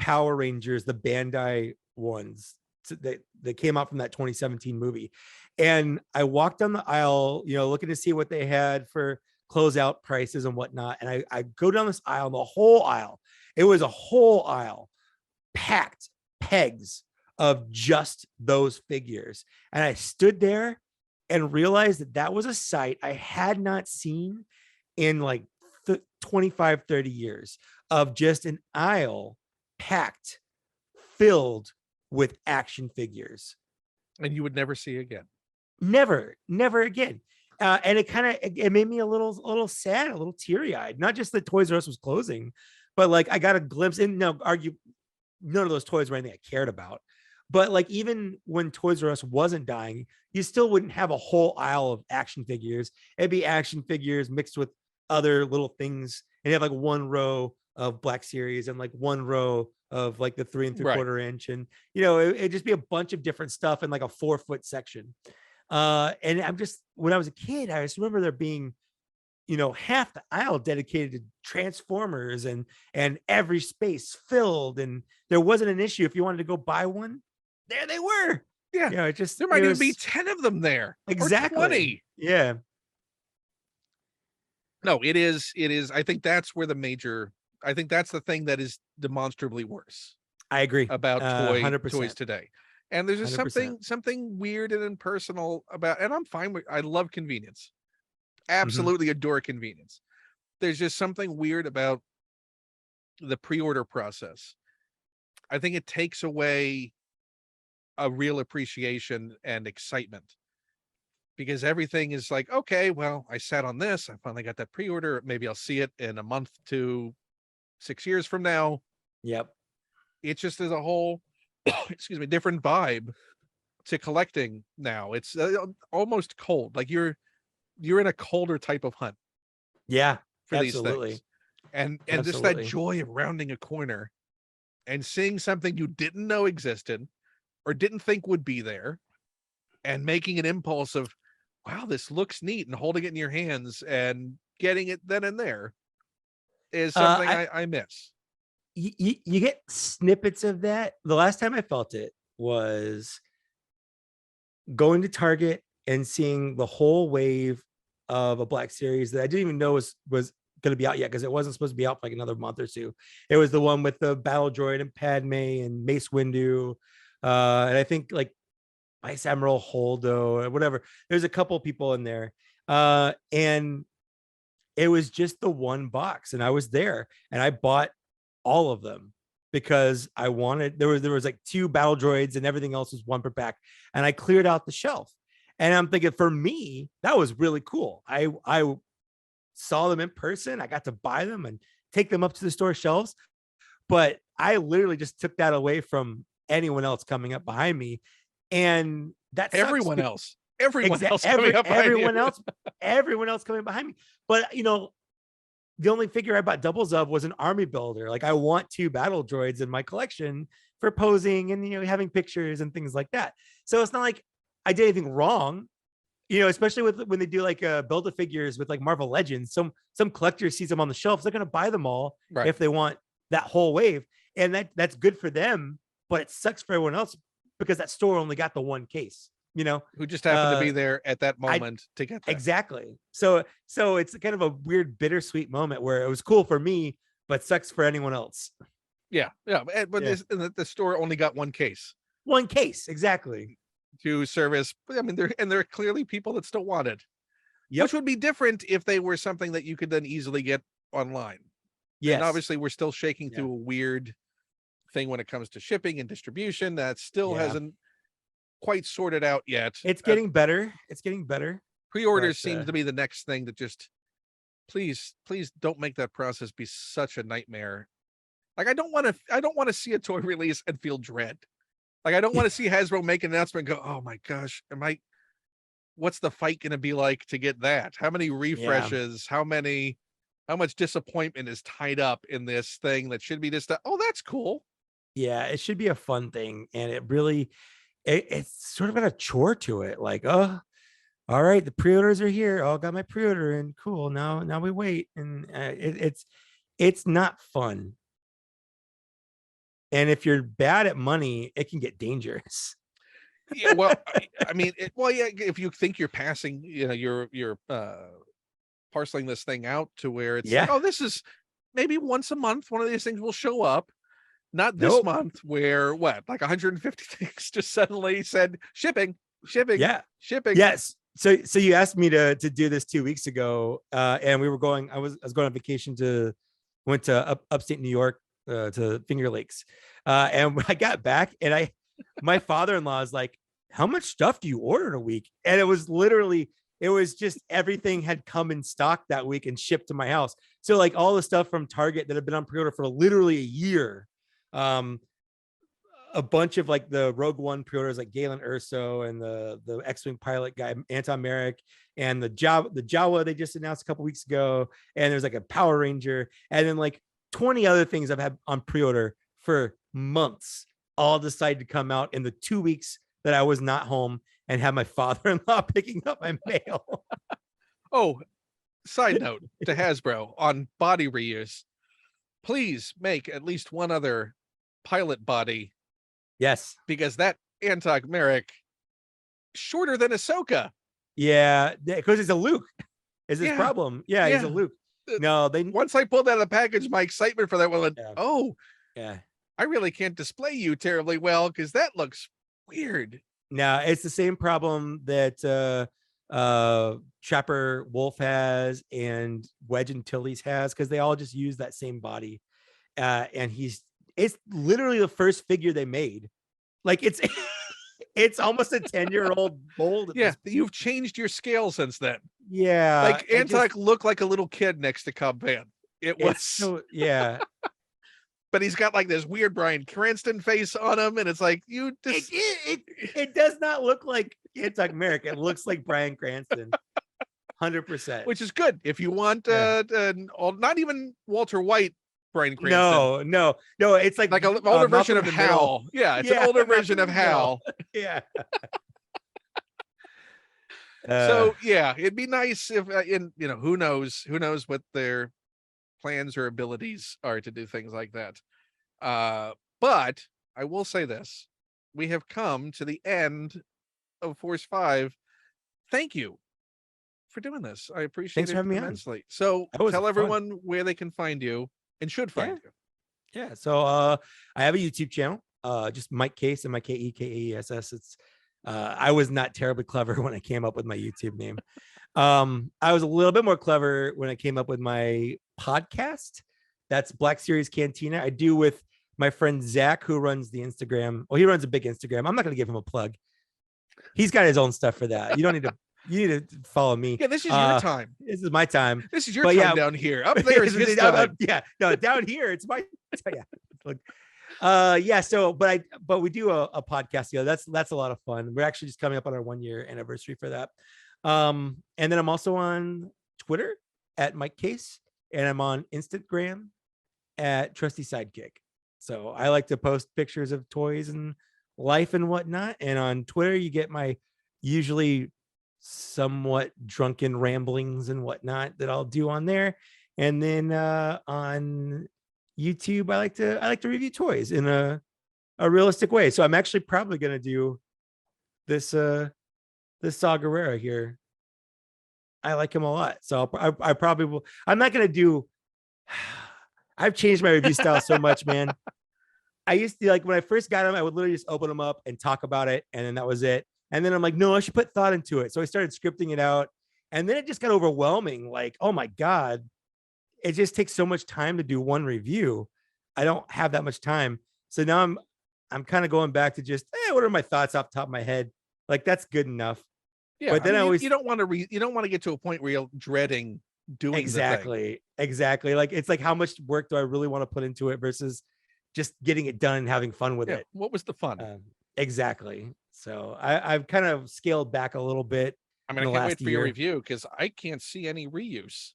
Power Rangers, the Bandai ones that came out from that 2017 movie. And I walked down the aisle, looking to see what they had for closeout prices and whatnot. And I go down this aisle, the whole aisle, it was a whole aisle packed pegs of just those figures. And I stood there and realized that that was a sight I had not seen in like 25, 30 years, of just an aisle packed, filled with action figures. And you would never see again. Never again. And it made me a little sad, a little teary eyed. Not just that Toys R Us was closing, but like I got a glimpse. And no, none of those toys were anything I cared about. But like even when Toys R Us wasn't dying, you still wouldn't have a whole aisle of action figures. It'd be action figures mixed with other little things, and you have like one row of Black Series and like one row of like the 3 3/4 inch, and it'd just be a bunch of different stuff in like a 4-foot section. And I'm just, when I was a kid, I just remember there being half the aisle dedicated to Transformers, and every space filled, and there wasn't an issue if you wanted to go buy one. There they were. Yeah, there might even be 10 of them there. Exactly. Or 20. Yeah. No, it is. I think that's where I think that's the thing that is demonstrably worse. I agree about 100%. toys today. And there's just 100%. something weird and impersonal about, and I'm fine with, I love convenience. Absolutely adore convenience. There's just something weird about the pre-order process. I think it takes away a real appreciation and excitement, because everything is like, okay, well, I sat on this, I finally got that pre-order, maybe I'll see it in a month to 6 years from now. Yep. It just is a whole different vibe to collecting now. It's almost cold, like you're in a colder type of hunt. Yeah, for absolutely. these things. And just that joy of rounding a corner and seeing something you didn't know existed or didn't think would be there, and making an impulse of, wow, this looks neat, and holding it in your hands and getting it then and there is something I miss. You get snippets of that. The last time I felt it was going to Target and seeing the whole wave of a Black Series that I didn't even know was going to be out yet, because it wasn't supposed to be out for like another month or two. It was the one with the Battle Droid and Padme and Mace Windu, and I think like Vice Admiral Holdo or whatever. There's a couple people in there, and it was just the one box, and I was there and I bought all of them because I wanted, there was like 2 battle droids and everything else was 1 per pack, and I cleared out the shelf. And I'm thinking, for me, that was really cool. I saw them in person. I got to buy them and take them up to the store shelves, but I literally just took that away from anyone else coming up behind me. And that's everyone else coming behind me. But the only figure I bought doubles of was an army builder. Like, I want 2 battle droids in my collection for posing and having pictures and things like that. So it's not like I did anything wrong, especially when they do like Build-A-Figures with like Marvel Legends. Some collector sees them on the shelves, they're going to buy them all if they want that whole wave, and that's good for them. But it sucks for everyone else because that store only got the 1 case. Who just happened to be there at that moment to get that. Exactly. So it's kind of a weird bittersweet moment where it was cool for me, but sucks for anyone else. Yeah. But the store only got 1 case. 1 case, exactly. To service. I mean, there are clearly people that still want it. Yep. Which would be different if they were something that you could then easily get online. Yes. And obviously we're still shaking through a weird thing when it comes to shipping and distribution that still hasn't quite sorted out yet. It's getting better. Pre-orders seems to be the next thing that just, please don't make that process be such a nightmare. Like, I don't want to see a toy release and feel dread. Like, I don't want to see Hasbro make an announcement and go, oh my gosh, what's the fight going to be like to get that? How many refreshes, how much disappointment is tied up in this thing that should be just, oh, that's cool. Yeah, it should be a fun thing. And it really, it's sort of got a chore to it. Like, oh, all right, the pre-orders are here. Oh, I got my pre-order and cool. Now we wait. And it's not fun. And if you're bad at money, it can get dangerous. Yeah, well, I mean, if you think you're passing, you're parceling this thing out to where it's like, oh, this is maybe once a month, one of these things will show up. Not this Nope. month where what, like 150 things just suddenly said shipping, Yeah. shipping. Yes. So you asked me to do this 2 weeks ago, and we were going. I was going on vacation went to upstate New York, to Finger Lakes, and when I got back, and my father-in-law is like, "How much stuff do you order in a week?" And it was literally, it was just everything had come in stock that week and shipped to my house. So like all the stuff from Target that had been on pre-order for literally a year. A bunch of like the Rogue One pre-orders, like Galen Erso and the X-Wing pilot guy Anton Merrick, and the Jawa they just announced a couple weeks ago, and there's like a Power Ranger, and then like 20 other things I've had on pre-order for months, all decided to come out in the 2 weeks that I was not home and have my father-in-law picking up my mail. Oh, side note to Hasbro on body reuse, please make at least one other pilot body. Yes. Because that Anton Merrick, shorter than Ahsoka. Yeah, because it's a Luke. Is his problem? Yeah, he's a Yeah. Luke. No, once I pulled out of the package, my excitement for that one went, Yeah. oh, yeah. I really can't display you terribly well because that looks weird. No, it's the same problem that Trapper Wolf has and Wedge Antilles has, because they all just use that same body. And it's literally the first figure they made. Like it's it's almost a 10-year-old mold. Yeah, you've changed your scale since then. Yeah, like Anton looked like a little kid next to Cobb Van. It was so, yeah. But he's got like this weird Bryan Cranston face on him, and it's like you just it does not look like Anton Merrick. It looks like Bryan Cranston. 100%. Which is good if you want not even Walter White Bryan Cranston. No. It's like an older version of Hal. Yeah, it's an older version of Hal. Yeah. So yeah, it'd be nice if who knows what their plans or abilities are to do things like that. But I will say this: we have come to the end of Force 5. Thank you for doing this. I appreciate it immensely. So tell everyone where they can find you and should find you. Yeah. So I have a YouTube channel, just Mike Kaess, and my Kekeess. It's I was not terribly clever when I came up with my YouTube name. I was a little bit more clever when I came up with my podcast. That's Black Series Cantina. I do with my friend Zach, who runs the Instagram. Well, he runs a big Instagram. I'm not going to give him a plug. He's got his own stuff for that. You don't need to. You need to follow me. Yeah, this is your time. This is my time. This is your time down here. Up there is his time. Yeah, no, down here it's my. Yeah. So, but we do a podcast together. That's a lot of fun. We're actually just coming up on our 1-year anniversary for that. And then I'm also on Twitter at Mike Kaess, and I'm on Instagram at Trusty Sidekick. So I like to post pictures of toys and life and whatnot. And on Twitter, you get my usually somewhat drunken ramblings and whatnot that I'll do on there. And then on YouTube, I like to review toys in a realistic way. So I'm actually probably gonna do this Saw Gerrera here. I like him a lot. So I probably will. I'm not gonna do. I've changed my review style so much, man. I used to, like, when I first got him, I would literally just open them up and talk about it, and then that was it. And then I'm like, no, I should put thought into it. So I started scripting it out, and then it just got overwhelming. Like, oh my God, it just takes so much time to do one review. I don't have that much time. So now I'm kind of going back to just, what are my thoughts off the top of my head? Like, that's good enough. Yeah, but then you don't want to get to a point where you're dreading doing exactly. Like, it's like, how much work do I really want to put into it versus just getting it done and having fun with it? What was the fun? Exactly. So I've kind of scaled back a little bit. I mean, I can't wait for your review because I can't see any reuse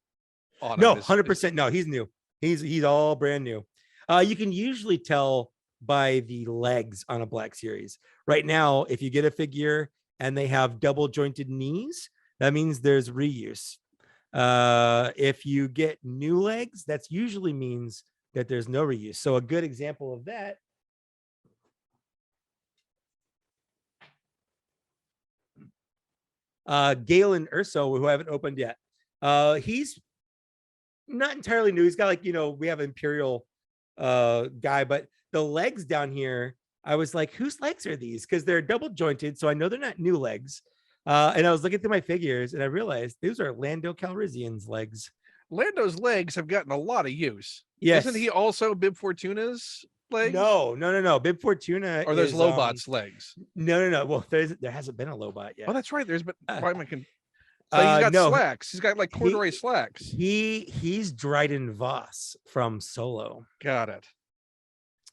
on no, 100%. No, he's new. He's all brand new. You can usually tell by the legs on a Black Series. Right now, if you get a figure and they have double jointed knees, that means there's reuse. If you get new legs, that usually means that there's no reuse. So a good example of that Galen Erso, who I haven't opened yet. He's not entirely new. He's got, like, we have Imperial guy, but the legs down here, I was like, whose legs are these? Because they're double jointed, so I know they're not new legs. And I was looking through my figures, and I realized these are Lando Calrissian's legs. Lando's legs have gotten a lot of use. Yes. Isn't he also Bib Fortuna's legs? No. Bib Fortuna or there's is Lobot's legs. No. Well, there hasn't been a Lobot yet. Oh, that's right. There's been. Why am I? So he's got slacks. He's got like corduroy slacks. He's Dryden Voss from Solo. Got it.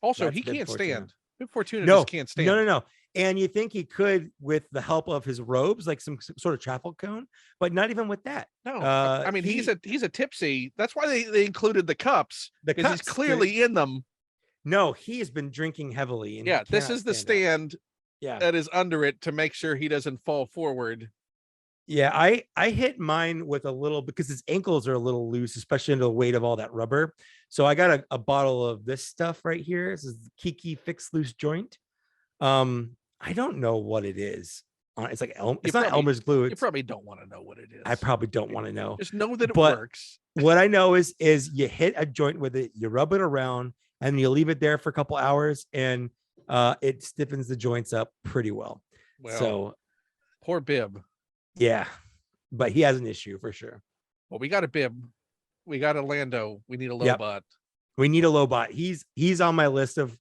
Also, That's he Bib can't Fortuna. stand. Bib Fortuna just can't stand. No. And you think he could with the help of his robes, like some sort of travel cone, but not even with that. No, I mean he's a tipsy. That's why they included the cups, because he's clearly in them. No, he has been drinking heavily. And yeah, this is the stand that is under it to make sure he doesn't fall forward. Yeah, I hit mine with a little, because his ankles are a little loose, especially under the weight of all that rubber. So I got a bottle of this stuff right here. This is Kiki Fix Loose Joint. I don't know what it is. It's like it's not Elmer's glue. You probably don't want to know what it is. I probably don't want to know. Just know that it works. What I know is you hit a joint with it, you rub it around, and you leave it there for a couple hours, and it stiffens the joints up pretty well. So poor Bib. Yeah, but he has an issue for sure. Well, we got a Bib. We got a Lando. We need a Lobot. Yep. We need a Lobot. He's on my list of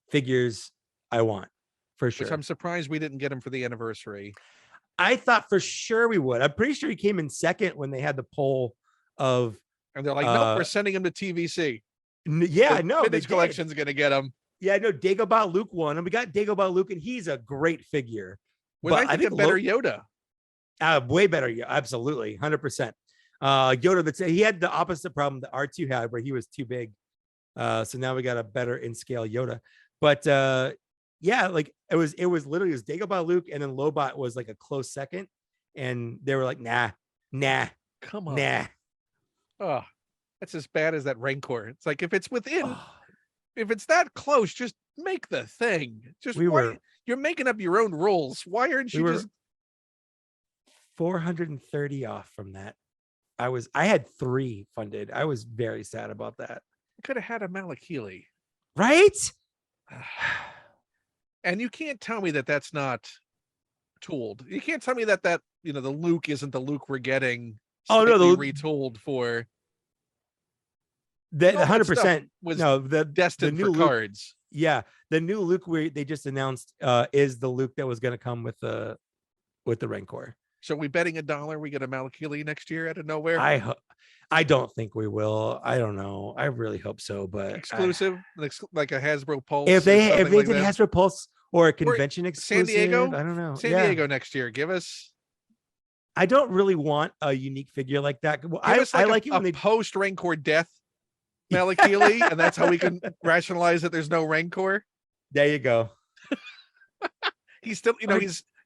figures I want for sure. Which I'm surprised we didn't get him for the anniversary. I thought for sure we would. I'm pretty sure he came in second when they had the poll of. And they're like, nope, we're sending him to TVC. Yeah, no, Vintage Collection's going to get him. Yeah, no, Dagobah Luke won, and we got Dagobah Luke, and he's a great figure. But I think a better Yoda. Way better, absolutely, 100%. Yoda, he had the opposite problem that R2 had, where he was too big. So now we got a better in scale Yoda. But yeah, like it was literally Dagobah Luke, and then Lobot was like a close second, and they were like, nah, come on, nah. Oh, that's as bad as that Rancor. It's like if it's within, if it's that close, just make the thing. Just you're making up your own rules. Why aren't you just 430 off from that? I had 3 funded. I was very sad about that. Could have had a Malakili, right? And you can't tell me that that's not tooled. You can't tell me that the Luke isn't the Luke we're getting. Oh no, the retooled for. That 100% was destined for cards. Yeah, the new Luke they just announced is the Luke that was going to come with the Rancor. So are we betting $1 we get a Malakili next year out of nowhere? I don't think we will. I don't know. I really hope so, but exclusive, like a Hasbro Pulse. If they did Hasbro Pulse or a convention exclusive, San Diego, I don't know. San Diego next year. Give us. I don't really want a unique figure like that. I like it when they post Rancor death Malakili, and that's how we can rationalize that there's no Rancor. There you go. He's still,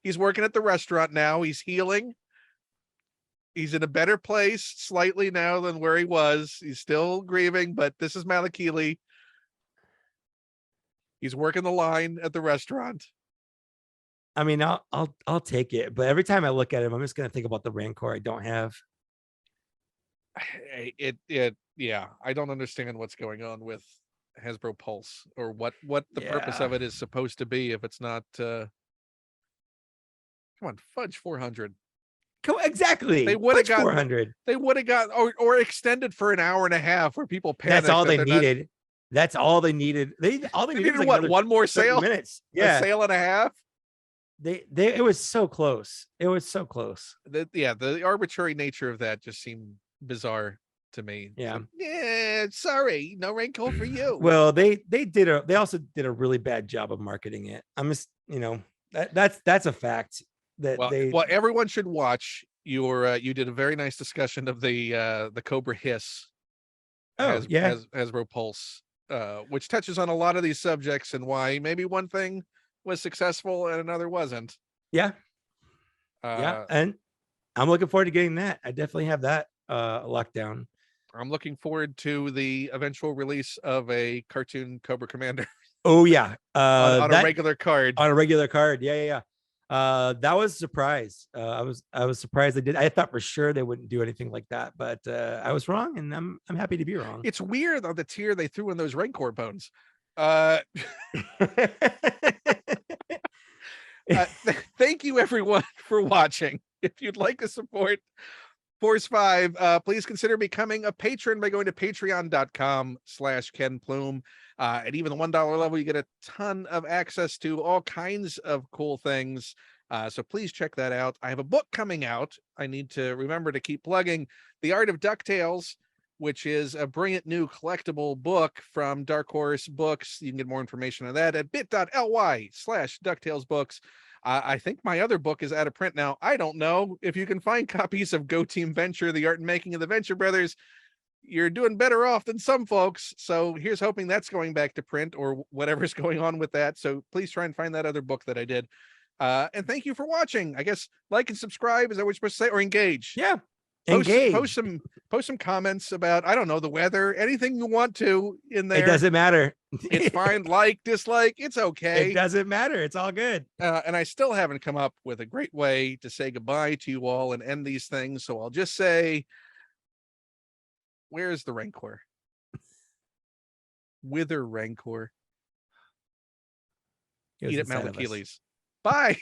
he's working at the restaurant now. He's healing. He's in a better place slightly now than where he was. He's still grieving, but this is Malakili. He's working the line at the restaurant. I mean, I'll take it, but every time I look at him, I'm just gonna think about the Rancor I don't have. Yeah, I don't understand what's going on with Hasbro Pulse, or what the purpose of it is supposed to be if it's not. Come on, fudge 400. Exactly. They would have got 400. They would have got or extended for an hour and a half where people panicked. That's all they needed. That's all they needed. They needed was like one more sale? Minutes. Yeah. A sale and a half. It was so close. It was so close. The arbitrary nature of that just seemed bizarre to me. Yeah. Sorry, no Rancor for you. Well, they also did a really bad job of marketing it. I'm just, that's a fact. Well, everyone should watch you did a very nice discussion of the Cobra Hiss. Hasbro Pulse, which touches on a lot of these subjects and why maybe one thing was successful and another wasn't. Yeah. And I'm looking forward to getting that. I definitely have that locked down. I'm looking forward to the eventual release of a cartoon Cobra Commander. Oh yeah. On a regular card. On a regular card. Yeah. That was a surprise. I was surprised they did. I thought for sure they wouldn't do anything like that, but I was wrong, and I'm happy to be wrong. It's weird on the tier they threw in those Rancor bones. Uh, thank you everyone for watching. If you'd like to support Force 5, please consider becoming a patron by going to patreon.com/Ken Plume. At even the $1 level, you get a ton of access to all kinds of cool things. So please check that out. I have a book coming out. I need to remember to keep plugging The Art of DuckTales, which is a brilliant new collectible book from Dark Horse Books. You can get more information on that at bit.ly/DuckTalesBooks. I think my other book is out of print now. I don't know. If you can find copies of Go Team Venture, The Art and Making of the Venture Brothers, you're doing better off than some folks. So here's hoping that's going back to print or whatever's going on with that. So please try and find that other book that I did. And thank you for watching. I guess like and subscribe, is that what you're supposed to say? Or engage. Yeah. Post Engage. some comments about, I don't know, the weather, anything you want to in there. It doesn't matter. It's fine. Like, dislike, it's okay. It doesn't matter. It's all good. And I still haven't come up with a great way to say goodbye to you all and end these things. So I'll just say, where's the Rancor? Wither Rancor. Eat it, Malachiles. Bye.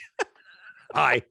Bye.